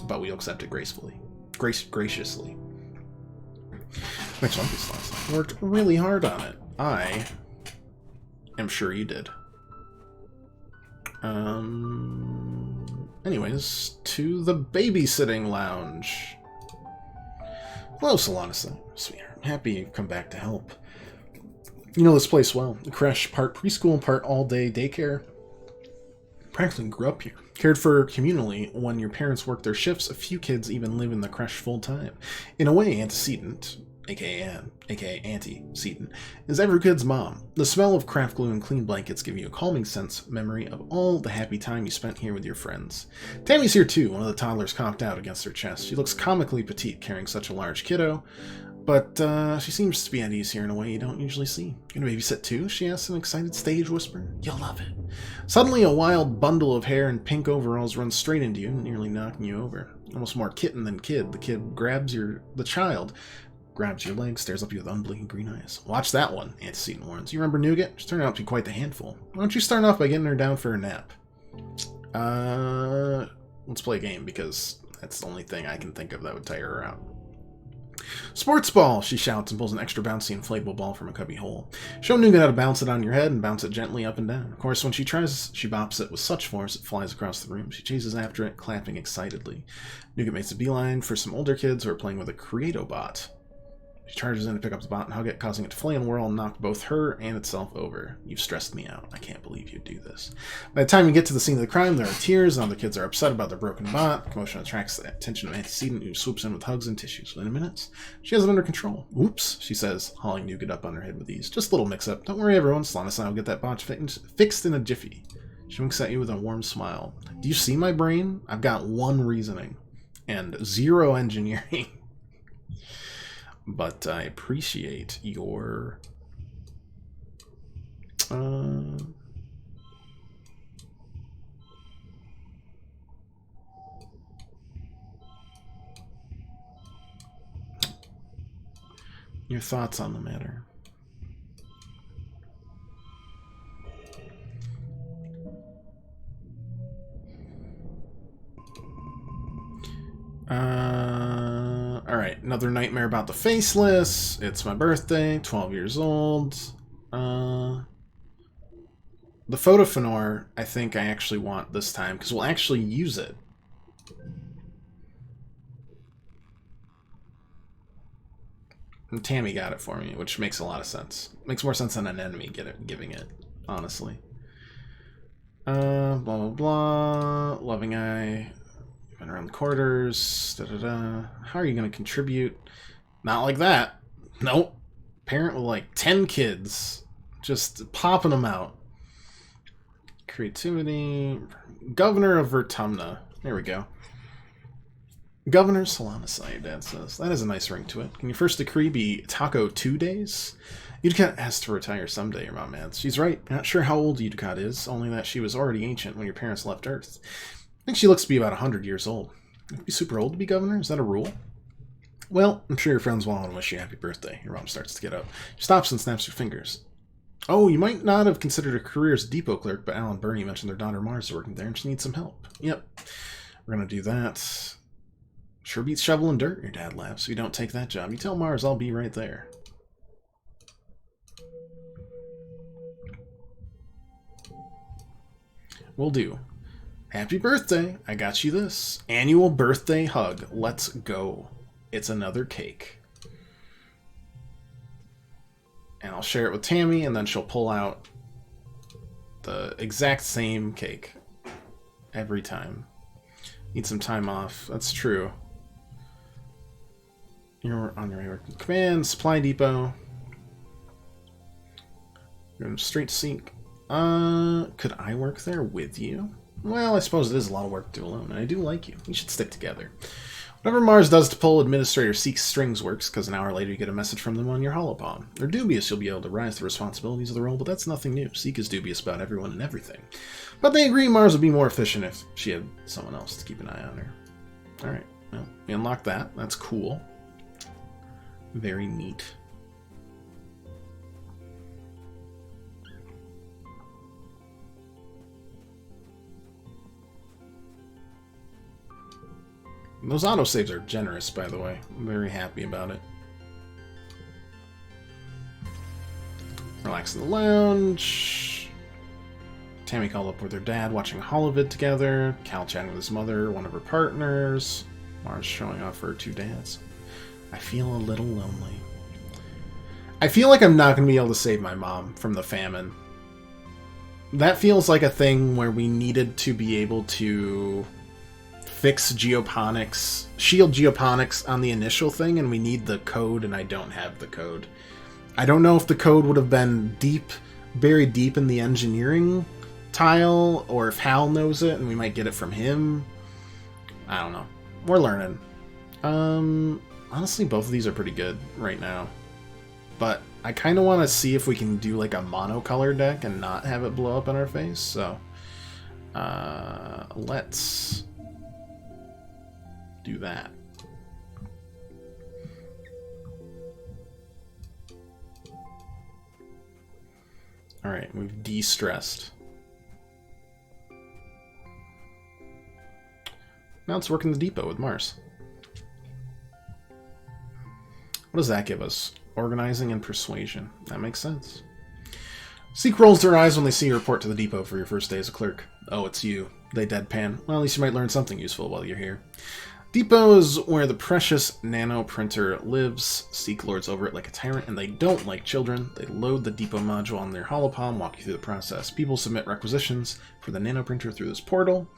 but we'll accept it gracefully. Graciously. Next one, this last time. Worked really hard on it. I am sure you did. Anyways, to the babysitting lounge. Hello, Solana. Sweetheart, I'm happy you've come back to help. You know this place well. The creche, part preschool, part all-day daycare. Practically grew up here. Cared for communally when your parents work their shifts. A few kids even live in the creche full-time. In a way, antecedent, aka Auntie Seton, is every kid's mom. The smell of craft glue and clean blankets give you a calming sense memory of all the happy time you spent here with your friends. Tammy's here too, one of the toddlers cocked out against her chest. She looks comically petite carrying such a large kiddo, but she seems to be at ease here in a way you don't usually see. Gonna babysit too? She asks in an excited stage whisper. You'll love it. Suddenly a wild bundle of hair and pink overalls runs straight into you, nearly knocking you over. Almost more kitten than kid. The child grabs your leg, stares up at you with unblinking green eyes. Watch that one, Auntie Seton warns. You remember Nougat? She's turned out to be quite the handful. Why don't you start off by getting her down for a nap? Let's play a game, because that's the only thing I can think of that would tire her out. Sports ball, she shouts and pulls an extra bouncy inflatable ball from a cubby hole. Show Nougat how to bounce it on your head and bounce it gently up and down. Of course, when she tries, she bops it with such force it flies across the room. She chases after it, clapping excitedly. Nougat makes a beeline for some older kids who are playing with a Creato-bot. She charges in to pick up the bot and hug it, causing it to flay and whirl and knock both her and itself over. You've stressed me out. I can't believe you'd do this. By the time you get to the scene of the crime, there are tears, and other kids are upset about their broken bot. Commotion attracts the attention of Antecedent, who swoops in with hugs and tissues. Within minutes, she has it under control. Oops, she says, hauling Nougat up on her head with ease. Just a little mix-up. Don't worry, everyone. Solana will get that bot fixed in a jiffy. She winks at you with a warm smile. Do you see my brain? I've got one reasoning and 0 engineering. But I appreciate your thoughts on the matter. Alright, another nightmare about the faceless. It's my birthday, 12 years old. The Photophenor, I think I actually want this time, because we'll actually use it. And Tammy got it for me, which makes a lot of sense. Makes more sense than an enemy giving it, honestly. Blah, blah, blah. Loving Eye. Been around the quarters. How are you going to contribute? Not like that. Nope. Parent with like 10 kids. Just popping them out. Creativity. Governor of Vertumna. There we go. Governor Solana, your dad says. That has a nice ring to it. Can your first decree be Taco 2 days? Udicott has to retire someday, your mom adds. She's right. Not sure how old Udicott is, only that she was already ancient when your parents left Earth. I think she looks to be about 100 years old. You'd be super old to be governor? Is that a rule? Well, I'm sure your friends will want to wish you a happy birthday. Your mom starts to get up. She stops and snaps her fingers. Oh, you might not have considered a career as a depot clerk, but Al and Bernie mentioned their daughter Mars is working there and she needs some help. Yep. We're going to do that. Sure beats shovel and dirt, your dad laughs. If you don't take that job, you tell Mars I'll be right there. Will do. Happy birthday. I got you this. Annual birthday hug. Let's go. It's another cake. And I'll share it with Tammy, and then she'll pull out the exact same cake. Every time. Need some time off. That's true. You're on your way. Command, Supply Depot. Going straight to Seek. Could I work there with you? Well, I suppose it is a lot of work to do alone, and I do like you. We should stick together. Whatever Mars does to pull Administrator Seek's strings works, because an hour later you get a message from them on your holopalm. They're dubious you'll be able to rise to the responsibilities of the role, but that's nothing new. Seek is dubious about everyone and everything. But they agree Mars would be more efficient if she had someone else to keep an eye on her. Alright, well, we unlocked that. That's cool. Very neat. Those autosaves are generous, by the way. I'm very happy about it. Relax in the lounge. Tammy called up with her dad, watching Holovid together. Cal chatting with his mother, one of her partners. Mars showing off her two dads. I feel a little lonely. I feel like I'm not going to be able to save my mom from the famine. That feels like a thing where we needed to be able to fix geoponics, shield geoponics on the initial thing, and we need the code, and I don't have the code. I don't know if the code would have been buried deep in the engineering tile, or if Hal knows it, and we might get it from him. I don't know. We're learning. Honestly, both of these are pretty good right now. But I kind of want to see if we can do like a monocolor deck and not have it blow up in our face, so let's do that. Alright, we've de-stressed. Now let's work in the depot with Mars. What does that give us? Organizing and persuasion. That makes sense. Seek rolls their eyes when they see you report to the depot for your first day as a clerk. Oh, it's you. They deadpan. Well, at least you might learn something useful while you're here. Depot is where the precious nano printer lives. Seek lords over it like a tyrant, and they don't like children. They load the depot module on their holopalm, walk you through the process. People submit requisitions for the nano printer through this portal.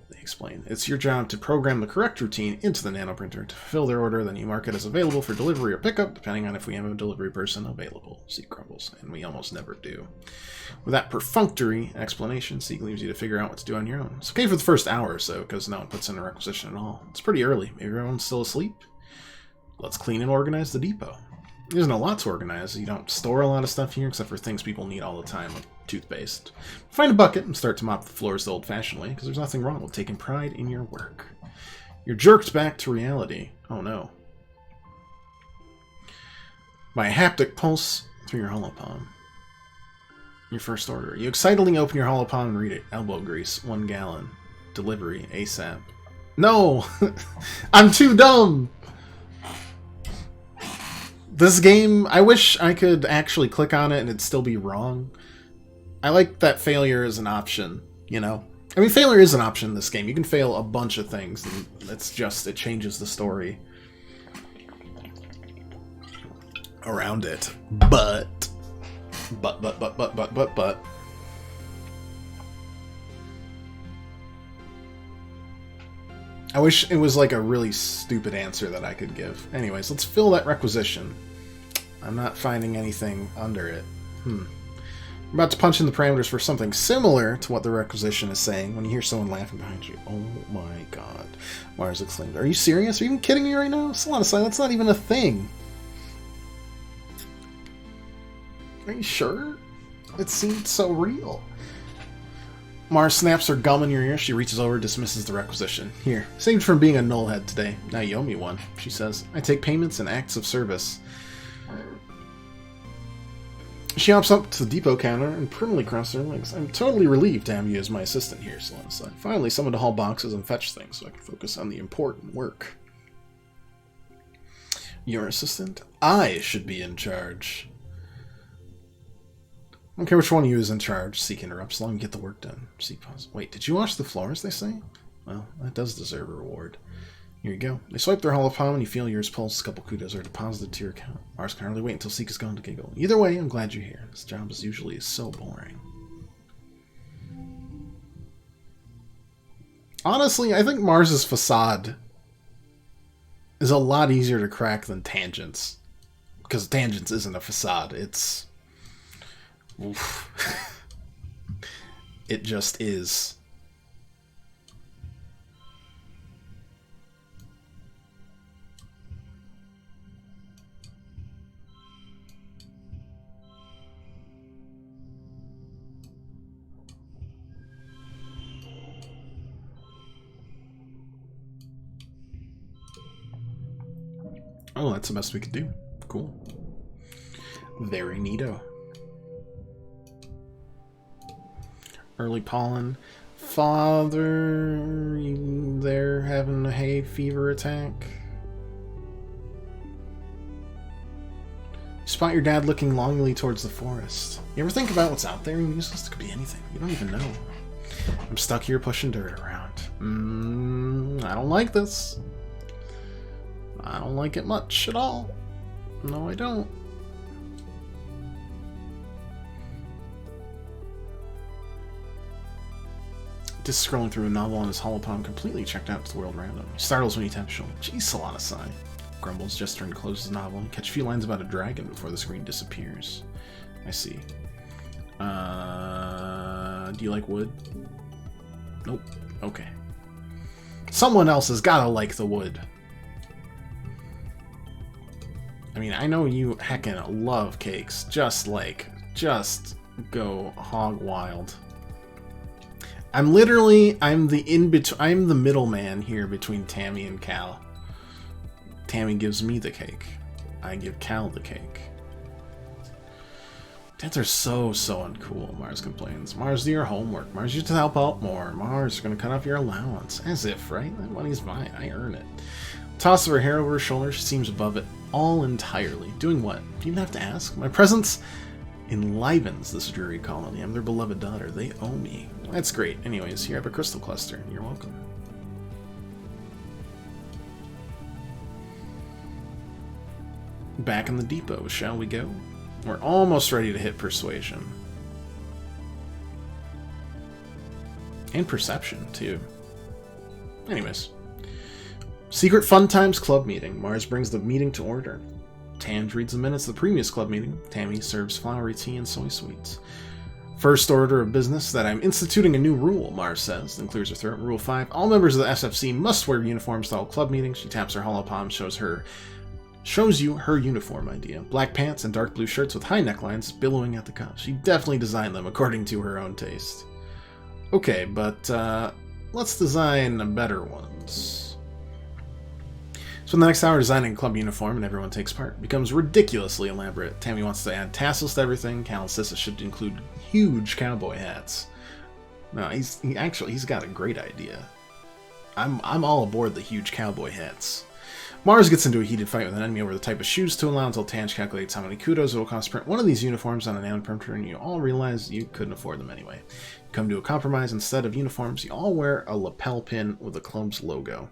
They explain. It's your job to program the correct routine into the nanoprinter to fulfill their order, then you mark it as available for delivery or pickup, depending on if we have a delivery person available. Seek grumbles, and we almost never do. With that perfunctory explanation, Seek leaves you to figure out what to do on your own. It's okay for the first hour or so, because no one puts in a requisition at all. It's pretty early. Maybe everyone's still asleep. Let's clean and organize the depot. There's not a lot to organize. You don't store a lot of stuff here, except for things people need all the time, like toothpaste. Find a bucket and start to mop the floors the old-fashioned way, because there's nothing wrong with taking pride in your work. You're jerked back to reality. Oh no. By a haptic pulse through your holopalm. Your first order. You excitedly open your holopalm and read it. Elbow grease, 1 gallon. Delivery, ASAP. No! I'm too dumb! This game, I wish I could actually click on it and it'd still be wrong. I like that failure is an option, you know? I mean, failure is an option in this game. You can fail a bunch of things, and it's just, it changes the story around it. But. I wish it was like a really stupid answer that I could give. Anyways, let's fill that requisition. I'm not finding anything under it. I'm about to punch in the parameters for something similar to what the requisition is saying when you hear someone laughing behind you. Oh my god. Mars exclaimed. Are you serious? Are you even kidding me right now? It's a lot of silence. That's not even a thing. Are you sure? It seemed so real. Mars snaps her gum in your ear. She reaches over and dismisses the requisition. Here, saved from being a nullhead today. Now you owe me one, she says. I take payments and acts of service. She hops up to the depot counter and primly crosses her legs. I'm totally relieved to have you as my assistant here, Selena said. Finally, someone to haul boxes and fetch things so I can focus on the important work. Your assistant? I should be in charge. I don't care which one of you is in charge, Seek interrupts, as long as you get the work done. Seek pauses. Wait, did you wash the floors, they say? Well, that does deserve a reward. Here you go. They swipe their holopalm and you feel yours pulse. A couple kudos are deposited to your account. Mars can hardly wait until Seek is gone to giggle. Either way, I'm glad you're here. This job is usually so boring. Honestly, I think Mars's facade is a lot easier to crack than Tangents. Because Tangents isn't a facade. It's Oof. It just is. Oh, that's the best we could do. Cool. Very neato. Early pollen. Father, you there having a hay fever attack? You spot your dad looking longingly towards the forest. You ever think about what's out there and useless? It could be anything. You don't even know. I'm stuck here pushing dirt around. I don't like this. I don't like it much at all. No, I don't. Just scrolling through a novel on his holopalm, completely checked out the world around him. He startles when he taps shoulder. Jeez, Solana sigh. Grumbles, just turn to close his novel and catch a few lines about a dragon before the screen disappears. I see. Do you like wood? Nope. Okay. Someone else has gotta like the wood. I mean, I know you heckin' love cakes. Just go hog wild. I'm the middleman here between Tammy and Cal. Tammy gives me the cake. I give Cal the cake. Dads are so uncool, Mars complains. Mars, do your homework. Mars, you have to help out more. Mars, you're gonna cut off your allowance. As if, right? That money's mine. I earn it. Toss of her hair over her shoulder, she seems above it all entirely. Doing what? Do you even have to ask? My presence enlivens this dreary colony. I'm their beloved daughter. They owe me. That's great. Anyways, here I have a crystal cluster. You're welcome. Back in the depot, shall we go? We're almost ready to hit persuasion. And perception, too. Anyways. Secret Fun Times Club meeting. Mars brings the meeting to order. Tange reads the minutes of the previous club meeting. Tammy serves flowery tea and soy sweets. First order of business that I'm instituting a new rule, Mars says, then clears her throat. Rule 5. All members of the SFC must wear uniforms to all club meetings. She taps her holopalm, shows you her uniform idea. Black pants and dark blue shirts with high necklines billowing at the cuffs. She definitely designed them according to her own taste. Okay, but let's design better ones. So in the next hour, designing a club uniform and everyone takes part. It becomes ridiculously elaborate. Tammy wants to add tassels to everything. Cal insists it should include huge cowboy hats. No, he's got a great idea. I'm all aboard the huge cowboy hats. Mars gets into a heated fight with an enemy over the type of shoes to allow until Tange calculates how many kudos it will cost to print one of these uniforms on a nano-printer, and you all realize you couldn't afford them anyway. You come to a compromise. Instead of uniforms, you all wear a lapel pin with the club's logo.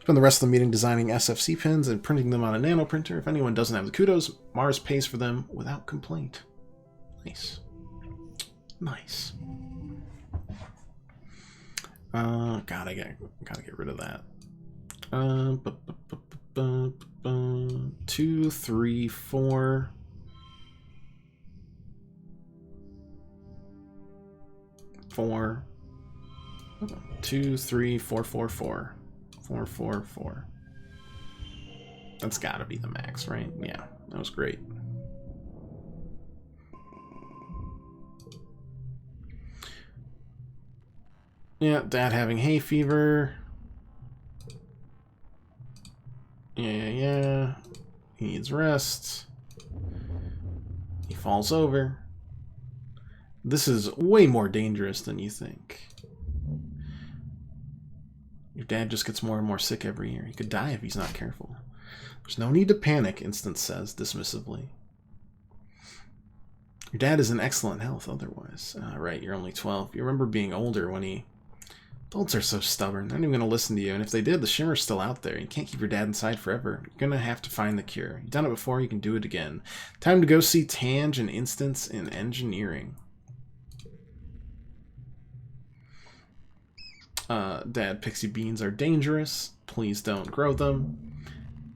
Spend the rest of the meeting designing SFC pins and printing them on a nano-printer. If anyone doesn't have the kudos, Mars pays for them without complaint. Nice. Nice. God, I gotta get rid of that. 2, 3, 4. 4. 2, 3, 4, 4, 4. 4, 4, 4. That's gotta be the max, right? Yeah, that was great. Yeah, Dad having hay fever. Yeah. He needs rest. He falls over. This is way more dangerous than you think. Your dad just gets more and more sick every year. He could die if he's not careful. There's no need to panic, Instance says dismissively. Your dad is in excellent health otherwise. Right, you're only 12. You remember being older when he... Adults are so stubborn. They're not even going to listen to you. And if they did, the shimmer's still out there. You can't keep your dad inside forever. You're going to have to find the cure. You've done it before. You can do it again. Time to go see Tange and Instance in engineering. Dad, pixie beans are dangerous. Please don't grow them.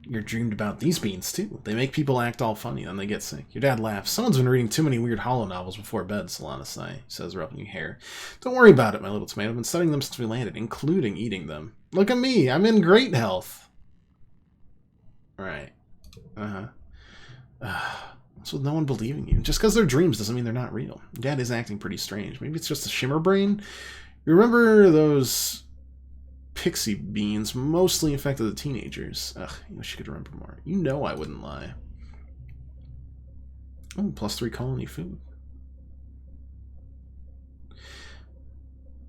You're dreamed about these beans, too. They make people act all funny, then they get sick. Your dad laughs. Someone's been reading too many weird Hollow novels before bed, Solana says, rubbing your hair. Don't worry about it, my little tomato. I've been studying them since we landed, including eating them. Look at me. I'm in great health. Right. What's with no one believing you? Just because they're dreams doesn't mean they're not real. Your dad is acting pretty strange. Maybe it's just a shimmer brain? You remember those pixie beans mostly affected the teenagers? Ugh, I wish you could remember more. You know I wouldn't lie. Oh, +3 colony food.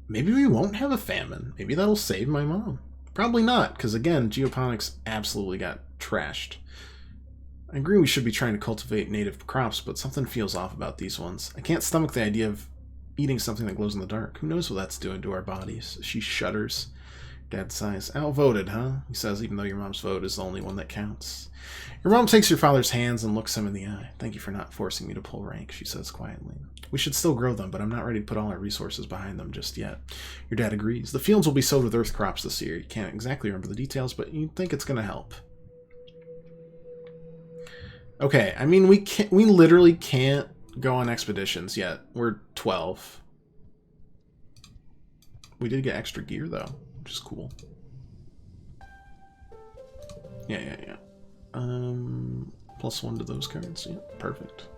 Maybe we won't have a famine. Maybe that'll save my mom. Probably not, because again, geoponics absolutely got trashed. I agree we should be trying to cultivate native crops, but something feels off about these ones. I can't stomach the idea of eating something that glows in the dark. Who knows what that's doing to our bodies? She shudders. Dad sighs. Outvoted, huh? He says, even though your mom's vote is the only one that counts. Your mom takes your father's hands and looks him in the eye. Thank you for not forcing me to pull rank, she says quietly. We should still grow them, but I'm not ready to put all our resources behind them just yet. Your dad agrees. The fields will be sowed with earth crops this year. You can't exactly remember the details, but you think it's going to help. Okay, I mean, we literally can't go on expeditions yet. We're 12. We did get extra gear, though, which is cool. Yeah. +1 to those cards. Yeah, perfect.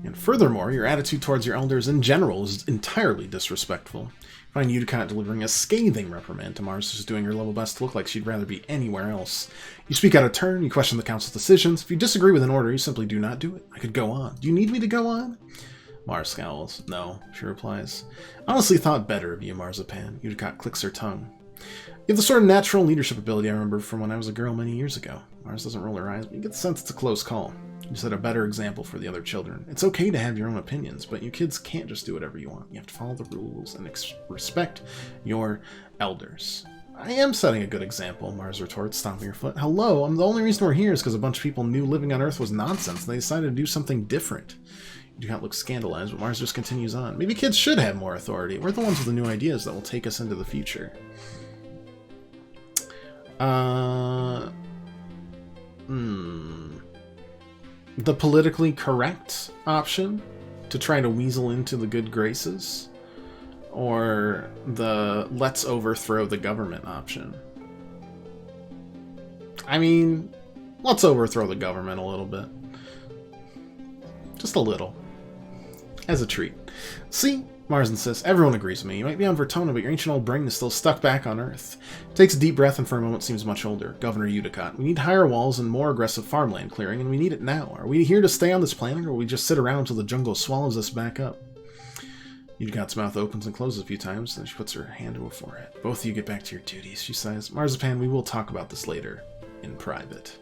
And furthermore, your attitude towards your elders in general is entirely disrespectful. Find Utica delivering a scathing reprimand to Mars, who's doing her level best to look like she'd rather be anywhere else. You speak out of turn, you question the council's decisions. If you disagree with an order, you simply do not do it. I could go on. Do you need me to go on? Mars scowls. No, she replies. I honestly thought better of you, Marzipan. Utica clicks her tongue. You have the sort of natural leadership ability I remember from when I was a girl many years ago. Mars doesn't roll her eyes, but you get the sense it's a close call. You set a better example for the other children. It's okay to have your own opinions, but you kids can't just do whatever you want. You have to follow the rules and respect your elders. I am setting a good example, Mars retorts, stomping her foot. Hello, the only reason we're here is because a bunch of people knew living on Earth was nonsense, and they decided to do something different. You do not look scandalized, but Mars just continues on. Maybe kids should have more authority. We're the ones with the new ideas that will take us into the future. The politically correct option to try to weasel into the good graces, or the let's overthrow the government option? I mean, let's overthrow the government a little bit. Just a little. As a treat. See? Mars insists. Everyone agrees with me. You might be on Vertona, but your ancient old brain is still stuck back on Earth. Takes a deep breath and for a moment seems much older. Governor Utica. We need higher walls and more aggressive farmland clearing, and we need it now. Are we here to stay on this planet, or will we just sit around until the jungle swallows us back up? Uticat's mouth opens and closes a few times, then she puts her hand to her forehead. Both of you get back to your duties, she sighs. Marzipan, we will talk about this later. In private.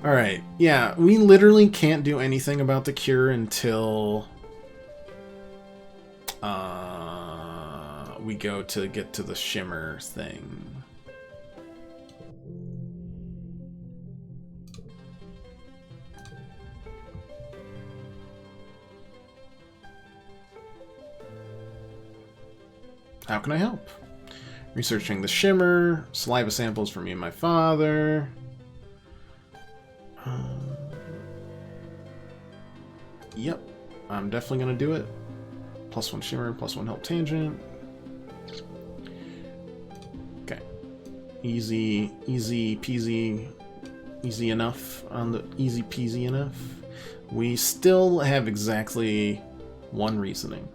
Alright, yeah, we literally can't do anything about the cure until we go to get to the shimmer thing. How can I help? Researching the shimmer, saliva samples for me and my father. Yep, I'm definitely gonna do it. +1 shimmer, +1 help tangent. Okay, easy peasy, easy enough on the easy peasy enough. We still have exactly 1 reasoning.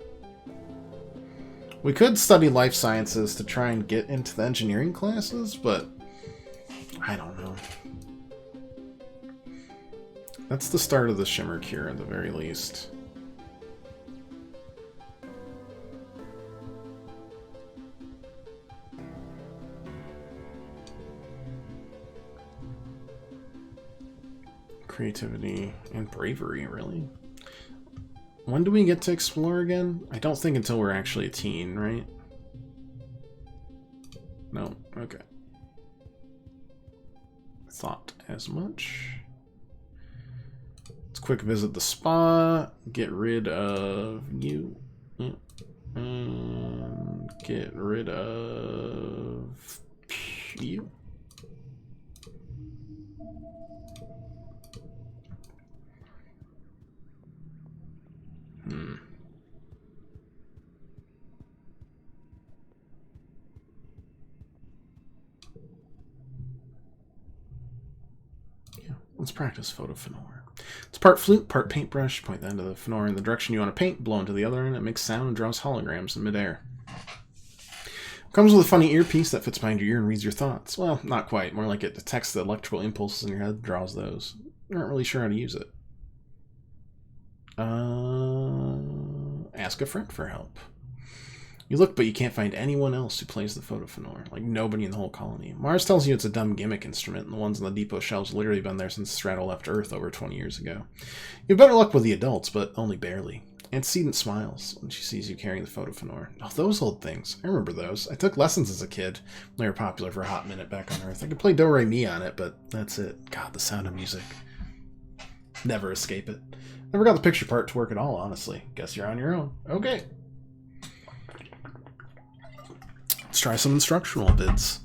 We could study life sciences to try and get into the engineering classes, but I don't know. That's the start of the shimmer cure at the very least. Creativity and bravery, really. When do we get to explore again? I don't think until we're actually a teen, right? No, okay. Thought as much. Let's quick visit the spa, get rid of you. Yeah. And get rid of you. Let's practice photo fenor. It's part flute, part paintbrush. Point the end of the fenor in the direction you want to paint, blow into the other end, it makes sound and draws holograms in midair. Comes with a funny earpiece that fits behind your ear and reads your thoughts. Well, not quite. More like it detects the electrical impulses in your head and draws those. You're not really sure how to use it. Ask a friend for help. You look, but you can't find anyone else who plays the photo fenor. Like, nobody in the whole colony. Mars tells you it's a dumb gimmick instrument, and the ones on the depot shelves have literally been there since Strato left Earth over 20 years ago. You have better luck with the adults, but only barely. Antecedent smiles when she sees you carrying the photo fenor. Oh, those old things. I remember those. I took lessons as a kid. They were popular for a hot minute back on Earth. I could play Do-Re-Mi on it, but that's it. God, the sound of music. Never escape it. Never got the picture part to work at all, honestly. Guess you're on your own. Okay. Let's try some instructional vids.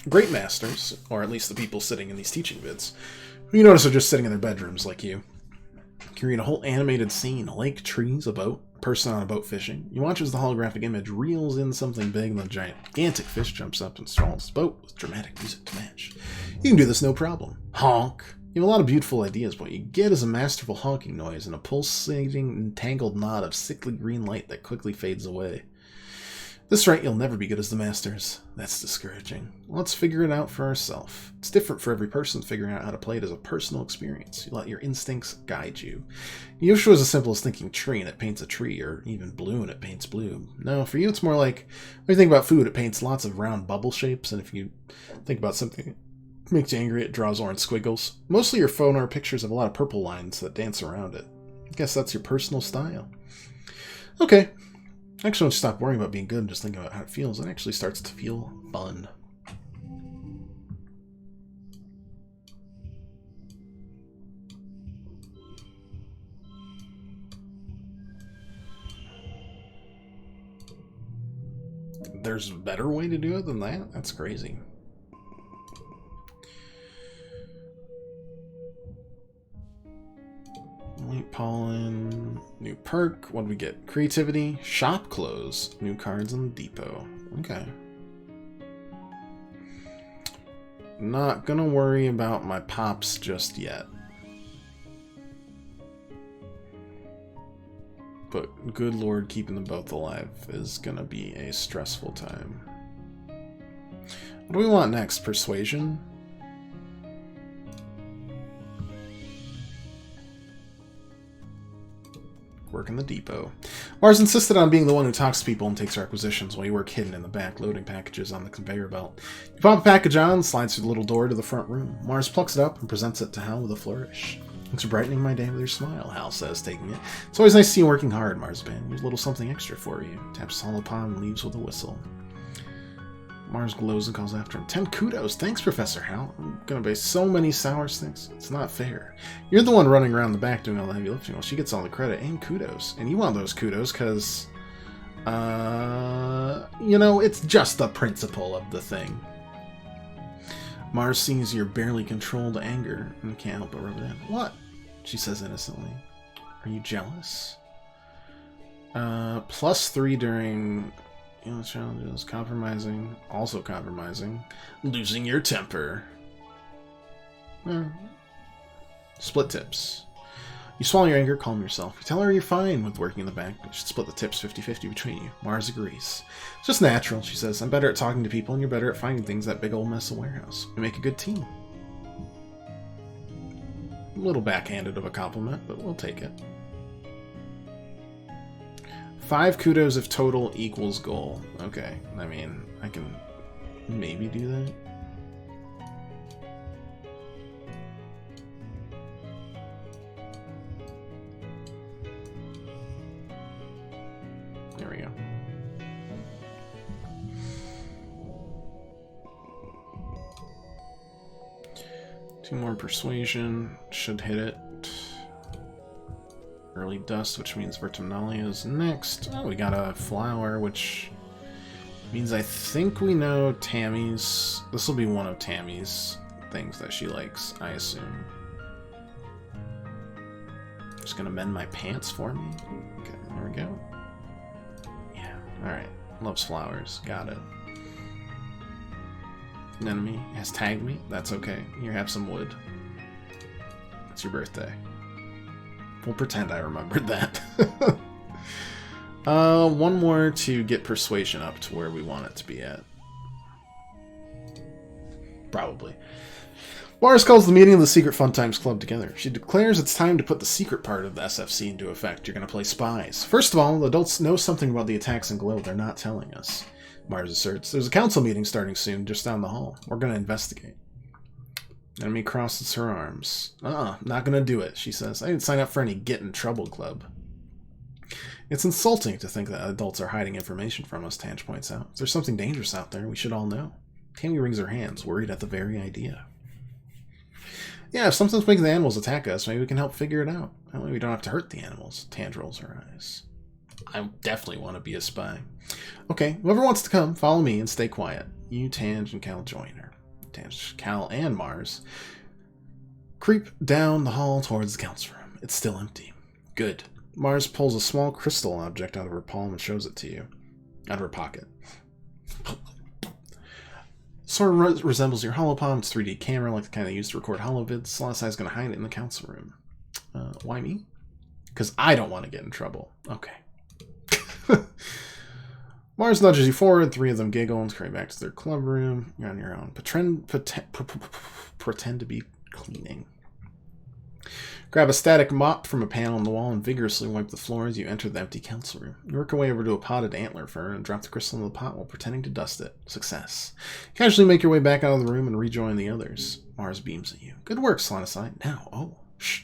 Great masters, or at least the people sitting in these teaching vids, who you notice are just sitting in their bedrooms like you, can read a whole animated scene, a lake, trees, a boat, a person on a boat fishing. You watch as the holographic image reels in something big and the gigantic fish jumps up and stalls the boat with dramatic music to match. You can do this no problem. Honk! You have a lot of beautiful ideas, but what you get is a masterful honking noise and a pulsating, entangled knot of sickly green light that quickly fades away. At this rate, you'll never be good as the masters. That's discouraging. Let's figure it out for ourselves. It's different for every person. Figuring out how to play it is a personal experience. You let your instincts guide you. Yoshu is as simple as thinking tree and it paints a tree, or even blue and it paints blue. No, for you it's more like, when you think about food, it paints lots of round bubble shapes, and if you think about something that makes you angry, it draws orange squiggles. Mostly your phonar pictures have a lot of purple lines that dance around it. I guess that's your personal style. Okay. Actually, once you stop worrying about being good and just think about how it feels, it actually starts to feel fun. There's a better way to do it than that? That's crazy. White pollen, new perk. What do we get? Creativity, shop close, new cards on the depot. Okay. Not gonna worry about my pops just yet. But good lord, keeping them both alive is gonna be a stressful time. What do we want next? Persuasion? Work in the depot. Mars insisted on being the one who talks to people and takes requisitions while you work hidden in the back, loading packages on the conveyor belt. You pop a package on, slides through the little door to the front room. Mars plucks it up and presents it to Hal with a flourish. Thanks for brightening my day with your smile, Hal says, taking it. It's always nice to see you working hard, Marsban. Here's a little something extra for you. Taps the hollow palm and leaves with a whistle. Mars glows and calls after him. 10 kudos. Thanks, Professor Hal. I'm gonna buy so many sour sticks. It's not fair. You're the one running around the back doing all the heavy lifting. Well, she gets all the credit and kudos. And you want those kudos because, you know, it's just the principle of the thing. Mars sees your barely controlled anger and can't help but rub it in. What? She says innocently. Are you jealous? +3 during... challenges, compromising, also compromising, losing your temper. Split tips. You swallow your anger, calm yourself. You tell her you're fine with working in the bank. You should split the tips 50-50 between you. Mars agrees. It's just natural, she says. I'm better at talking to people, and you're better at finding things that big old mess of warehouse. We make a good team. A little backhanded of a compliment, but we'll take it. 5 kudos if total equals goal. Okay, I mean, I can maybe do that. There we go. Two more persuasion should hit it. Early Dust, which means Vertumnalia is next. Oh, we got a flower, which means I think we know Tammy's... This will be one of Tammy's things that she likes, I assume. Just gonna mend my pants for me. Okay, there we go. Yeah, alright. Loves flowers. Got it. An enemy has tagged me. That's okay. Here, have some wood. It's your birthday. We'll pretend I remembered that. One more to get persuasion up to where we want it to be at. Probably. Mars calls the meeting of the Secret Fun Times Club together. She declares it's time to put the secret part of the SFC into effect. You're going to play spies. First of all, the adults know something about the attacks in Glow they're not telling us. Mars asserts. There's a council meeting starting soon, just down the hall. We're going to investigate. Enemy crosses her arms. Not going to do it, she says. I didn't sign up for any Get in Trouble club. It's insulting to think that adults are hiding information from us, Tange points out. If there's something dangerous out there, we should all know. Tammy wrings her hands, worried at the very idea. Yeah, if something's making the animals attack us, maybe we can help figure it out. That way we don't have to hurt the animals. Tange rolls her eyes. I definitely want to be a spy. Okay, whoever wants to come, follow me and stay quiet. You, Tange, and Cal join her. Tange, Cal, and Mars creep down the hall towards the council room. It's still empty. Good. Mars pulls a small crystal object out of her palm and shows it to you. Out of her pocket. Sort of resembles your holopalm. It's 3D camera, like the kind they used to record holovids. Solasai's going to hide it in the council room. Why me? Because I don't want to get in trouble. Okay. Mars nudges you forward. Three of them giggle and scurry back to their club room. You're on your own. Pretend to be cleaning. Grab a static mop from a panel on the wall and vigorously wipe the floor as you enter the empty council room. You work your way over to a potted antler fern and drop the crystal in the pot while pretending to dust it. Success. You casually make your way back out of the room and rejoin the others. Mars beams at you. Good work, Solasai. Now,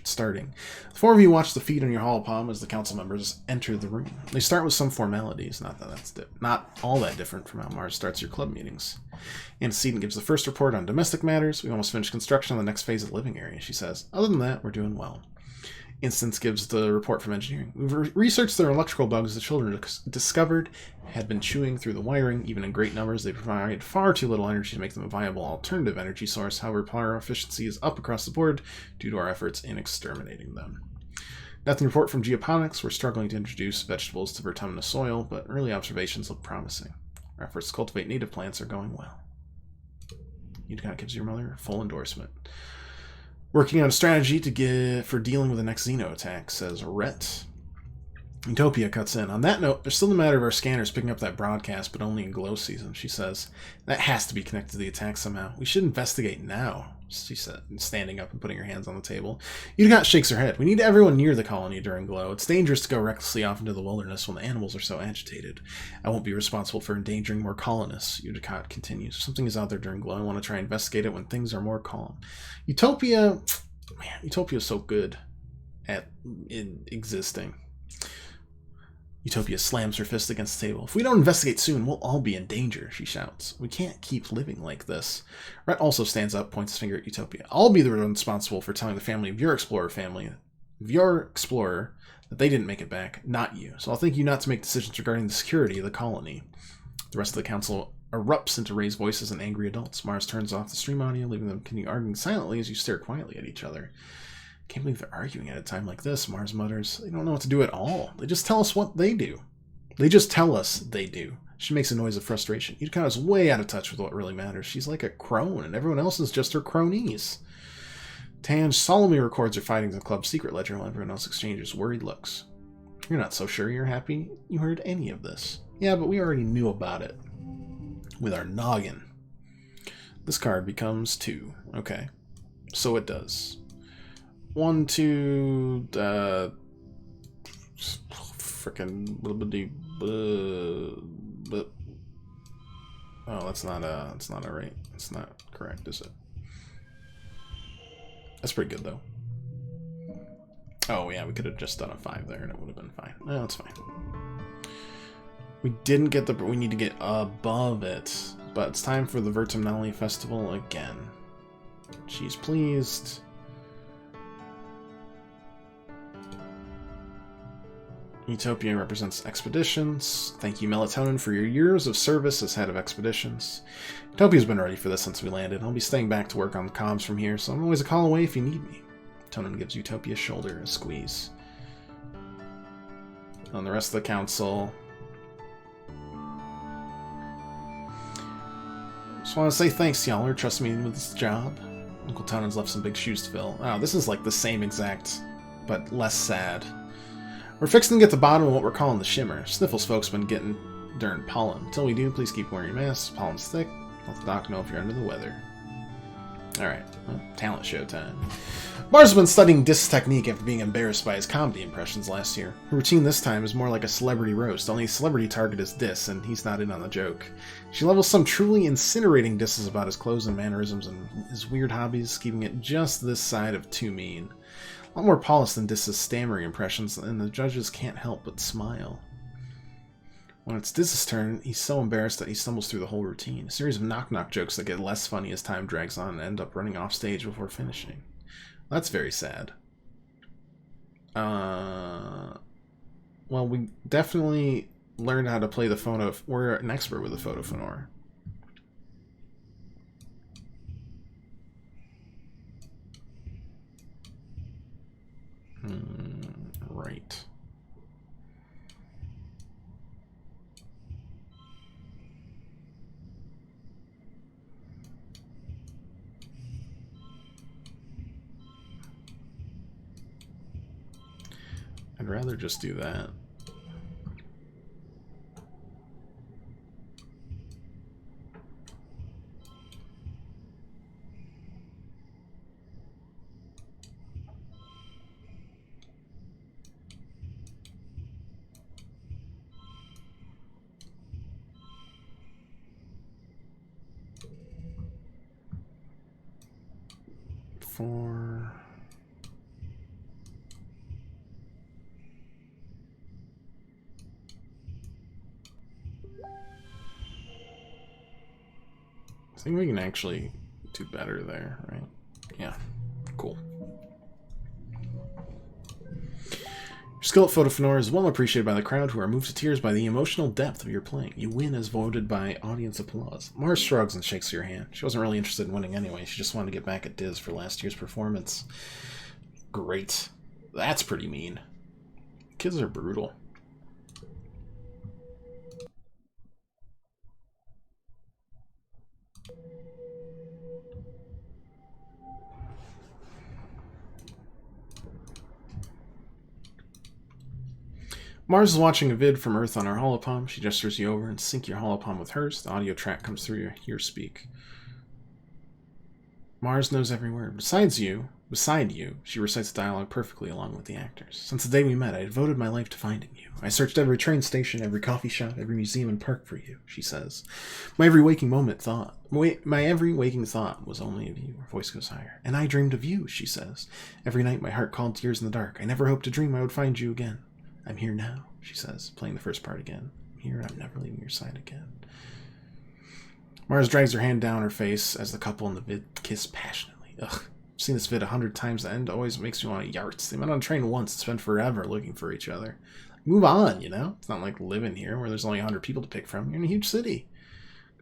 starting. The four of you watch the feed on your holopalm as the council members enter the room. They start with some formalities, not all that different from how Mars starts your club meetings. Antecedent gives the first report on domestic matters. We almost finished construction on the next phase of the living area, she says. Other than that, we're doing well. Instance gives the report from engineering. We've researched their electrical bugs the children discovered had been chewing through the wiring. Even in great numbers, they provide far too little energy to make them a viable alternative energy source. However, power efficiency is up across the board due to our efforts in exterminating them. Nothing report from geoponics. We're struggling to introduce vegetables to Vertumna soil, but early observations look promising. Our efforts to cultivate native plants are going well. Udicott gives your mother full endorsement. Working on a strategy for dealing with the next Xeno attack, says Rhett. Utopia cuts in. On that note, there's still the matter of our scanners picking up that broadcast, but only in glow season, she says. That has to be connected to the attack somehow. We should investigate now, she said, standing up and putting her hands on the table. Udicott shakes her head. We need everyone near the colony during glow. It's dangerous to go recklessly off into the wilderness when the animals are so agitated. I won't be responsible for endangering more colonists, Udicott continues. If something is out there during glow, I want to try and investigate it when things are more calm. Utopia is so good at existing. Utopia slams her fist against the table. If we don't investigate soon, we'll all be in danger, she shouts. We can't keep living like this. Rhett also stands up, points his finger at Utopia. I'll be the one responsible for telling the family of your explorer that they didn't make it back, not you. So I'll thank you not to make decisions regarding the security of the colony. The rest of the council erupts into raised voices and angry adults. Mars turns off the stream audio, leaving them continue arguing silently as you stare quietly at each other. Can't believe they're arguing at a time like this, Mars mutters. They don't know what to do at all. They just tell us what they do. She makes a noise of frustration. Udicott is way out of touch with what really matters. She's like a crone, and everyone else is just her cronies. Tange solemnly records her findings in the club's secret ledger while everyone else exchanges worried looks. You're not so sure you're happy you heard any of this. Yeah, but we already knew about it. With our noggin. This card becomes 2. Okay. So it does. 1, 2, frickin' oh, that's not right. It's not correct, is it? That's pretty good though. Oh yeah, we could have just done a 5 there and it would have been fine. No, that's fine. We didn't get we need to get above it, but it's time for the Vertumnali Festival again. She's pleased. Utopia represents expeditions. Thank you, Melatonin, for your years of service as head of expeditions. Utopia's been ready for this since we landed. I'll be staying back to work on the comms from here, so I'm always a call away if you need me. Tonin gives Utopia's shoulder a squeeze. On the rest of the council... Just want to say thanks, y'all, for trusting me with this job. Uncle Tonin's left some big shoes to fill. Oh, this is like the same exact, but less sad. We're fixing to get to the bottom of what we're calling the shimmer. Sniffles folks been getting darn pollen. Until we do, please keep wearing your masks. Pollen's thick. Let the doc know if you're under the weather. Alright, well, talent show time. Mars has been studying Dis's technique after being embarrassed by his comedy impressions last year. Her routine this time is more like a celebrity roast, only celebrity target is Dis, and he's not in on the joke. She levels some truly incinerating disses about his clothes and mannerisms and his weird hobbies, keeping it just this side of too mean. A lot more polished than Dis's stammering impressions, and the judges can't help but smile. When it's Dis's turn, he's so embarrassed that he stumbles through the whole routine. A series of knock-knock jokes that get less funny as time drags on and end up running off stage before finishing. That's very sad. Well, we definitely learned how to play the photo. We're an expert with the photo phenor. Right. I'd rather just do that. For... I think we can actually do better there, right? Yeah, cool. Your skill at photo phenor is well appreciated by the crowd, who are moved to tears by the emotional depth of your playing. You win as voted by audience applause. Mars shrugs and shakes your hand. She wasn't really interested in winning anyway. She just wanted to get back at Diz for last year's performance. Great. That's pretty mean. Kids are brutal. Mars is watching a vid from Earth on her holopalm. She gestures you over and sync your holopalm with hers. The audio track comes through your ear speak. Mars knows every word. Beside you, she recites dialogue perfectly along with the actors. Since the day we met, I devoted my life to finding you. I searched every train station, every coffee shop, every museum and park for you, she says. My every waking thought was only of you. Her voice goes higher. And I dreamed of you, she says. Every night my heart called tears in the dark. I never hoped to dream I would find you again. I'm here now, she says, playing the first part again. I'm here and I'm never leaving your side again. Mars drags her hand down her face as the couple in the vid kiss passionately. Ugh, I've seen this vid 100 times. The end always makes me want to yarts. They met on a train once and spent forever looking for each other. Move on, you know? It's not like living here where there's only 100 people to pick from. You're in a huge city.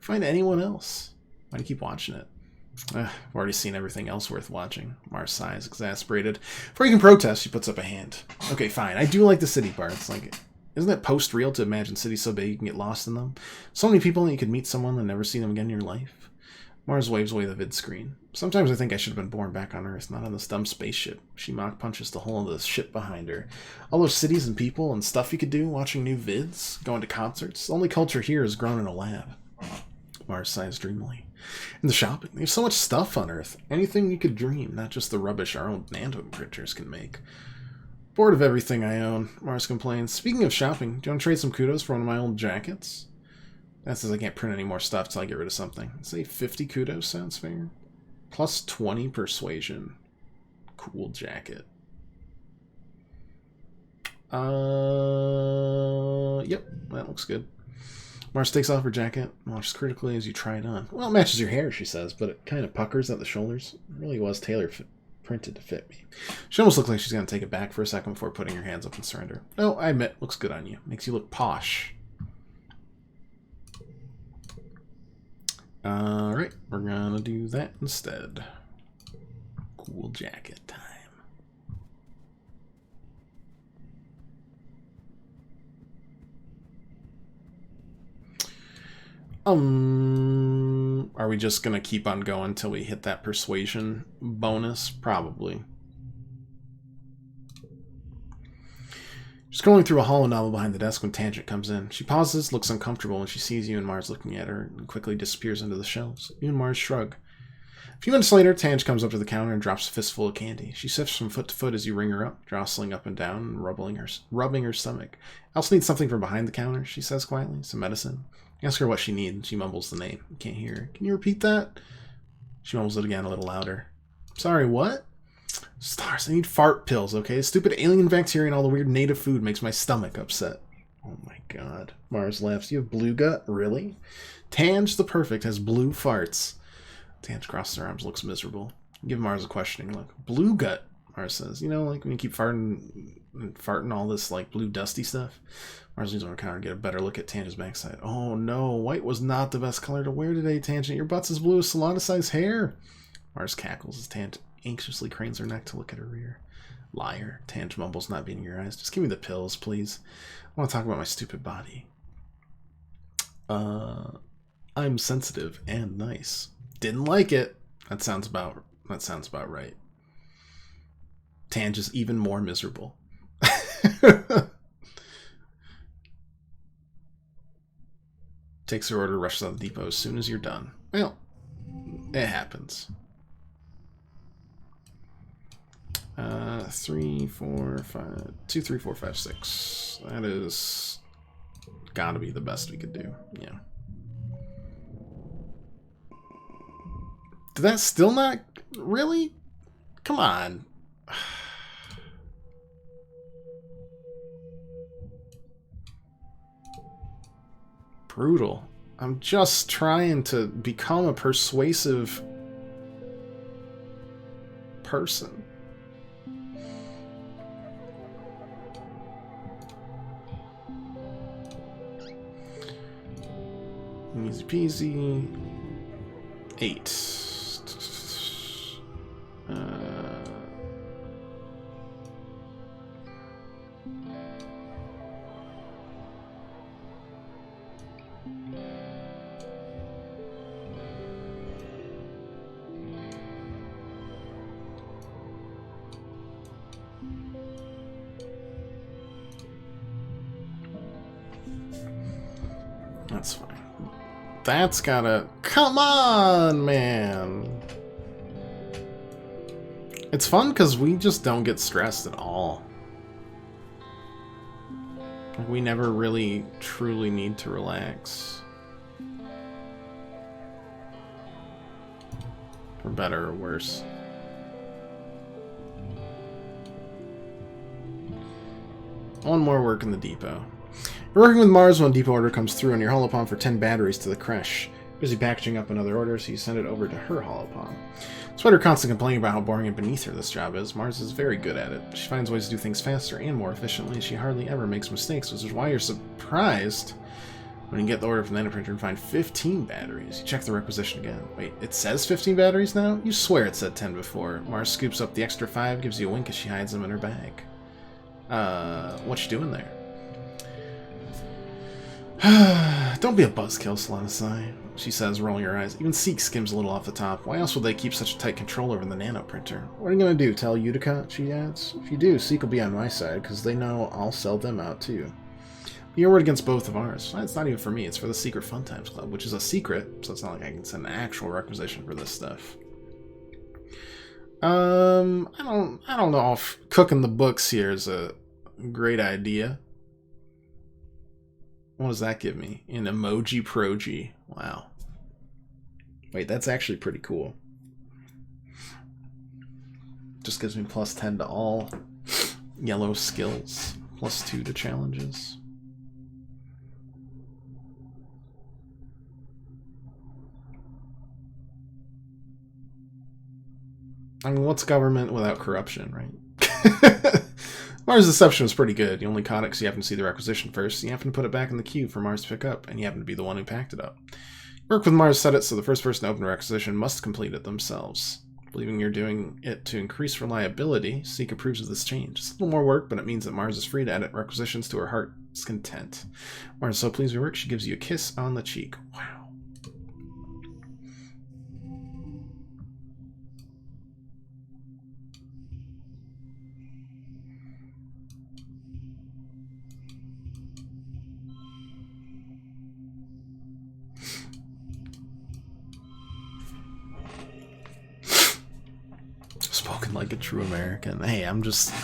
Find anyone else. Why do you keep watching it? I've already seen everything else worth watching. Mars sighs, exasperated. Before you can protest, she puts up a hand. Okay, fine. I do like the city parts. Like, isn't it post-real to imagine cities so big you can get lost in them? So many people and you could meet someone and never see them again in your life. Mars waves away the vid screen. Sometimes I think I should have been born back on Earth, not on this dumb spaceship. She mock punches the hole in the ship behind her. All those cities and people and stuff you could do, watching new vids, going to concerts. The only culture here is grown in a lab. Mars sighs dreamily. And the shopping. There's so much stuff on Earth. Anything you could dream, not just the rubbish our own nano creatures can make. Bored of everything I own, Mars complains. Speaking of shopping, do you want to trade some kudos for one of my old jackets? That says I can't print any more stuff till I get rid of something. I'd say 50 kudos sounds fair. Plus 20 persuasion. Cool jacket. Yep, that looks good. Mars takes off her jacket and watches critically as you try it on. Well, it matches your hair, she says, but it kind of puckers at the shoulders. It really was tailored printed to fit me. She almost looks like she's going to take it back for a second before putting her hands up and surrender. No, I admit, looks good on you. Makes you look posh. Alright, we're going to do that instead. Cool jacket time. Are we just gonna keep on going until we hit that persuasion bonus? Probably. She's going through a hollow novel behind the desk when Tangent comes in. She pauses, looks uncomfortable when she sees you and Mars looking at her, and quickly disappears into the shelves. You and Mars shrug. A few minutes later, Tangent comes up to the counter and drops a fistful of candy. She sifts from foot to foot as you ring her up, jostling up and down and rubbing her stomach. I also need something from behind the counter, she says quietly. Some medicine. Ask her what she needs, and she mumbles the name. You can't hear her. Can you repeat that? She mumbles it again a little louder. Sorry, what? Stars, I need fart pills, okay? Stupid alien bacteria and all the weird native food makes my stomach upset. Oh my god. Mars laughs. You have blue gut? Really? Tange the Perfect has blue farts. Tange crosses her arms, looks miserable. Give Mars a questioning look. Blue gut, Mars says. You know, like when you keep farting all this, like, blue dusty stuff? Mars leans over the counter to get a better look at Tangent's backside. Oh no, white was not the best color to wear today, Tangent. Your butt's as blue as Solana-sized hair. Mars cackles as Tangent anxiously cranes her neck to look at her rear. Liar. Tangent mumbles, not beating your eyes. Just give me the pills, please. I want to talk about my stupid body. I'm sensitive and nice. Didn't like it. That sounds about right. Tangent's even more miserable. Takes her order, rushes out of the depot as soon as you're done. Well, it happens. 3, 4, 5, 2, 3, 4, 5, 6. That is gotta be the best we could do. Yeah. Did that still not really? Come on. Brutal. I'm just trying to become a persuasive person. Easy peasy. 8. That's fine. That's gotta... Come on, man! It's fun because we just don't get stressed at all. We never really, truly need to relax. For better or worse. One more work in the depot. You're working with Mars when a depot order comes through and your holopon for 10 batteries to the creche. Busy packaging up another order, so you send it over to her holopon. Despite her constant complaining about how boring and beneath her this job is, Mars is very good at it. She finds ways to do things faster and more efficiently, and she hardly ever makes mistakes, which is why you're surprised when you get the order from the nano-printer and find 15 batteries. You check the requisition again. Wait, it says 15 batteries now? You swear it said 10 before. Mars scoops up the extra 5, gives you a wink as she hides them in her bag. What you doing there? Don't be a buzzkill, Solana-sai, she says, rolling her eyes. Even Seek skims a little off the top. Why else would they keep such a tight control over the nano-printer? What are you going to do, tell Utica? She adds. If you do, Seek will be on my side, because they know I'll sell them out too. Your word against both of ours. It's not even for me, it's for the Secret Fun Times Club, which is a secret, so it's not like I can send an actual requisition for this stuff. I don't know if cooking the books here is a great idea. What does that give me? An emoji proji. Wow. Wait, that's actually pretty cool. Just gives me plus 10 to all yellow skills. Plus 2 to challenges. I mean, what's government without corruption, right? Mars' deception was pretty good. You only caught it because you happened to see the requisition first. You happened to put it back in the queue for Mars to pick up, and you happened to be the one who packed it up. Work with Mars set it so the first person to open a requisition must complete it themselves. Believing you're doing it to increase reliability, Seek approves of this change. It's a little more work, but it means that Mars is free to edit requisitions to her heart's content. Mars is so pleased with your work, she gives you a kiss on the cheek. Wow. Spoken like a true American. Hey, I'm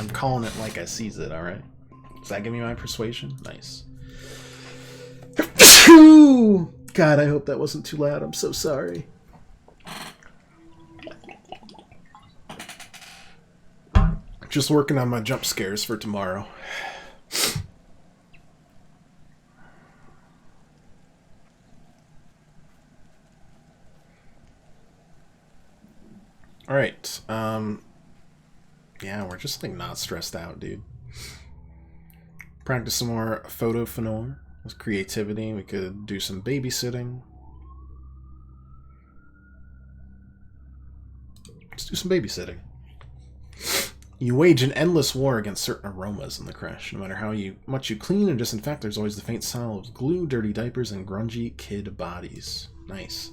calling it like I sees it, alright? Does that give me my persuasion? Nice. God, I hope that wasn't too loud. I'm so sorry. Just working on my jump scares for tomorrow. Alright, yeah, we're just, like, not stressed out, dude. Practice some more photo phenor with creativity. We could do some babysitting. Let's do some babysitting. You wage an endless war against certain aromas in the creche. No matter how much you clean and disinfect, there's always the faint smell of glue, dirty diapers, and grungy kid bodies. Nice.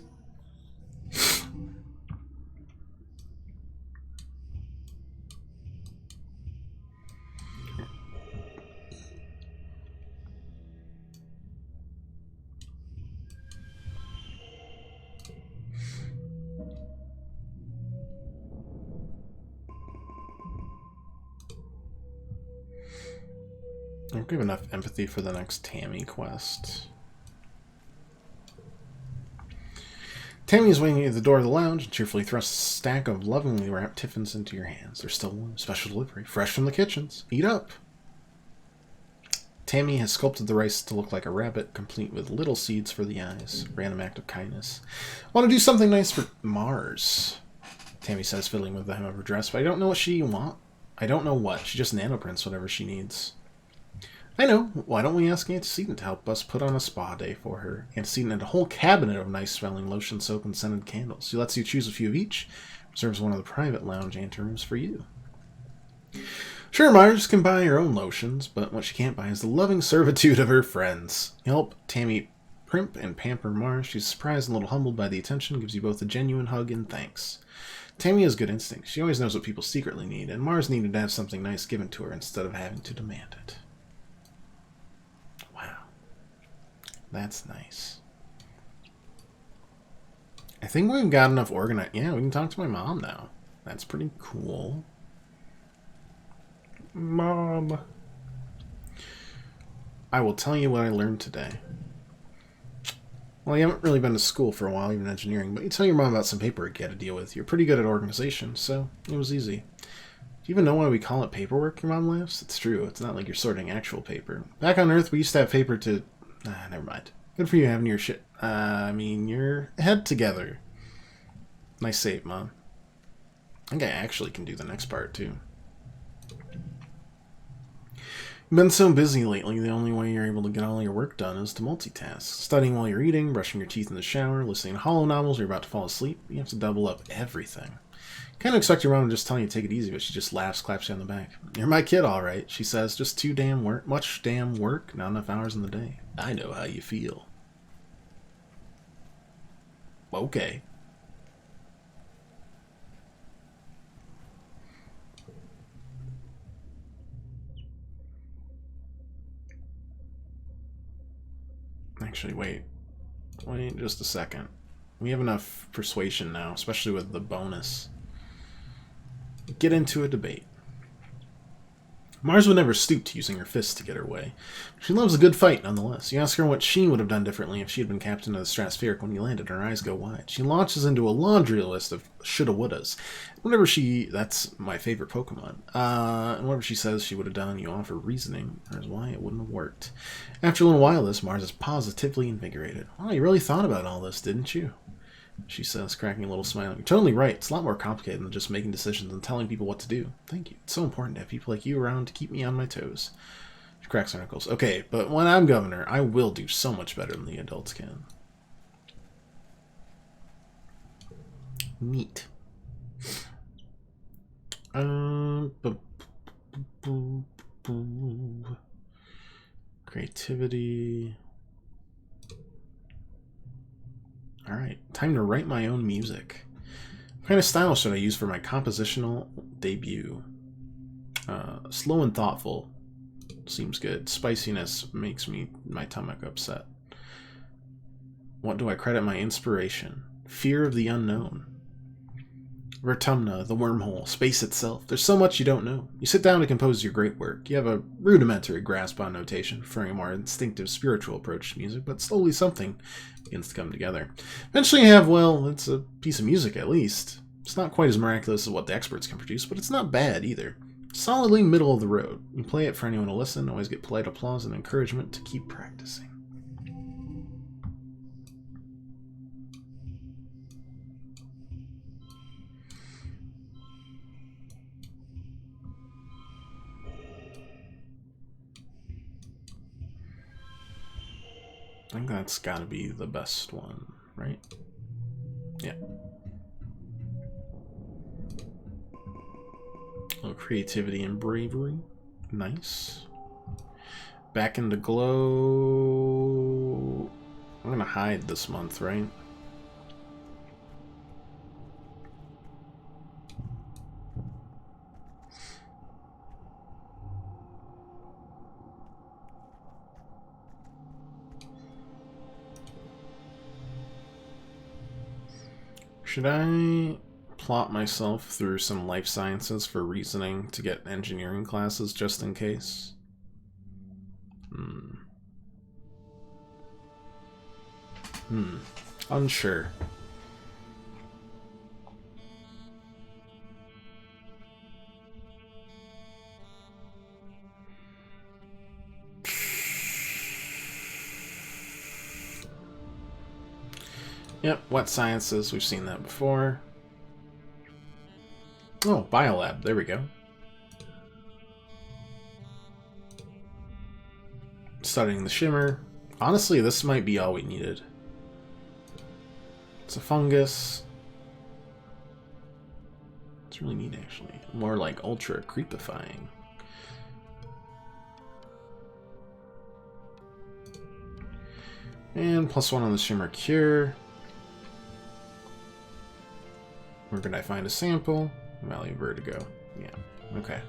I don't have enough empathy for the next Tammy quest. Tammy is waiting at the door of the lounge and cheerfully thrusts a stack of lovingly wrapped tiffins into your hands. They're still warm, special delivery, fresh from the kitchens. Eat up! Tammy has sculpted the rice to look like a rabbit, complete with little seeds for the eyes. Random act of kindness. I want to do something nice for Mars, Tammy says, fiddling with the hem of her dress, but I don't know what she wants. I don't know what. She just nanoprints whatever she needs. I know. Why don't we ask Antecedent to help us put on a spa day for her? Antecedent had a whole cabinet of nice-smelling lotion, soap, and scented candles. She lets you choose a few of each. Reserves one of the private lounge anterooms for you. Sure, Mars can buy her own lotions, but what she can't buy is the loving servitude of her friends. You help Tammy primp and pamper Mars. She's surprised and a little humbled by the attention, gives you both a genuine hug and thanks. Tammy has good instincts. She always knows what people secretly need, and Mars needed to have something nice given to her instead of having to demand it. That's nice. I think we've got enough organized. Yeah, we can talk to my mom now. That's pretty cool. Mom. I will tell you what I learned today. Well, you haven't really been to school for a while, even engineering, but you tell your mom about some paperwork you had to deal with. You're pretty good at organization, so it was easy. Do you even know why we call it paperwork? Your mom laughs. It's true. It's not like you're sorting actual paper. Back on Earth, we used to have paper to... never mind. Good for you having your your head together. Nice save, Mom. I think I actually can do the next part, too. You've been so busy lately, the only way you're able to get all your work done is to multitask. Studying while you're eating, brushing your teeth in the shower, listening to hollow novels or you're about to fall asleep. You have to double up everything. Kind of expect your mom to just tell you to take it easy, but she just laughs, claps you on the back. You're my kid, all right, she says. Just much damn work, not enough hours in the day. I know how you feel. Okay. Actually, wait just a second. We have enough persuasion now, especially with the bonus. Get into a debate. Mars would never stoop to using her fists to get her way. She loves a good fight, nonetheless. You ask her what she would have done differently if she had been captain of the Stratospheric when you landed, and her eyes go wide. She launches into a laundry list of shoulda wouldas. That's my favorite Pokemon. And whatever she says she would have done, you offer reasoning as why it wouldn't have worked. After a little while, Mars is positively invigorated. Oh, you really thought about all this, didn't you? she says, cracking a little smile. You're totally right. It's a lot more complicated than just making decisions and telling people what to do. Thank you. It's so important to have people like you around to keep me on my toes. She cracks her knuckles. Okay, but when I'm governor, I will do so much better than the adults can. Neat. Creativity. Alright, time to write my own music. What kind of style should I use for my compositional debut? Slow and thoughtful. Seems good. Spiciness makes my stomach upset. What do I credit my inspiration? Fear of the unknown. Vertumna, the wormhole, space itself. There's so much you don't know. You sit down to compose your great work. You have a rudimentary grasp on notation, preferring a more instinctive, spiritual approach to music, but slowly something begins to come together. Eventually you have, well, it's a piece of music at least. It's not quite as miraculous as what the experts can produce, but it's not bad either. Solidly middle of the road. You play it for anyone to listen, always get polite applause and encouragement to keep practicing. I think that's gotta be the best one, right? Yeah. A little creativity and bravery. Nice. Back into glow. I'm gonna hide this month, right? Should I plot myself through some life sciences for reasoning to get engineering classes just in case? Unsure. Yep, wet sciences, we've seen that before. Oh, biolab, there we go. Studying the shimmer. Honestly, this might be all we needed. It's a fungus. It's really neat, actually. More like ultra creepifying. And +1 on the shimmer cure. Where can I find a sample? Valley of Vertigo. Yeah, okay.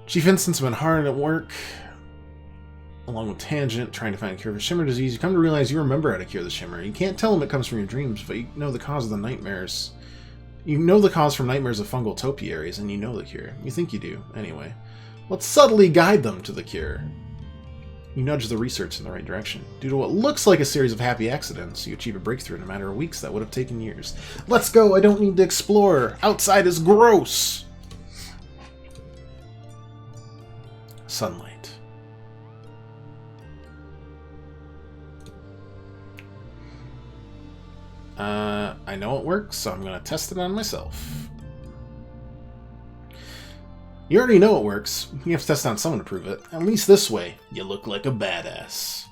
Chief Vincent's been hard at work, along with Tangent, trying to find a cure for shimmer disease. You come to realize you remember how to cure the shimmer. You can't tell them it comes from your dreams, but you know the cause of the nightmares. You know the cause from nightmares of fungal topiaries, and you know the cure. You think you do, anyway. Let's subtly guide them to the cure. You nudge the research in the right direction. Due to what looks like a series of happy accidents, you achieve a breakthrough in a matter of weeks that would have taken years. Let's go! I don't need to explore! Outside is gross! Sunlight. I know it works, so I'm going to test it on myself. You already know it works. You have to test it on someone to prove it. At least this way, you look like a badass.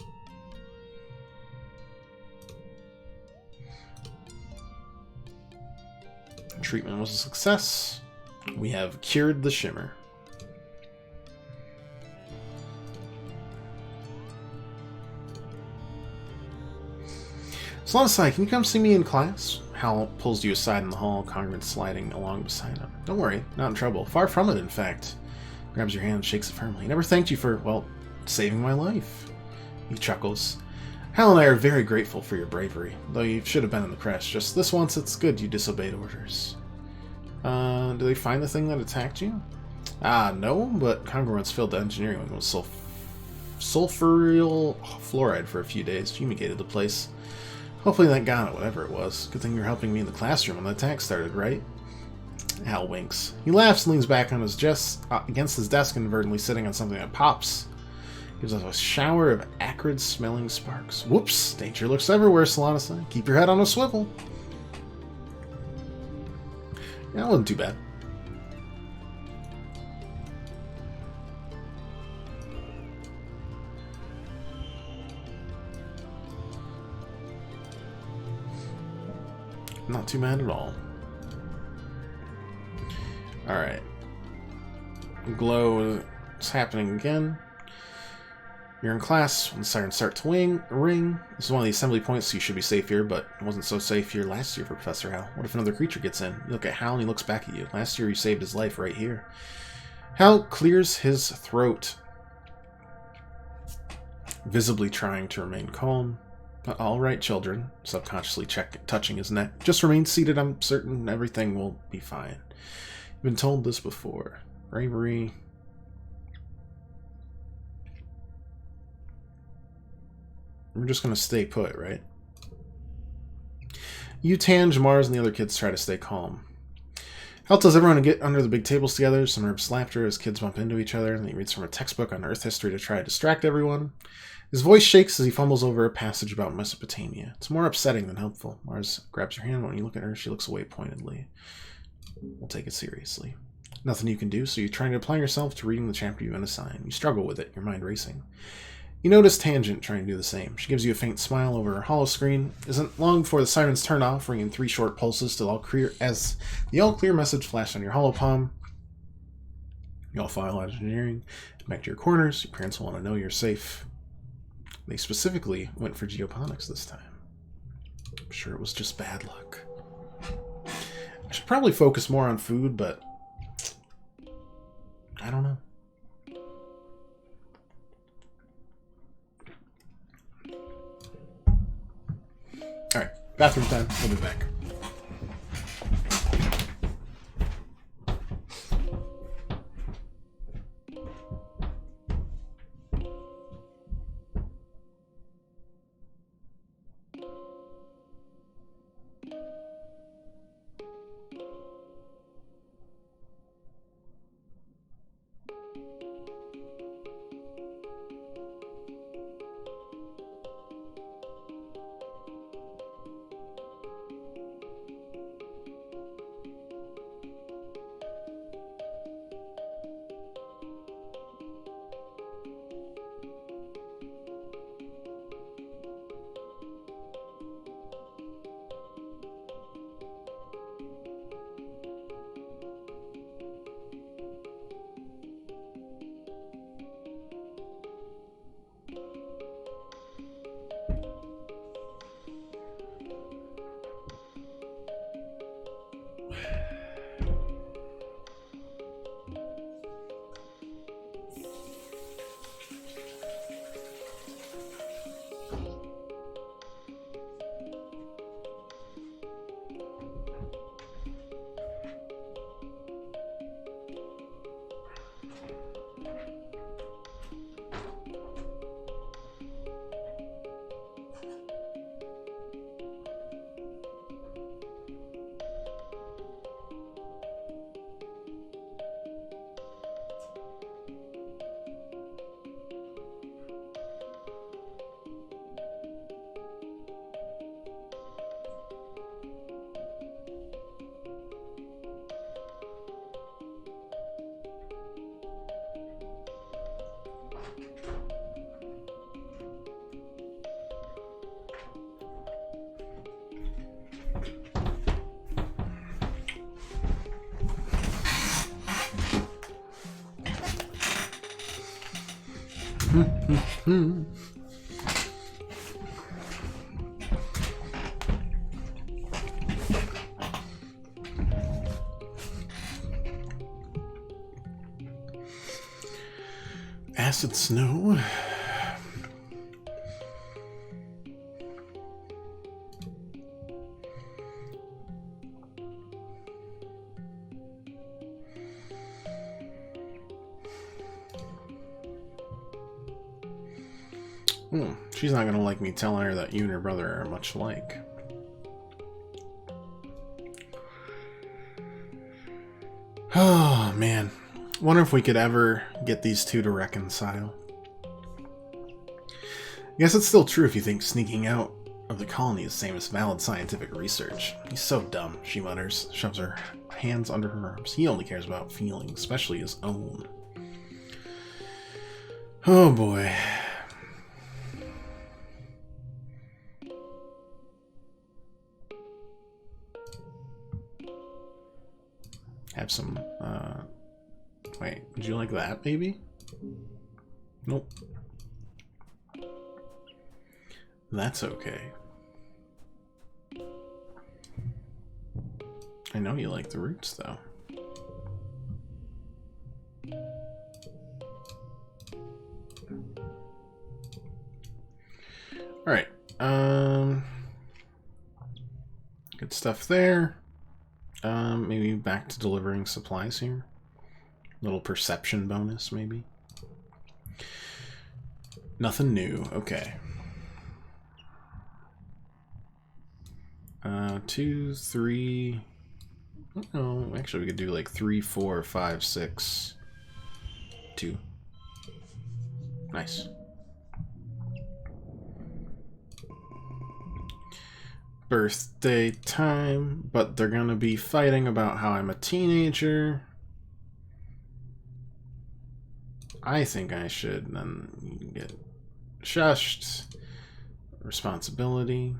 Treatment was a success. We have cured the shimmer. Slonosai, can you come see me in class? Hal pulls you aside in the hall, Congress sliding along beside him. Don't worry, not in trouble. Far from it, in fact. Grabs your hand and shakes it firmly. Never thanked you for, well, saving my life. He chuckles. Hal and I are very grateful for your bravery, though you should have been in the crash. Just this once, it's good you disobeyed orders. Do they find the thing that attacked you? No, but Congruence filled the engineering wing with sulfuryl fluoride for a few days, fumigated the place. Hopefully that got it, whatever it was. Good thing you were helping me in the classroom when the attack started, right? Hal winks. He laughs and leans back on his against his desk, inadvertently sitting on something that pops. Gives us a shower of acrid-smelling sparks. Whoops! Danger looks everywhere, Solana. Keep your head on a swivel. Yeah, that wasn't too bad. Not too bad at all. Alright. Glow is happening again. You're in class when the sirens start to ring. This is one of the assembly points, so you should be safe here, but it wasn't so safe here last year for Professor Hal. What if another creature gets in? You look at Hal and he looks back at you. Last year you saved his life right here. Hal clears his throat, visibly trying to remain calm. All right, children, subconsciously touching his neck. Just remain seated. I'm certain everything will be fine. You've been told this before. Bravery. We're just going to stay put, right? You, Tange, Mars, and the other kids try to stay calm. Hal tells everyone to get under the big tables together. Some nervous laughter as kids bump into each other, and he reads from a textbook on Earth history to try to distract everyone. His voice shakes as he fumbles over a passage about Mesopotamia. It's more upsetting than helpful. Mars grabs your hand. When you look at her, she looks away pointedly. We'll take it seriously. Nothing you can do, so you're trying to apply yourself to reading the chapter you've been assigned. You struggle with it, your mind racing. You notice Tangent trying to do the same. She gives you a faint smile over her hollow screen. Isn't long before the sirens turn off, ringing 3 short pulses to as the all-clear message flashed on your hollow palm. You all file out of engineering, back to your corners. Your parents want to know you're safe. They specifically went for geoponics this time. I'm sure it was just bad luck. I should probably focus more on food, but I don't know. Alright, bathroom time. We'll be back. Acid snow. She's not gonna like me telling her that you and her brother are much alike. Oh, man. Wonder if we could ever get these two to reconcile. Guess it's still true if you think sneaking out of the colony is the same as valid scientific research. He's so dumb, she mutters, shoves her hands under her arms. He only cares about feelings, especially his own. Oh boy. Have some, wait, would you like that, maybe? Nope. That's okay. I know you like the roots, though. Alright, good stuff there. Maybe back to delivering supplies here. Little perception bonus, maybe. Nothing new, okay. 2, 3... Oh, actually we could do like 3, 4, 5, 6, 2. Nice. Birthday time, but they're gonna be fighting about how I'm a teenager. I think I should then get shushed. Responsibility.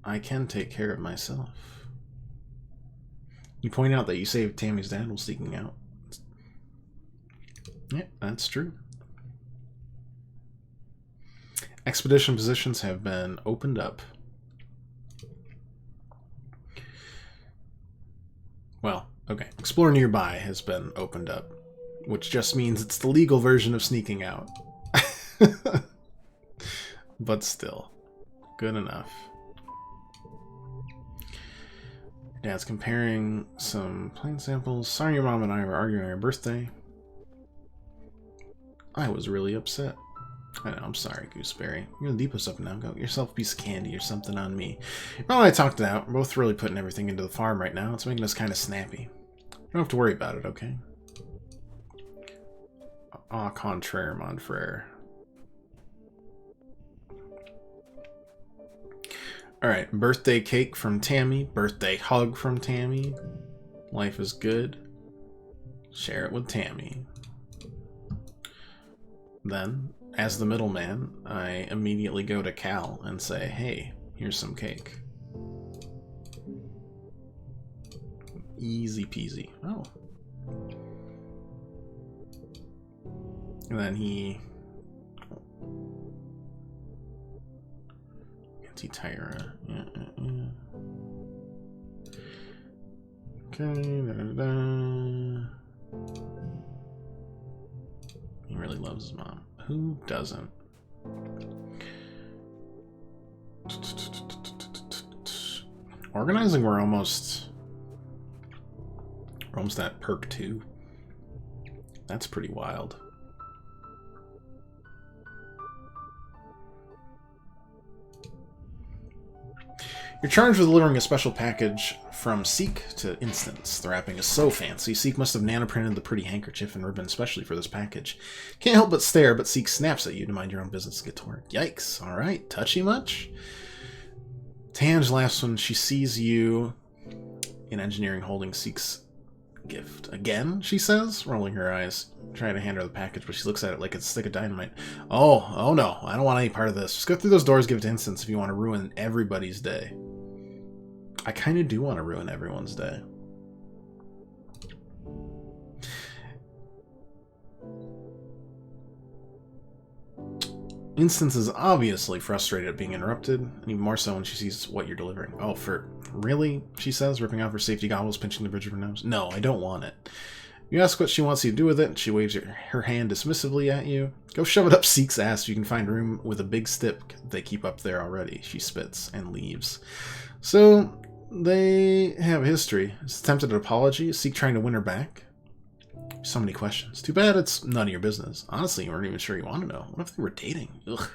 I can take care of myself. You point out that you saved Tammy's dad while sneaking out. Yeah, that's true. Expedition positions have been opened up. Well, okay. Explore nearby has been opened up, which just means it's the legal version of sneaking out. But still, good enough. Dad's comparing some plant samples. Sorry your mom and I were arguing on your birthday. I was really upset. I know, I'm sorry, Gooseberry. You're in the depot's up now. Go get yourself a piece of candy or something on me. Well, I talked it out. We're both really putting everything into the farm right now. It's making us kind of snappy. You don't have to worry about it, okay? Au contraire, mon frere. Alright, birthday cake from Tammy. Birthday hug from Tammy. Life is good. Share it with Tammy. Then, as the middleman, I immediately go to Cal and say, hey, here's some cake. Easy peasy. Oh. And then he... Anti-Tyra. Yeah. Okay, da-da-da. He really loves his mom. Who doesn't? Organizing, we're almost at perk 2. That's pretty wild. You're charged with delivering a special package from Seek to Instance. The wrapping is so fancy. Seek must have nanoprinted the pretty handkerchief and ribbon especially for this package. Can't help but stare, but Seek snaps at you to mind your own business and get to work. Yikes. Alright. Touchy much? Tange laughs when she sees you in engineering holding Seek's gift. Again, she says, rolling her eyes. Trying to hand her the package, but she looks at it like it's a stick of dynamite. Oh no. I don't want any part of this. Just go through those doors, give it to Instance if you want to ruin everybody's day. I kind of do want to ruin everyone's day. Instance is obviously frustrated at being interrupted, and even more so when she sees what you're delivering. Oh, for... Really? She says, ripping off her safety goggles, pinching the bridge of her nose. No, I don't want it. You ask what she wants you to do with it, and she waves her hand dismissively at you. Go shove it up Seek's ass. You can find room with a big stick they keep up there already. She spits and leaves. So... They have a history. It's attempted an apology. Seek trying to win her back. So many questions. Too bad it's none of your business. Honestly, you weren't even sure you want to know. What if they were dating? Ugh.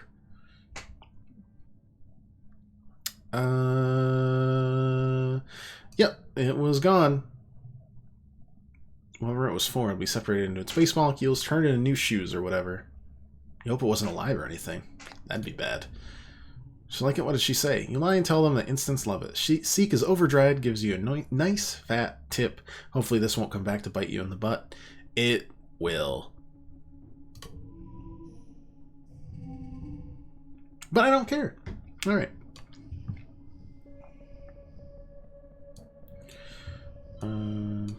Yep, it was gone. Whatever it was for, it'll be separated into its base molecules, turned into new shoes or whatever. You hope it wasn't alive or anything. That'd be bad. She'll like it. What did she say? You lie and tell them that instants love it. Seek is overdried, gives you a nice fat tip. Hopefully this won't come back to bite you in the butt. It will. But I don't care. Alright.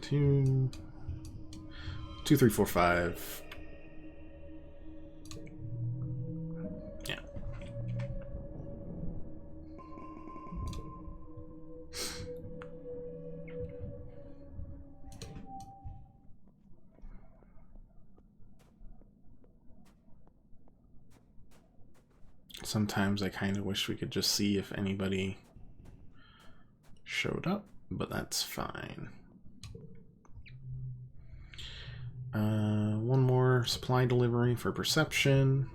2, 3, 4, 5. Yeah. Sometimes I kind of wish we could just see if anybody showed up, but that's fine. One more supply delivery for perception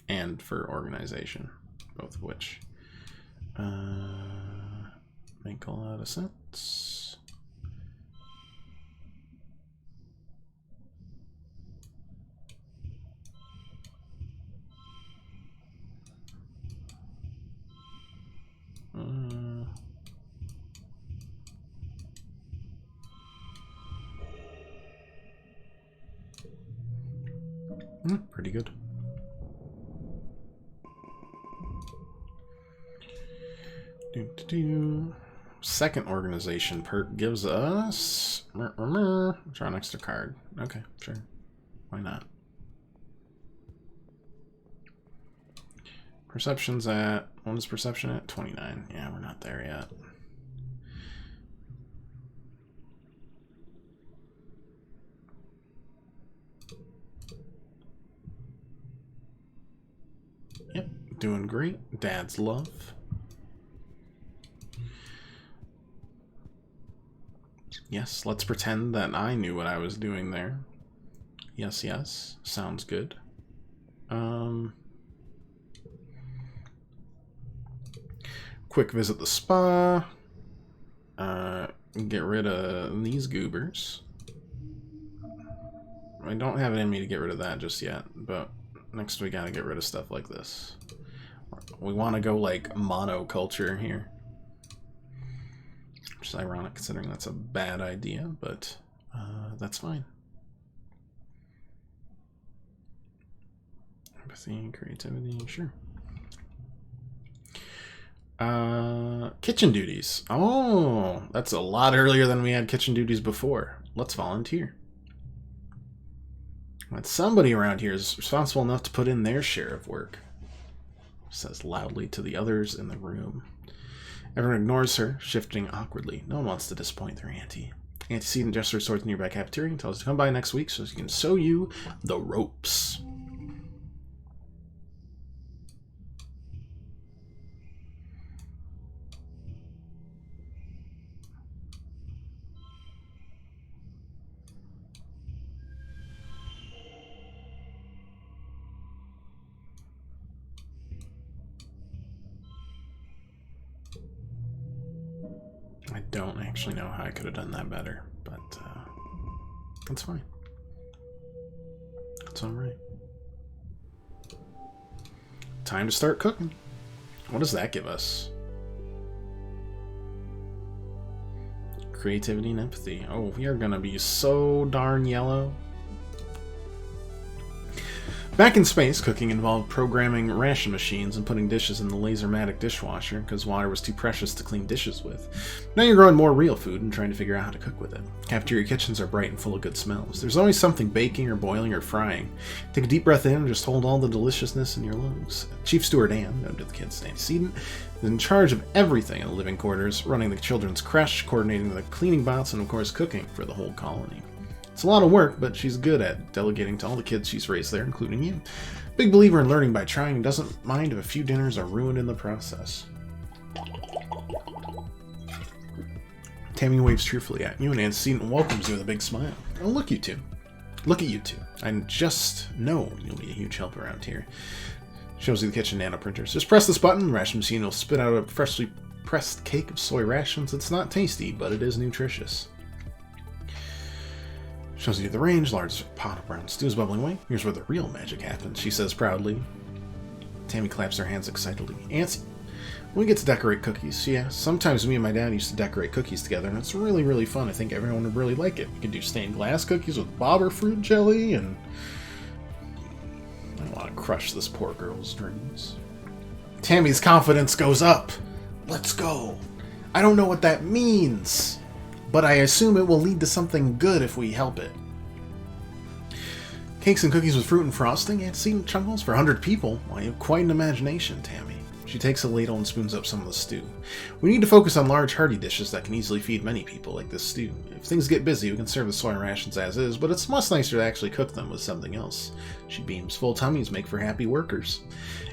and for organization, both of which make a lot of sense. Pretty good. Second organization perk gives us draw an extra card. Okay, sure. Why not? Perception's at, what is perception at? 29. Yeah, we're not there yet. Yep, doing great. Dad's love. Yes, let's pretend that I knew what I was doing there. Yes, yes. Sounds good. Quick visit the spa. Get rid of these goobers. I don't have it in me to get rid of that just yet, but next we gotta get rid of stuff like this. We want to go like monoculture here. Which is ironic considering that's a bad idea, but that's fine. Empathy, creativity, sure. Kitchen duties. Oh, that's a lot earlier than we had kitchen duties before. Let's volunteer. But somebody around here is responsible enough to put in their share of work. Says loudly to the others in the room. Everyone ignores her, shifting awkwardly. No one wants to disappoint their auntie. Antecedent gestures towards the nearby cafeteria and tells us to come by next week so she can show you the ropes. I don't actually know how I could have done that better, but that's fine. That's alright. Time to start cooking. What does that give us? Creativity and empathy. Oh, we are gonna be so darn yellow. Back in space, cooking involved programming ration machines and putting dishes in the laser-matic dishwasher because water was too precious to clean dishes with. Now you're growing more real food and trying to figure out how to cook with it. Cafeteria kitchens are bright and full of good smells. There's always something baking or boiling or frying. Take a deep breath in and just hold all the deliciousness in your lungs. Chief Steward Anne, known to the kids' antecedent, is in charge of everything in the living quarters, running the children's creche, coordinating the cleaning bots, and of course cooking for the whole colony. It's a lot of work, but she's good at delegating to all the kids she's raised there, including you. Big believer in learning by trying and doesn't mind if a few dinners are ruined in the process. Tammy waves cheerfully at you and antecedent welcomes you with a big smile. Oh, look, you two. Look at you two. I just know you'll be a huge help around here. Shows you the kitchen nano printers. Just press this button, the ration machine will spit out a freshly pressed cake of soy rations. It's not tasty, but it is nutritious. Shows you the range, large pot of brown stew is bubbling away. Here's where the real magic happens, she says proudly. Tammy claps her hands excitedly. Auntie, when we get to decorate cookies, yeah, sometimes me and my dad used to decorate cookies together, and it's really, really fun. I think everyone would really like it. We can do stained glass cookies with bobber fruit jelly, and I want to crush this poor girl's dreams. Tammy's confidence goes up. Let's go. I don't know what that means, but I assume it will lead to something good if we help it. Cakes and cookies with fruit and frosting, antecedent chunkles for 100 people. Well, you have quite an imagination, Tammy. She takes a ladle and spoons up some of the stew. We need to focus on large, hearty dishes that can easily feed many people, like this stew. If things get busy, we can serve the soy rations as is, but it's much nicer to actually cook them with something else. She beams. Full tummies make for happy workers.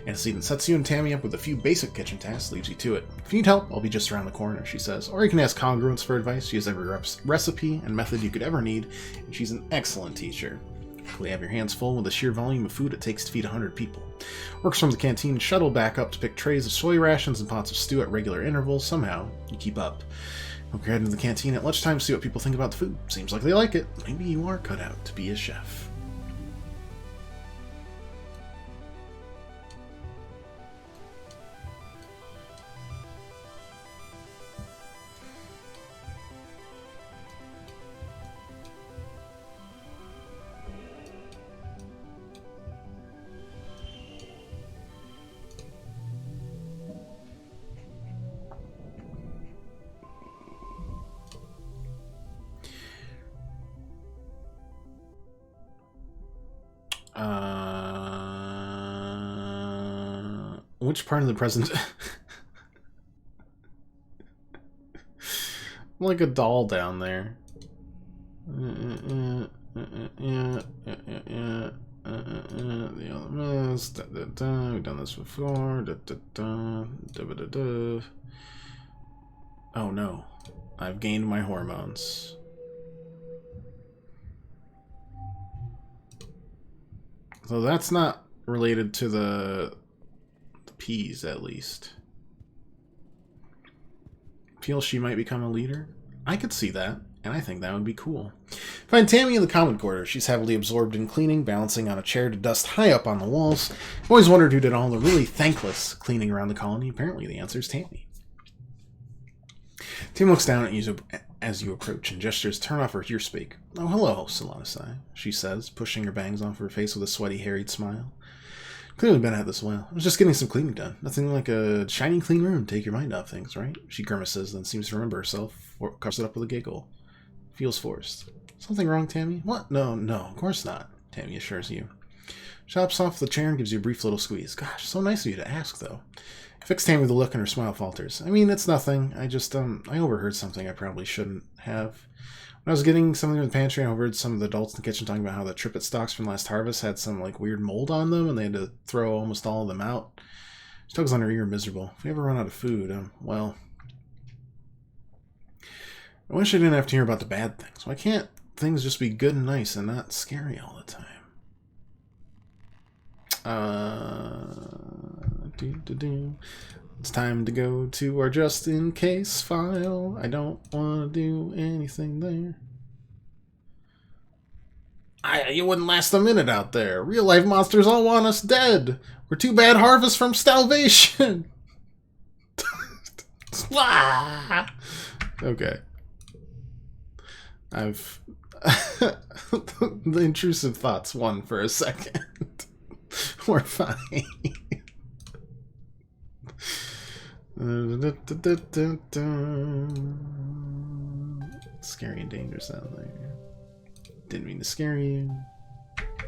Antecedent sets you and Tammy up with a few basic kitchen tasks, leaves you to it. If you need help, I'll be just around the corner, she says. Or you can ask Congruence for advice. She has every recipe and method you could ever need, and she's an excellent teacher. You have your hands full with the sheer volume of food it takes to feed 100 people. Works from the canteen shuttle back up to pick trays of soy rations and pots of stew at regular intervals. Somehow, you keep up. We'll head into the canteen at lunchtime to see what people think about the food. Seems like they like it. Maybe you are cut out to be a chef. Which part of the present? Like a doll down there. The other mess. We've done this before. Oh no. I've gained my hormones. So that's not related to the peas, at least. Feel she might become a leader? I could see that, and I think that would be cool. Find Tammy in the common quarter. She's heavily absorbed in cleaning, balancing on a chair to dust high up on the walls. I've always wondered who did all the really thankless cleaning around the colony. Apparently the answer is Tammy. Tim looks down at you as you approach and gestures turn off her earspeak. Oh, hello, Solana, she says, pushing her bangs off her face with a sweaty, harried smile. Clearly been at this a while. I was just getting some cleaning done. Nothing like a shiny, clean room to take your mind off things, right? She grimaces, then seems to remember herself, covers it up with a giggle. Feels forced. Something wrong, Tammy? What? No, of course not, Tammy assures you. She hops off the chair and gives you a brief little squeeze. Gosh, so nice of you to ask, though. You fix Tammy with a look and her smile falters. I mean, it's nothing. I just, I overheard something I probably shouldn't have. When I was getting something in the pantry, I overheard some of the adults in the kitchen talking about how the trippet stalks from last harvest had some, like, weird mold on them, and they had to throw almost all of them out. She tugs on her ear, miserable. If we ever run out of food, well... I wish I didn't have to hear about the bad things. Why can't things just be good and nice and not scary all the time? It's time to go to our just-in-case file. I don't want to do anything there. You wouldn't last a minute out there. Real-life monsters all want us dead. We're too bad harvest from starvation. Okay. I've... the intrusive thoughts won for a second. We're fine. Scary and dangerous out there. Didn't mean to scare you.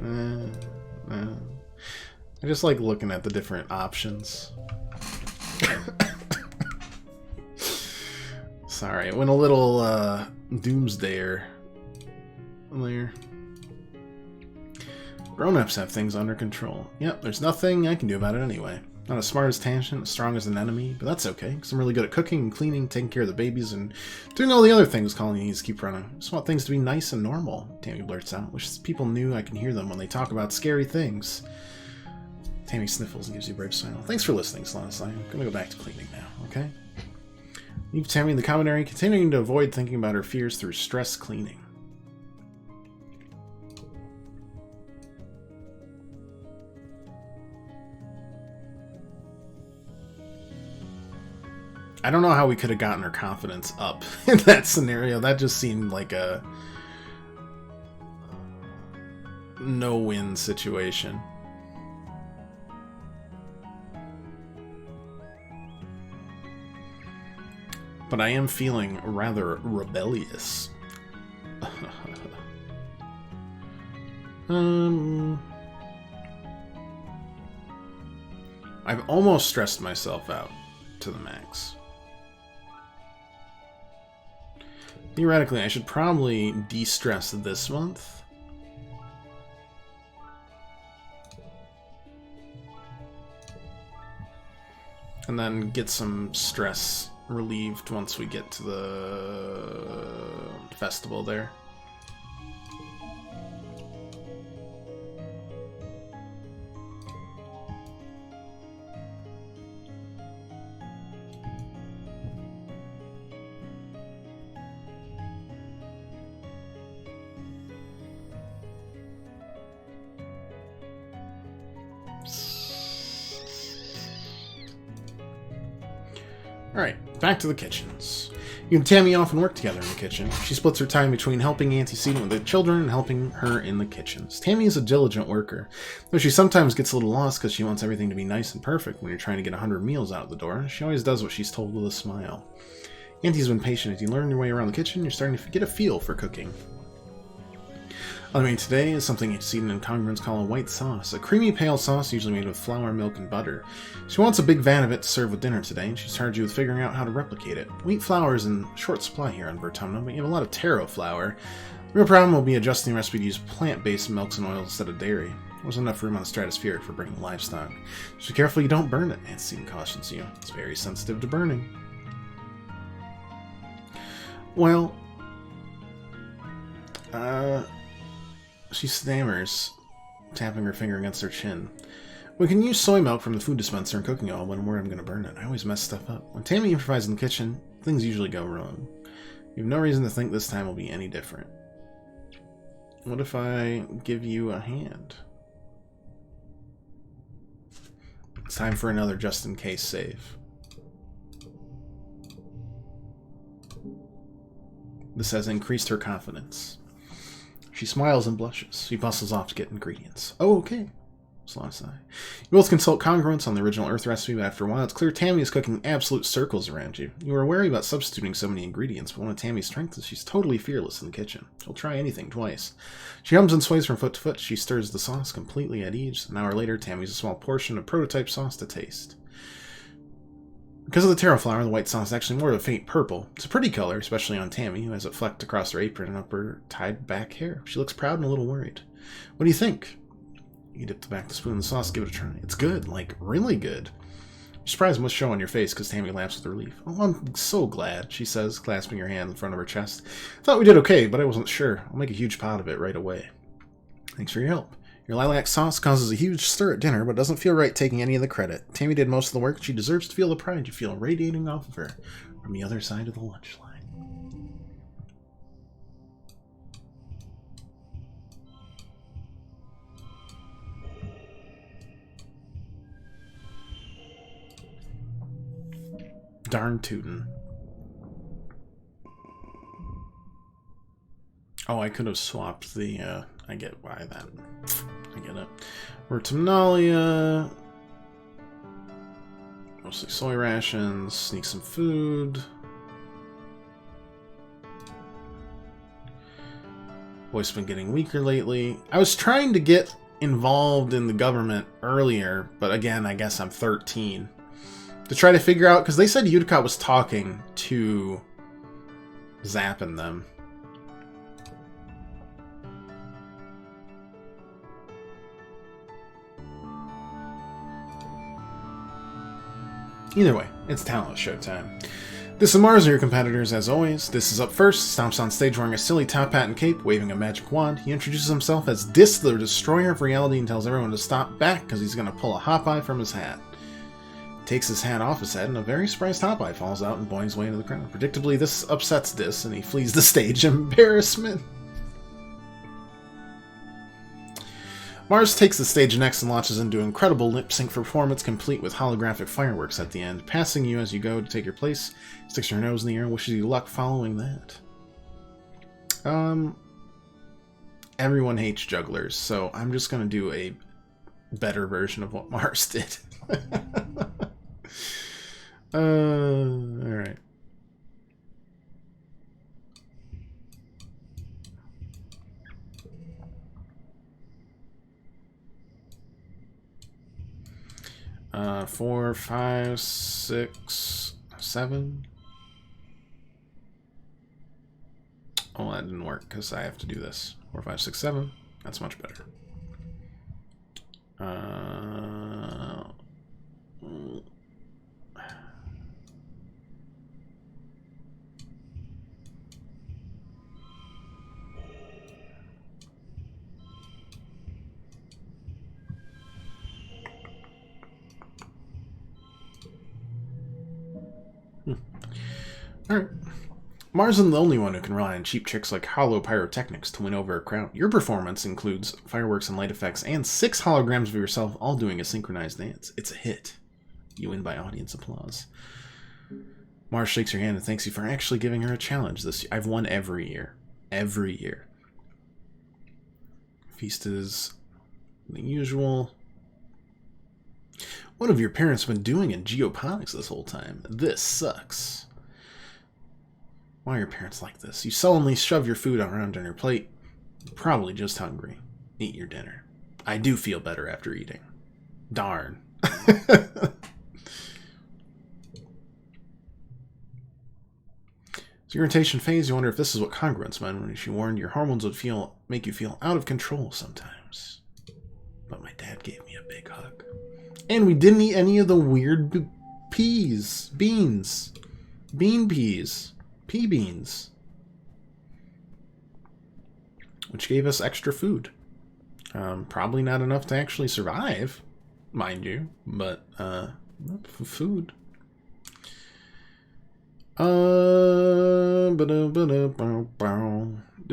I just like looking at the different options. Sorry, it went a little doomsdayer there. Grown-ups have things under control. Yep, there's nothing I can do about it anyway. Not as smart as Tangent, as strong as an enemy, but that's okay, because I'm really good at cooking and cleaning, taking care of the babies, and doing all the other things colonies keep running. I just want things to be nice and normal, Tammy blurts out. Wish people knew I can hear them when they talk about scary things. Tammy sniffles and gives you a brave smile. Thanks for listening, Slanis. I'm gonna go back to cleaning now, okay? Leave Tammy in the common area, continuing to avoid thinking about her fears through stress cleaning. I don't know how we could have gotten her confidence up in that scenario. That just seemed like a no-win situation. But I am feeling rather rebellious. I've almost stressed myself out to the max. Theoretically, I should probably de-stress this month. And then get some stress relieved once we get to the festival there. Alright, back to the kitchens. You and Tammy often work together in the kitchen. She splits her time between helping Antecedent with the children and helping her in the kitchens. Tammy is a diligent worker, though she sometimes gets a little lost because she wants everything to be nice and perfect when you're trying to get 100 meals out the door. She always does what she's told with a smile. Auntie's been patient. As you learn your way around the kitchen, you're starting to get a feel for cooking. On the menu today is something Antecedent and congruents call a white sauce, a creamy pale sauce usually made with flour, milk, and butter. She wants a big vat of it to serve with dinner today, and she's charged you with figuring out how to replicate it. Wheat flour is in short supply here on Vertumna, but you have a lot of taro flour. The real problem will be adjusting the recipe to use plant-based milks and oils instead of dairy. There wasn't enough room on the stratospheric for bringing livestock. So be careful you don't burn it, Antecedent cautions you. It's very sensitive to burning. Well, she stammers, tapping her finger against her chin. We can use soy milk from the food dispenser and cooking oil when I'm worried I'm going to burn it. I always mess stuff up. When Tammy improvises in the kitchen, things usually go wrong. You have no reason to think this time will be any different. What if I give you a hand? It's time for another just-in-case save. This has increased her confidence. She smiles and blushes. She bustles off to get ingredients. Oh, okay. Slow sigh. You both consult congruents on the original Earth recipe, but after a while, it's clear Tammy is cooking absolute circles around you. You are wary about substituting so many ingredients, but one of Tammy's strengths is she's totally fearless in the kitchen. She'll try anything twice. She hums and sways from foot to foot. She stirs the sauce completely at ease. An hour later, Tammy's a small portion of prototype sauce to taste. Because of the taro flour, the white sauce is actually more of a faint purple. It's a pretty color, especially on Tammy, who has it flecked across her apron and up her tied back hair. She looks proud and a little worried. What do you think? You dip the back of the spoon in the sauce, give it a try. It's good, like really good. Your surprise must show on your face because Tammy laughs with relief. Oh, I'm so glad, she says, clasping her hand in front of her chest. Thought we did okay, but I wasn't sure. I'll make a huge pot of it right away. Thanks for your help. Your lilac sauce causes a huge stir at dinner, but doesn't feel right taking any of the credit. Tammy did most of the work. She deserves to feel the pride you feel radiating off of her from the other side of the lunch line. Darn tootin'. Oh, I could have swapped the, I get why that. I get it. Vertumnalia. Mostly soy rations. Sneak some food. Voice been getting weaker lately. I was trying to get involved in the government earlier, but again, I guess I'm 13. To try to figure out, because they said Utica was talking to zapping them. Either way, it's talent showtime. This is Mars and your competitors, as always. This is up first, stomps on stage wearing a silly top hat and cape, waving a magic wand. He introduces himself as Dis, the Destroyer of Reality, and tells everyone to stop back because he's going to pull a hop-eye from his hat. Takes his hat off his head, and a very surprised hop-eye falls out and boings away into the crowd. Predictably, this upsets Dis, and he flees the stage in embarrassment. Mars takes the stage next and launches into an incredible lip-sync performance complete with holographic fireworks at the end, passing you as you go to take your place, sticks your nose in the air and wishes you luck following that. Everyone hates jugglers, so I'm just going to do a better version of what Mars did. Alright. Four, 5, 6, 7. Oh, that didn't work because I have to do this. 4, 5, 6, 7. That's much better. Alright. Mars isn't the only one who can rely on cheap tricks like hollow pyrotechnics to win over a crowd. Your performance includes fireworks and light effects and 6 holograms of yourself all doing a synchronized dance. It's a hit. You win by audience applause. Mars shakes your hand and thanks you for actually giving her a challenge this year. I've won every year. Every year. Feast is the usual. What have your parents been doing in geoponics this whole time? This sucks. Why are your parents like this? You sullenly shove your food around on your plate. Probably just hungry. Eat your dinner. I do feel better after eating. Darn. So irritation phase, you wonder if this is what congruence meant when she warned your hormones would make you feel out of control sometimes. But my dad gave me a big hug. And we didn't eat any of the weird bean peas. Pea beans, which gave us extra food. Probably not enough to actually survive, mind you, but food. Did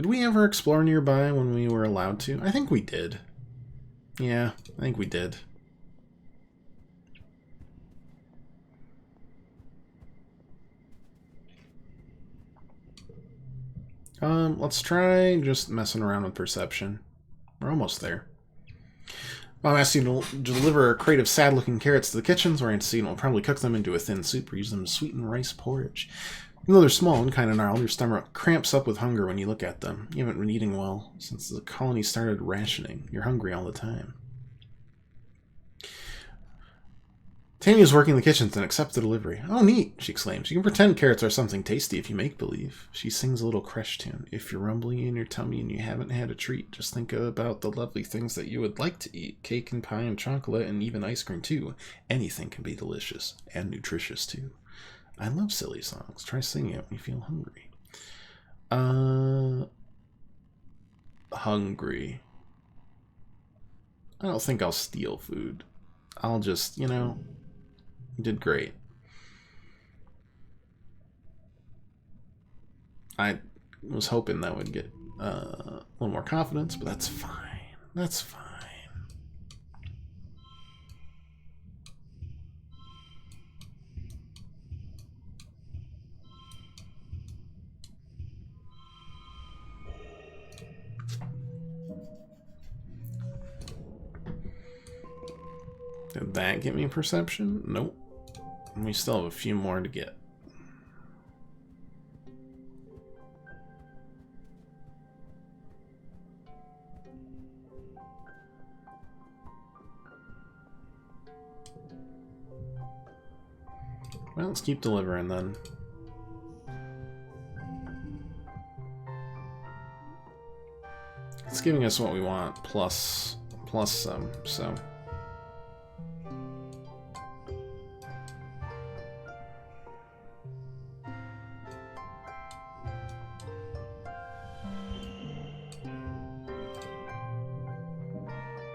we ever explore nearby when we were allowed to? I think we did. Yeah, I think we did. Let's try just messing around with perception. We're almost there. Mom asks you to deliver a crate of sad-looking carrots to the kitchens, where Antecedent will probably cook them into a thin soup or use them to sweeten rice porridge. Even though they're small and kind of gnarled, your stomach cramps up with hunger when you look at them. You haven't been eating well since the colony started rationing. You're hungry all the time. Tamia's working in the kitchen and accepts the delivery. Oh, neat, she exclaims. You can pretend carrots are something tasty if you make believe. She sings a little creche tune. If you're rumbling in your tummy and you haven't had a treat, just think about the lovely things that you would like to eat. Cake and pie and chocolate and even ice cream, too. Anything can be delicious and nutritious, too. I love silly songs. Try singing it when you feel hungry. Hungry. I don't think I'll steal food. I'll just, you know... You did great. I was hoping that would get a little more confidence, but that's fine. That's fine. Did that get me perception? Nope. We still have a few more to get. Well, let's keep delivering then. It's giving us what we want, plus some, so...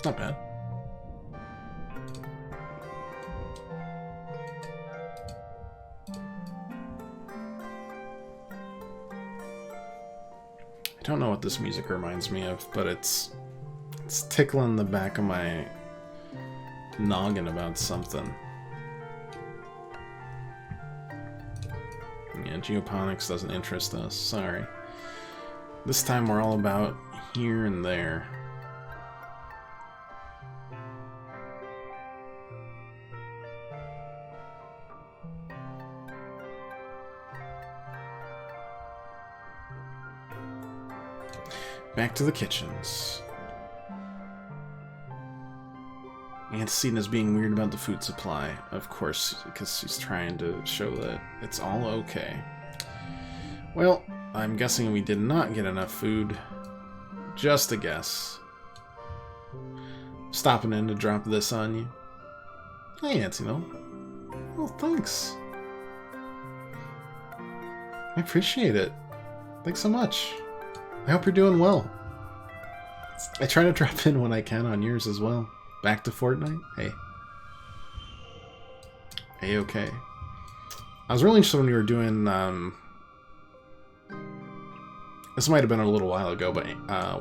Not bad. I don't know what this music reminds me of, but it's It's tickling the back of my noggin about something. Yeah, geoponics doesn't interest us. Sorry. This time we're all about here and there. Back to the kitchens. Antecedent being weird about the food supply. Of course, because she's trying to show that it's all okay. Well, I'm guessing we did not get enough food. Just a guess. Stopping in to drop this on you. Hey, Antino. Well, thanks. I appreciate it. Thanks so much. I hope you're doing well. I try to drop in when I can on yours as well. Back to Fortnite? Hey. A-okay. I was really interested when you were doing, this might have been a little while ago, but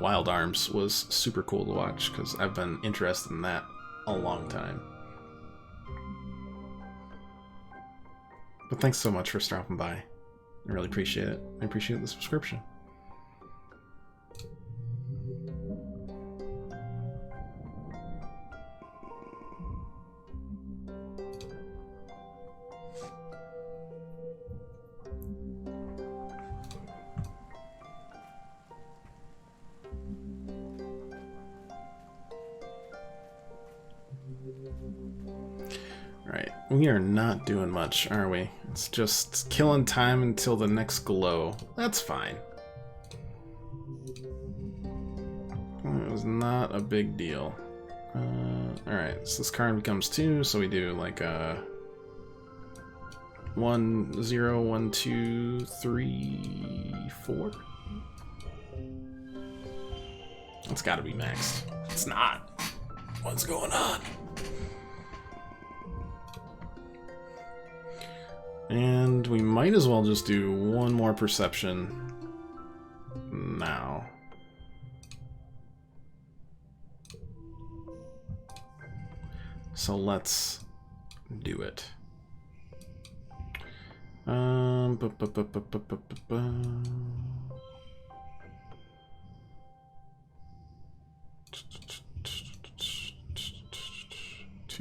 Wild Arms was super cool to watch, because I've been interested in that a long time. But thanks so much for stopping by. I really appreciate it. I appreciate the subscription. Alright, we are not doing much, are we? It's just killing time until the next glow. That's fine. It was not a big deal. Alright, so this card becomes 2, so we do like a 1, 0, 1, 2, 3, 4. It's gotta be maxed. It's not. What's going on? And we might as well just do one more perception now. So let's do it. 2,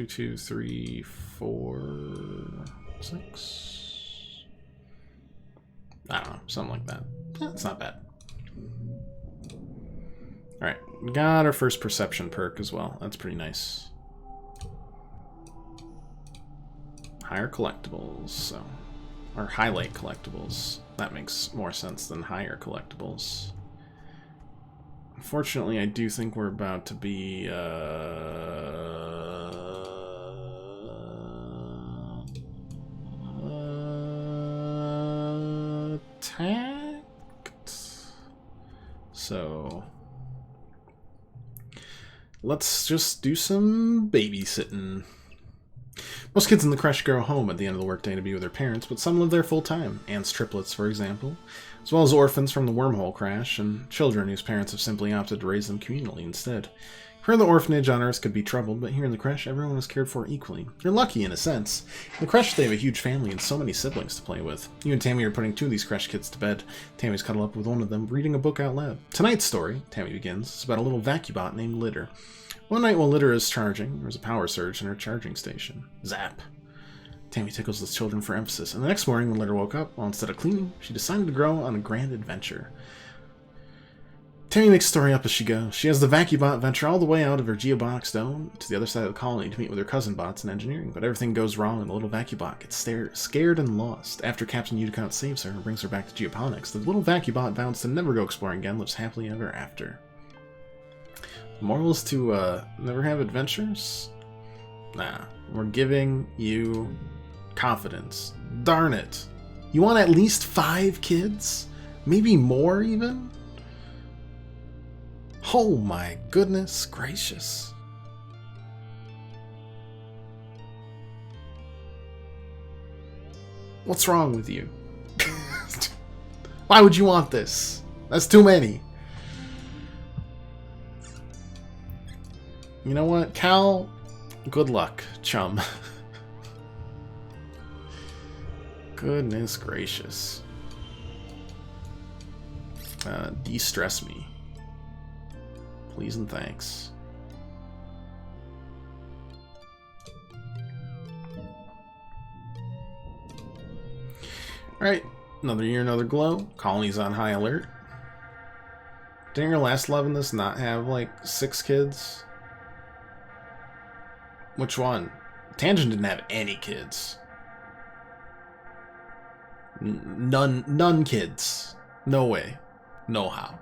2, 3, 4, 6. I don't know, something like that. Yeah, it's not bad. Alright, we got our first perception perk as well. That's pretty nice. Higher collectibles, so. Or highlight collectibles. That makes more sense than higher collectibles. Unfortunately, I do think we're about to be, attacked. So let's just do some babysitting. Most kids in the creche go home at the end of the workday to be with their parents, but some live there full-time. Aunt's triplets, for example, as well as orphans from the wormhole crash, and children whose parents have simply opted to raise them communally instead. Here in the orphanage on Earth could be troubled, but here in the creche, everyone is cared for equally. You're lucky, in a sense. In the creche, they have a huge family and so many siblings to play with. You and Tammy are putting 2 of these creche kids to bed. Tammy's cuddled up with one of them, reading a book out loud. Tonight's story, Tammy begins, is about a little vacuubot named Litter. One night while Litter is charging, there's a power surge in her charging station. Zap. Tammy tickles the children for emphasis, and the next morning when Litter woke up, well, instead of cleaning, she decided to grow on a grand adventure. Tammy makes the story up as she goes. She has the vacuubot venture all the way out of her geobonics dome to the other side of the colony to meet with her cousin bots in engineering, but everything goes wrong and the little vacuubot gets scared and lost. After Captain Unicott saves her and brings her back to geoponics, the little vacuubot vows to never go exploring again, lives happily ever after. The moral is to never have adventures? Nah, we're giving you confidence. Darn it. You want at least 5 kids? Maybe more even? Oh my goodness gracious. What's wrong with you? Why would you want this? That's too many. You know what, Cal? Good luck, chum. Goodness gracious. De-stress me. Please and thanks. Alright, another year, another glow. Colony's on high alert. Didn't your last love in this not have, like, 6 kids? Which one? Tangent didn't have any kids. None kids. No way. No how.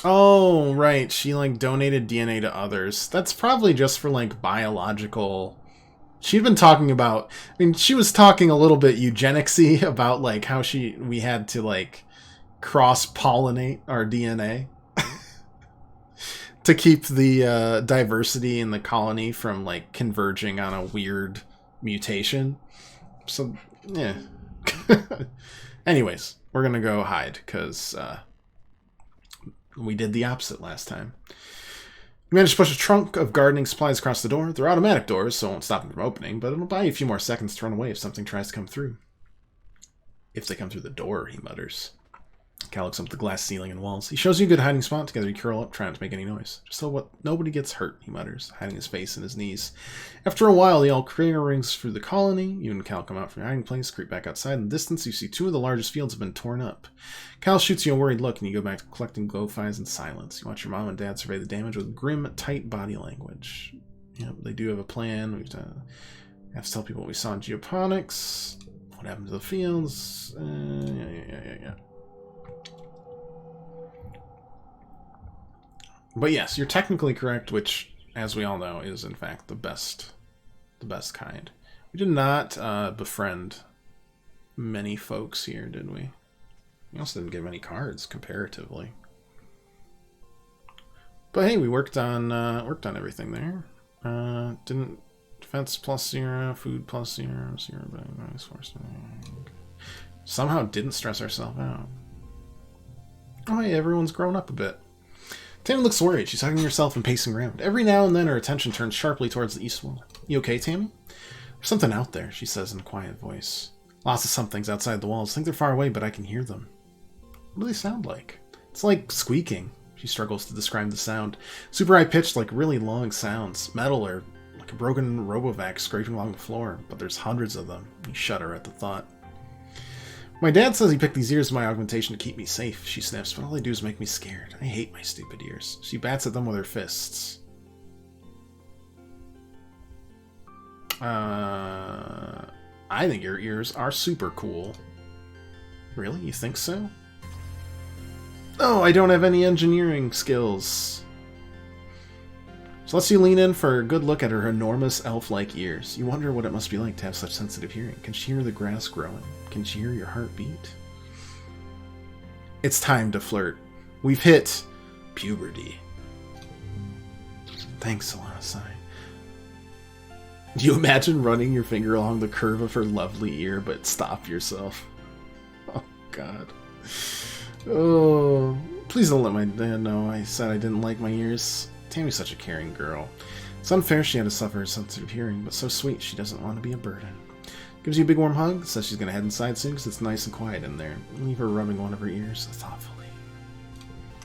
Oh, right. She, like, donated DNA to others. That's probably just for, like, biological... She'd been talking about... I mean, she was talking a little bit eugenics-y about, like, how we had to, like, cross-pollinate our DNA to keep the diversity in the colony from, like, converging on a weird mutation. So, yeah. Anyways, we're gonna go hide, because we did the opposite last time. We managed to push a trunk of gardening supplies across the door. They're automatic doors, so it won't stop them from opening, but it'll buy you a few more seconds to run away if something tries to come through. If they come through the door, he mutters. Cal looks up at the glass ceiling and walls. He shows you a good hiding spot. Together you curl up, trying not to make any noise. Just so nobody gets hurt, he mutters, hiding his face in his knees. After a while, the all-clear rings through the colony. You and Cal come out from your hiding place, creep back outside. In the distance, you see 2 of the largest fields have been torn up. Cal shoots you a worried look, and you go back to collecting glow-fies in silence. You watch your mom and dad survey the damage with grim, tight body language. Yep, they do have a plan. We have to tell people what we saw in geoponics. What happened to the fields? Yeah. But yes, you're technically correct, which, as we all know, is in fact the best kind. We did not befriend many folks here, did we? We also didn't get many cards comparatively. But hey, we worked on everything there. Didn't defense +0, food +0, 0 bonus force. Somehow didn't stress ourselves out. Oh hey, everyone's grown up a bit. Tammy looks worried. She's hugging herself and pacing around. Every now and then her attention turns sharply towards the east wall. You okay, Tammy? There's something out there, she says in a quiet voice. Lots of somethings outside the walls. I think they're far away, but I can hear them. What do they sound like? It's like squeaking. She struggles to describe the sound. Super high-pitched, like really long sounds. Metal or like a broken Robovac scraping along the floor, but there's hundreds of them. You shudder at the thought. My dad says he picked these ears as my augmentation to keep me safe, she sniffs, but all they do is make me scared. I hate my stupid ears. She bats at them with her fists. I think your ears are super cool. Really? You think so? Oh, I don't have any engineering skills. So lets you lean in for a good look at her enormous elf-like ears. You wonder what it must be like to have such sensitive hearing. Can she hear the grass growing? Can she hear your heartbeat? It's time to flirt. We've hit puberty. Thanks, Alana sigh. Do you imagine running your finger along the curve of her lovely ear, but stop yourself? Oh, God. Oh, please don't let my dad know I said I didn't like my ears. Tammy's such a caring girl. It's unfair she had to suffer her sensitive hearing, but so sweet she doesn't want to be a burden. Gives you a big warm hug, says she's going to head inside soon because it's nice and quiet in there. Leave her rubbing one of her ears thoughtfully.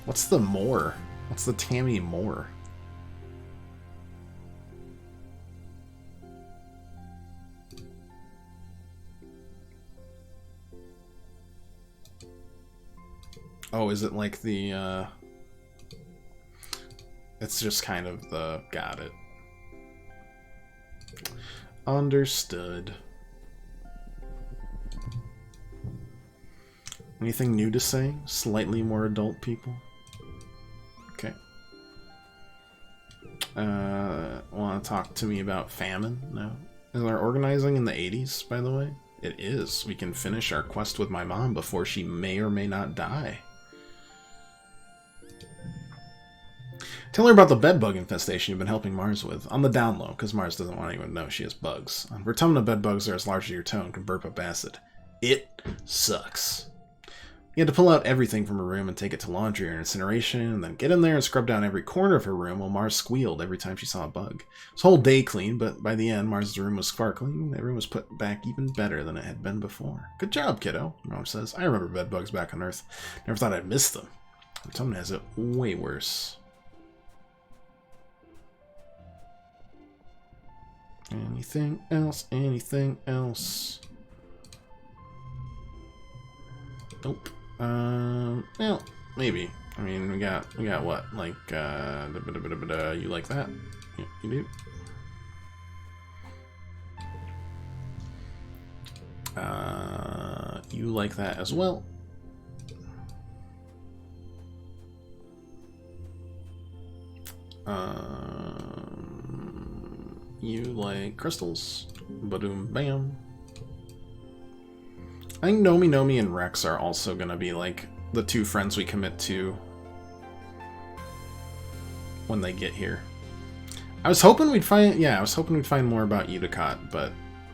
What's the more? What's the Tammy more? Oh, is it like the, it's just kind of the... Got it. Understood. Anything new to say? Slightly more adult people? Okay. Want to talk to me about famine? No. Is our organizing in the 80s, by the way? It is. We can finish our quest with my mom before she may or may not die. Tell her about the bedbug infestation you've been helping Mars with. On the down low, because Mars doesn't want anyone to know she has bugs. Vertumina bedbugs are as large as your toe and can burp up acid. It sucks. You had to pull out everything from her room and take it to laundry or incineration, and then get in there and scrub down every corner of her room while Mars squealed every time she saw a bug. It was a whole day clean, but by the end, Mars' room was sparkling, and the room was put back even better than it had been before. Good job, kiddo, Mom says. I remember bedbugs back on Earth. Never thought I'd miss them. But someone has it way worse. Anything else? Anything else? Nope. Well, maybe. I mean, we got what? Like, you like that? Yeah, you do. You like that as well. You like crystals. Badoom bam. I think Nomi and Rex are also gonna be like the two friends we commit to when they get here. I was hoping we'd find more about Udicott, but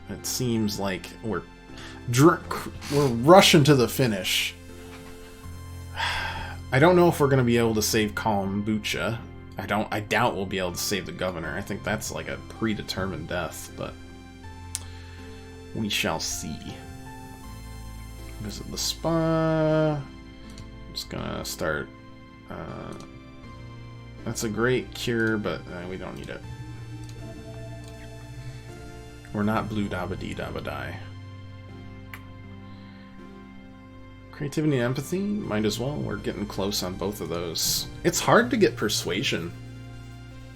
it seems like we're rushing to the finish. I don't know if we're gonna be able to save Kombucha. I doubt we'll be able to save the governor. I think that's like a predetermined death, but we shall see. Visit the spa. I'm just gonna start. That's a great cure, but we don't need it. We're not blue dabba dee dabba die. Creativity and empathy? Might as well. We're getting close on both of those. It's hard to get persuasion.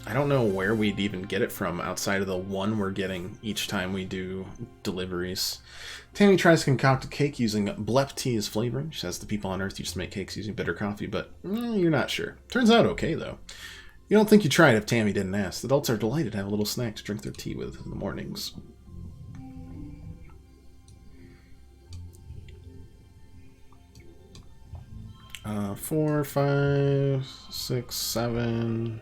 I don't know where we'd even get it from outside of the one we're getting each time we do deliveries. Tammy tries to concoct a cake using blep tea as flavoring. She says the people on Earth used to make cakes using bitter coffee, but you're not sure. Turns out okay, though. You don't think you tried if Tammy didn't ask. The adults are delighted to have a little snack to drink their tea with in the mornings. Four, 5, 6, 7...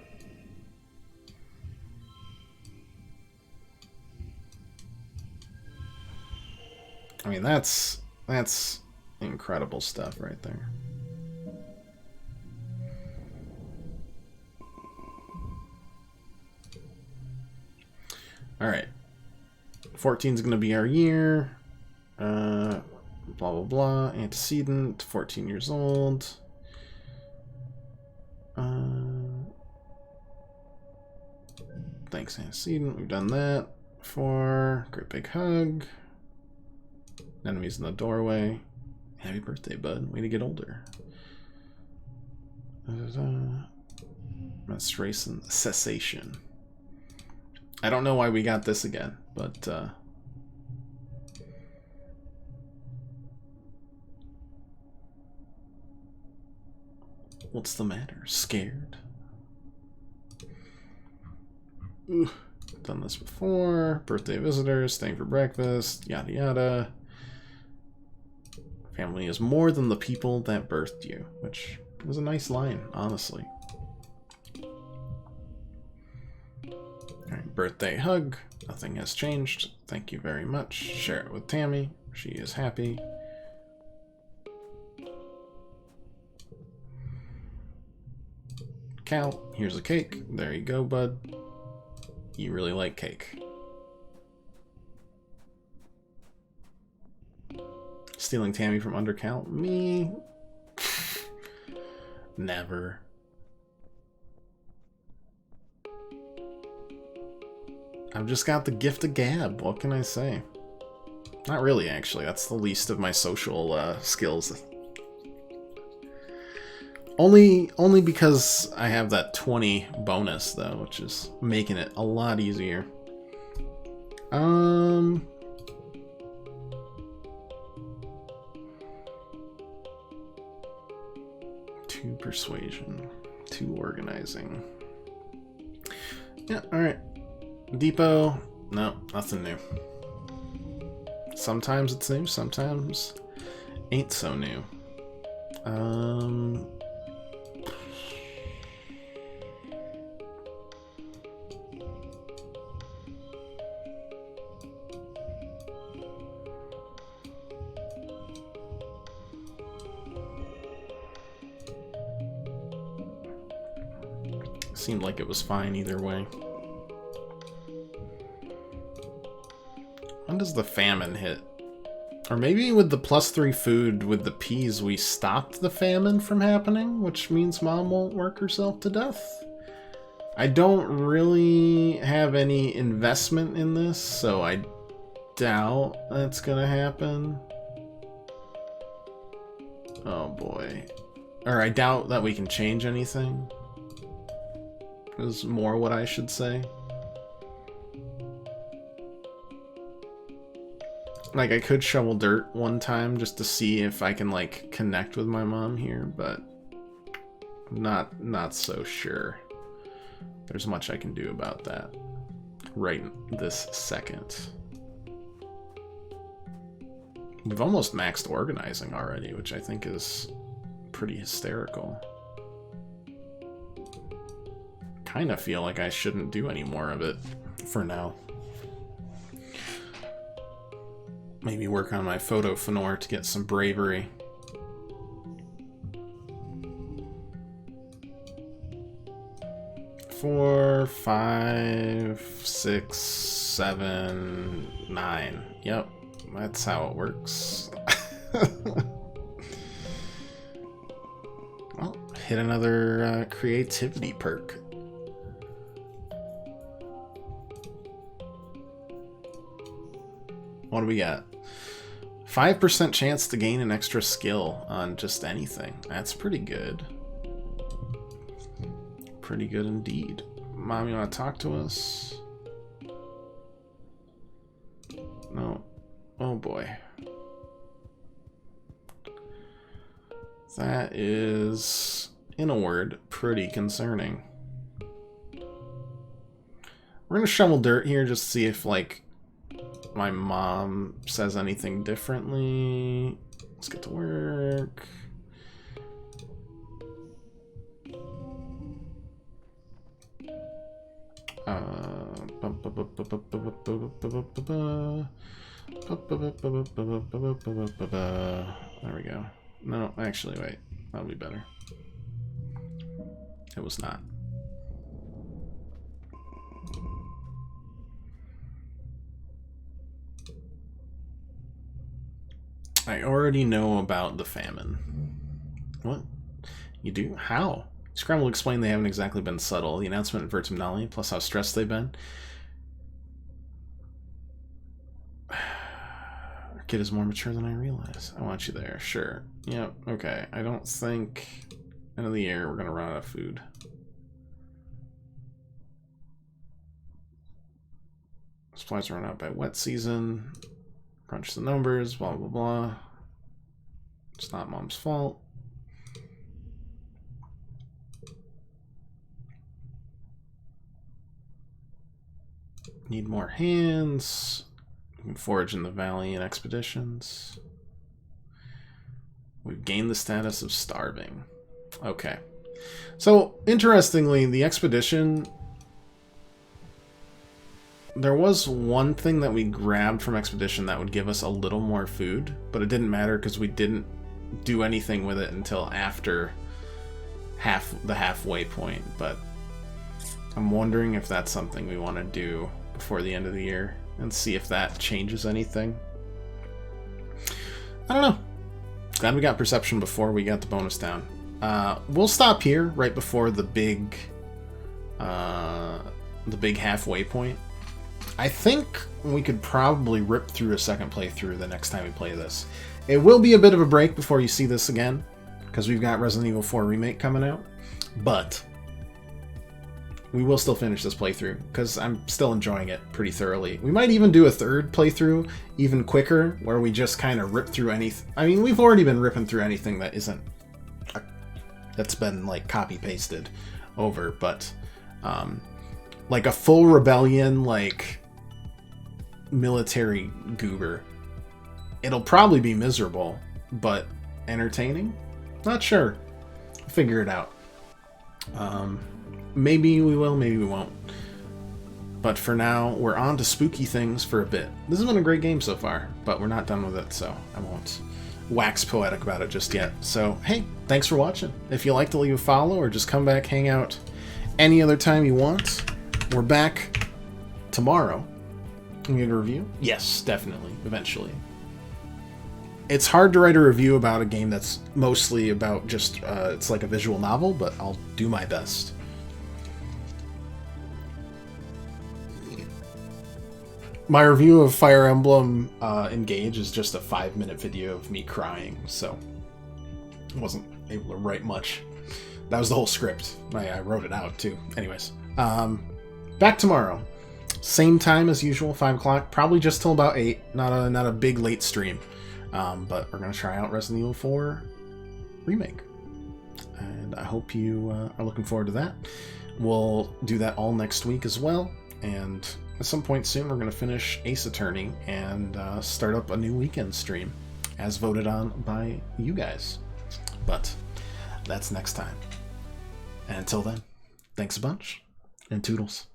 I mean, that's incredible stuff right there. All right, 14 is going to be our year. Blah blah blah. Antecedent. 14 years old. Thanks, antecedent. We've done that. 4. Great big hug. Enemies in the doorway. Happy birthday, bud. Way to get older. Menstruation cessation. I don't know why we got this again, but what's the matter? Scared? Ooh, done this before. Birthday visitors, staying for breakfast, yada yada. Family is more than the people that birthed you, which was a nice line, honestly. Alright, birthday hug. Nothing has changed. Thank you very much. Share it with Tammy. She is happy. Cal, here's a cake. There you go, bud. You really like cake. Stealing Tammy from under Cal? Me? Never. I've just got the gift of gab. What can I say? Not really, actually. That's the least of my social skills. Only because I have that 20 bonus, though, which is making it a lot easier. 2 persuasion, 2 organizing. Yeah, alright. Depot, no, nothing new. Sometimes it's new, sometimes ain't so new. Seemed like it was fine either way. When does the famine hit? Or maybe with the +3 food with the peas, we stopped the famine from happening, which means Mom won't work herself to death. I don't really have any investment in this, so I doubt that's gonna happen. Oh boy. Or I doubt that we can change anything. Is more what I should say. Like, I could shovel dirt one time just to see if I can, like, connect with my mom here, but not so sure there's much I can do about that right this second. We've almost maxed organizing already, which I think is pretty hysterical. Kind of feel like I shouldn't do any more of it for now. Maybe work on my photo fenor to get some bravery. Four, 5, 6, 7, 9. Yep, that's how it works. Well, hit another creativity perk. What do we got? 5% chance to gain an extra skill on just anything. That's pretty good. Pretty good indeed. Mom, you want to talk to us? No. Oh boy. That is, in a word, pretty concerning. We're gonna shovel dirt here just to see if, like, my mom says anything differently. Let's get to work. There we go. No, actually, wait. That'll be better. It was not. I already know about the famine. What? You do? How? Scramble explained they haven't exactly been subtle. The announcement inverts monotony, plus how stressed they've been. Our kid is more mature than I realize. I want you there. Sure. Yep. Okay. I don't think end of the year we're gonna run out of food. Supplies run out by wet season. Crunch the numbers, blah, blah, blah. It's not Mom's fault. Need more hands. We can forage in the valley in expeditions. We've gained the status of starving. Okay. So, interestingly, the expedition... There was one thing that we grabbed from Expedition that would give us a little more food, but it didn't matter because we didn't do anything with it until after the halfway point. But I'm wondering if that's something we want to do before the end of the year and see if that changes anything. I don't know. Glad we got Perception before we got the bonus down. We'll stop here right before the big halfway point. I think we could probably rip through a second playthrough the next time we play this. It will be a bit of a break before you see this again, because we've got Resident Evil 4 Remake coming out, but we will still finish this playthrough, because I'm still enjoying it pretty thoroughly. We might even do a third playthrough, even quicker, where we just kind of rip through anything. I mean, we've already been ripping through anything that isn't... that's been, like, copy-pasted over, but... like a full rebellion, like... military goober. It'll probably be miserable, but entertaining? Not sure. Figure it out. Maybe we will, maybe we won't. But for now, we're on to spooky things for a bit. This has been a great game so far, but we're not done with it, so I won't wax poetic about it just yet. So, hey, thanks for watching. If you like to leave a follow or just come back, hang out any other time you want. We're back tomorrow. Can you get a review? Yes, definitely, eventually. It's hard to write a review about a game that's mostly about just, it's like a visual novel, but I'll do my best. My review of Fire Emblem Engage is just a 5-minute video of me crying, so I wasn't able to write much. That was the whole script. I wrote it out, too. Anyways, back tomorrow. Same time as usual, 5 o'clock. Probably just till about 8. Not a big late stream. But we're going to try out Resident Evil 4 Remake. And I hope you are looking forward to that. We'll do that all next week as well. And at some point soon, we're going to finish Ace Attorney and start up a new weekend stream, as voted on by you guys. But that's next time. And until then, thanks a bunch, and toodles.